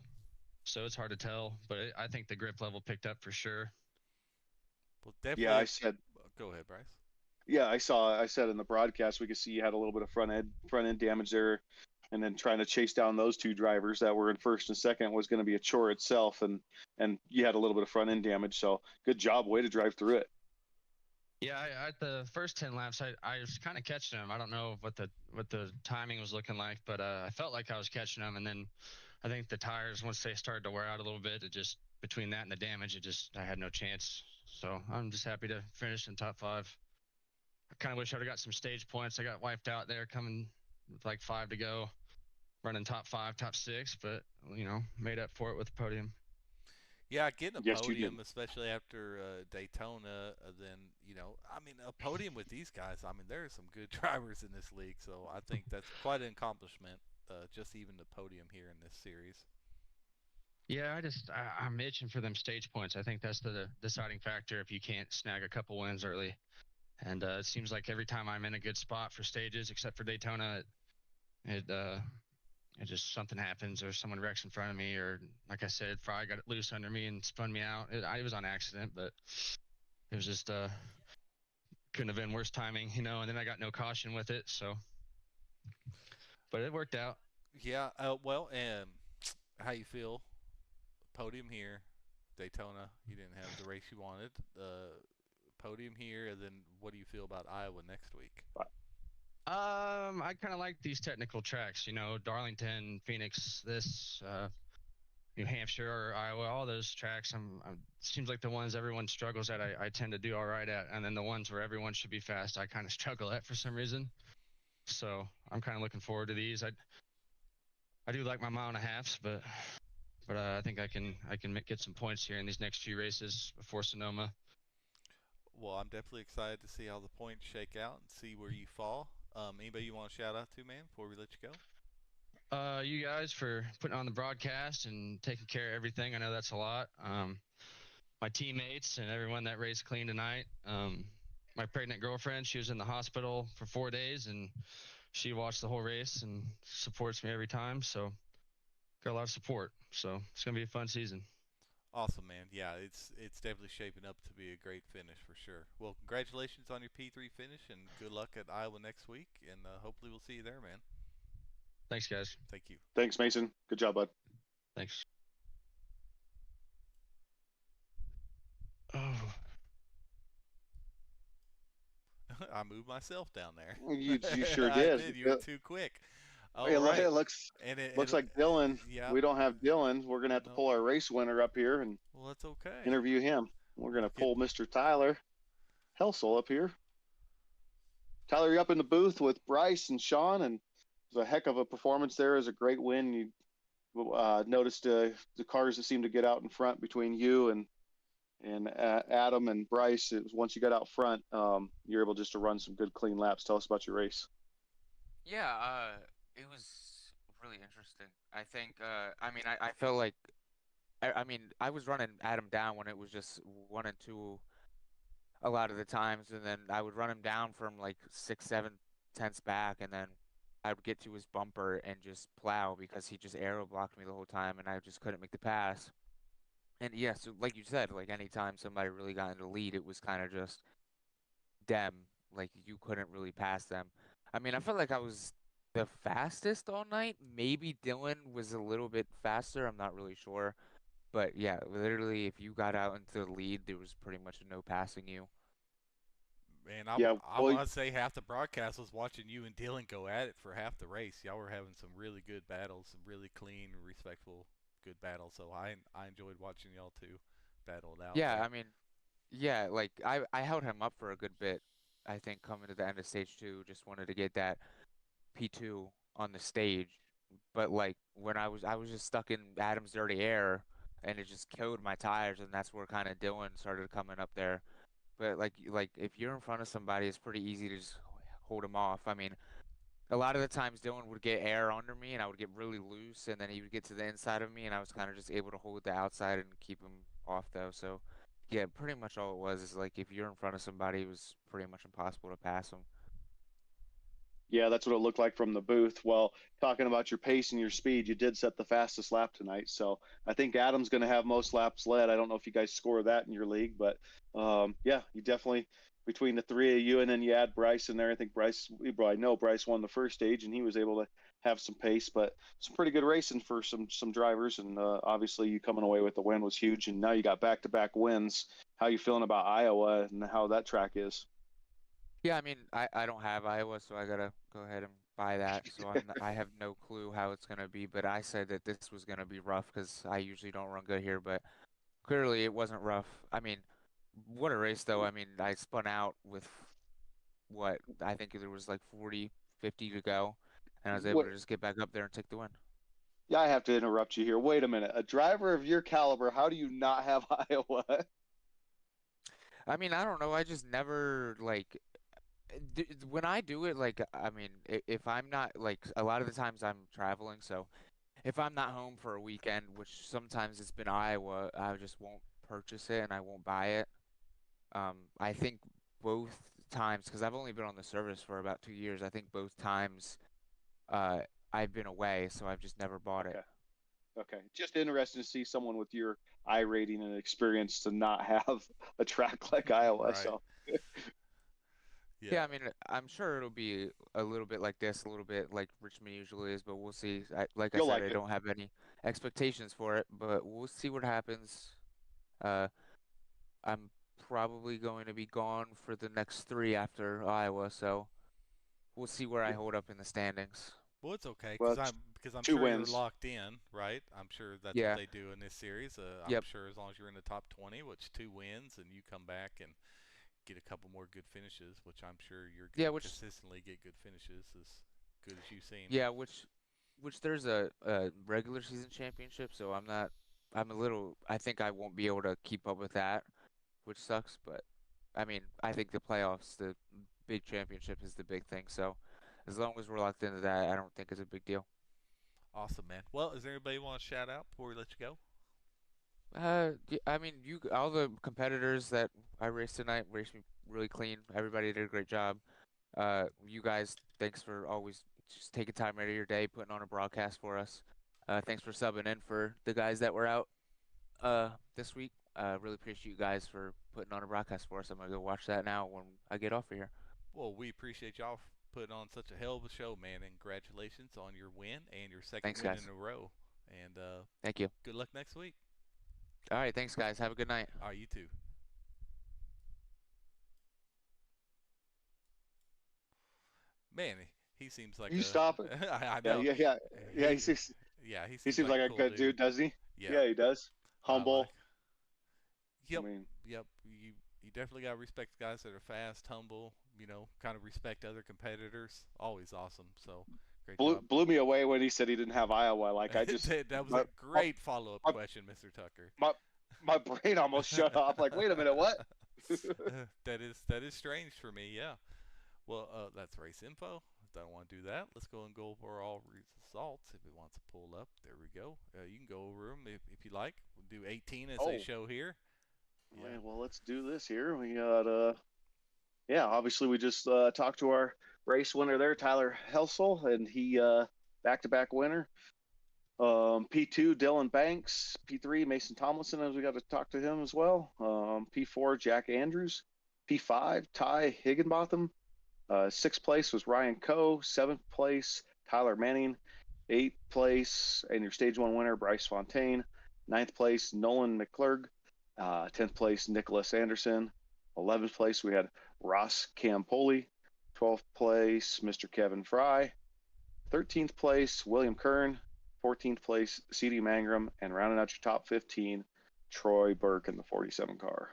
So it's hard to tell, but I think the grip level picked up for sure.
Well, definitely.
Yeah,
Go ahead, Bryce.
Yeah, I said in the broadcast we could see you had a little bit of front end damage there, and then trying to chase down those two drivers that were in first and second was going to be a chore itself, and you had a little bit of front end damage. So good job, way to drive through it.
Yeah, at the first 10 laps, I was kind of catching them. I don't know what the timing was looking like, but I felt like I was catching them, and then I think the tires, once they started to wear out a little bit, it just, between that and the damage, I had no chance. So I'm just happy to finish in top 5. I kind of wish I would have got some stage points. I got wiped out there coming with like 5 to go, running top 5, top 6, but made up for it with the podium.
Yeah, getting a
Yes,
podium, especially after Daytona, then a podium with these guys. I mean, there are some good drivers in this league, so I think that's quite an accomplishment. Just even the podium here in this series.
Yeah, I'm itching for them stage points. I think that's the deciding factor if you can't snag a couple wins early. And it seems like every time I'm in a good spot for stages, except for Daytona, it just something happens or someone wrecks in front of me, or like I said, Fry got it loose under me and spun me out. It was on accident, but it was just couldn't have been worse timing, and then I got no caution with it, so but it worked out.
Yeah, well, how you feel? Podium here, Daytona, you didn't have the race you wanted. Podium here, and then what do you feel about Iowa next week?
I kind of like these technical tracks, Darlington, Phoenix, New Hampshire or Iowa, all those tracks. Seems like the ones everyone struggles at, I tend to do all right at, and then the ones where everyone should be fast, I kind of struggle at for some reason. So I'm kind of looking forward to these. I do like my mile and a halves, but I think I can get some points here in these next few races before Sonoma.
Well, I'm definitely excited to see how the points shake out and see where you fall. Anybody you want to shout out to, man, before we let you go?
You guys for putting on the broadcast and taking care of everything. I know that's a lot. My teammates and everyone that raced clean tonight. My pregnant girlfriend, she was in the hospital for 4 days, and she watched the whole race and supports me every time. So got a lot of support. So it's going to be a fun season.
Awesome, man. Yeah, it's definitely shaping up to be a great finish for sure. Well, congratulations on your P3 finish, and good luck at Iowa next week, and hopefully we'll see you there, man.
Thanks, guys.
Thank you.
Thanks, Mason. Good job, bud.
Thanks. Oh.
I moved myself down there.
You sure
I
did.
did. You were too quick. All
It
right.
looks
And
looks like Dylan.
yeah.
We don't have Dylan. We're gonna have to
No.
pull our race winner up here and
Well, that's okay.
interview him. We're gonna
Get-
pull Mr. Tyler Helsel up here. Tyler, you're up in the booth with Bryce and Sean, and it was a heck of a performance there. It was a great win. You noticed the cars that seemed to get out in front between you and Adam and Bryce. It was once you got out front, you're able just to run some good clean laps. Tell us about your race.
Yeah, it was really interesting. I think, I mean, I felt like, I mean, I was running Adam down when it was just 1 and 2 a lot of the times, and then I would run him down from like 6, 7 tenths back, and then I would get to his bumper and just plow because he just aero blocked me the whole time, and I just couldn't make the pass. And yeah, so like you said, like anytime somebody really got in the lead, it was kind of just them. Like you couldn't really pass them. I mean, I felt like I was the fastest all night. Maybe Dylan was a little bit faster. I'm not really sure. But yeah, literally, if you got out into the lead, there was pretty much no passing you.
Man,
Yeah,
I want to say half the broadcast was watching you and Dylan go at it for half the race. Y'all were having some really good battles, some really clean, respectful, good battles. So I enjoyed watching y'all two battle it out.
Yeah,
there.
I mean, yeah, like I held him up for a good bit. I think coming to the end of stage 2, just wanted to get that P2 on the stage. But like when I was just stuck in Adam's dirty air, and it just killed my tires, and that's where kind of Dylan started coming up there. But like if you're in front of somebody, it's pretty easy to just hold them off. I mean, a lot of the times Dylan would get air under me, and I would get really loose, and then he would get to the inside of me, and I was kind of just able to hold the outside and keep him off though. So yeah, pretty much all it was is like if you're in front of somebody, it was pretty much impossible to pass them.
Yeah, that's what it looked like from the booth. Well, talking about your pace and your speed, you did set the fastest lap tonight. So I think Adam's going to have most laps led. I don't know if you guys score that in your league, but yeah, you definitely, between the three of you, and then you add Bryce in there. I think I know Bryce won the first stage and he was able to have some pace, but some pretty good racing for some drivers. And obviously you coming away with the win was huge. And now you got back-to-back wins. How you feeling about Iowa and how that track is?
Yeah, I mean, I don't have Iowa, so I gotta go ahead and buy that. So I have no clue how it's gonna be, but I said that this was gonna be rough because I usually don't run good here, but clearly it wasn't rough. I mean, what a race though. I mean, I spun out with what I think there was like 40, 50 to go, and I was able
What?
to just get back up there and take the win.
Yeah, I have to interrupt you here. Wait a minute. A driver of your caliber, how do you not have Iowa?
I mean, I don't know. I just never like when I do it. Like, I mean, if I'm not like a lot of the times I'm traveling, so if I'm not home for a weekend, which sometimes it's been Iowa, I just won't purchase it and I won't buy it. I think both times, because I've only been on the service for about 2 years, I think both times uh, I've been away, so I've just never bought it.
Okay. Just interesting to see someone with your I rating and experience to not have a track like Iowa.
Right.
So
Yeah, I mean, I'm sure it'll be a little bit like this, a little bit like Richmond usually is, but we'll see. Like I
you'll
said,
like
I
it.
don't have any expectations for it, but we'll see what happens. Uh, I'm probably going to be gone for the next 3 after Iowa, so we'll see where I hold up in the standings.
Well, it's okay
Well,
because I'm
2
sure
wins.
you're locked in, right? I'm sure that's
Yeah.
what they do in this series. I'm
Yep.
sure as long as you're in the top 20, which 2 wins, and you come back and get a couple more good finishes, which I'm sure you're
Yeah,
going to
which
consistently get good finishes as good as you've seen.
yeah, which there's a regular season championship, so I'm a little I think I won't be able to keep up with that, which sucks, but I mean, I think the playoffs, the big championship is the big thing, so as long as we're locked into that, I don't think it's a big deal.
Awesome, man. Well, is there anybody you want to shout out before we let you go?
I mean, all the competitors that I raced tonight raced me really clean. Everybody did a great job. You guys, thanks for always just taking time out of your day, putting on a broadcast for us. Thanks for subbing in for the guys that were out this week. Really appreciate you guys for putting on a broadcast for us. I'm gonna go watch that now when I get off of here.
Well, we appreciate y'all putting on such a hell of a show, man, and congratulations on your win and your second
Thanks,
win
guys.
in a row. And
Thank you.
good luck next week.
All right, thanks, guys. Have a good night.
All right, you too. Man, he seems like
You
a.
stop it.
I
Yeah,
know.
yeah. He seems
Yeah, he
he
seems
seems
like
like
a
a
cool
good dude, doesn't he?
Yeah,
Yeah, he does.
I like.
Humble. I
Yep,
mean,
yep. You definitely gotta respect guys that are fast, humble. You know, kind of respect other competitors. Always awesome. So great job.
blew me away when he said he didn't have Iowa. Like I just
That was
my
a great follow-up
my
question, Mr. Tucker.
my, my brain almost shut off. Like, wait a minute, what?
That is strange for me. Yeah. Well, that's race info. Don't want to do that. Let's go and go over all results if it wants to pull up. There we go. You can go over them if you like. We'll do 18 as they show here.
Yeah. Well, let's do this here. We got obviously we just talked to our race winner there, Tyler Helsel, and he back-to-back winner. P2 Dylan Banks, P3 Mason Tomlinson, as we got to talk to him as well. P4 Jack Andrews, P5 Ty Higginbotham. Sixth place was Ryan Coe. Seventh place Tyler Manning. Eighth place and your stage one winner Bryce Fontaine. Ninth place Nolan McClurg. 10th place Nicholas Anderson. 11th place we had Ross Campoli. 12th place Mr. Kevin Fry. 13th place William Kern. 14th place CD Mangrum, and rounding out your top 15 Troy Burke in the 47 car.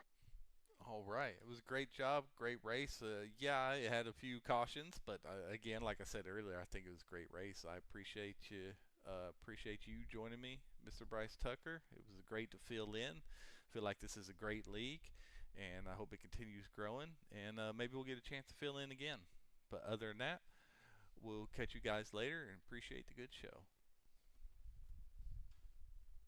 All right, it was a great job, great race. Yeah, it had a few cautions, but again, like I said earlier, I think it was a great race. I appreciate you joining me, Mr. Bryce Tucker. It was great to fill in. Feel like this is a great league, and I hope it continues growing. And maybe we'll get a chance to fill in again. But other than that, we'll catch you guys later, and appreciate the good show.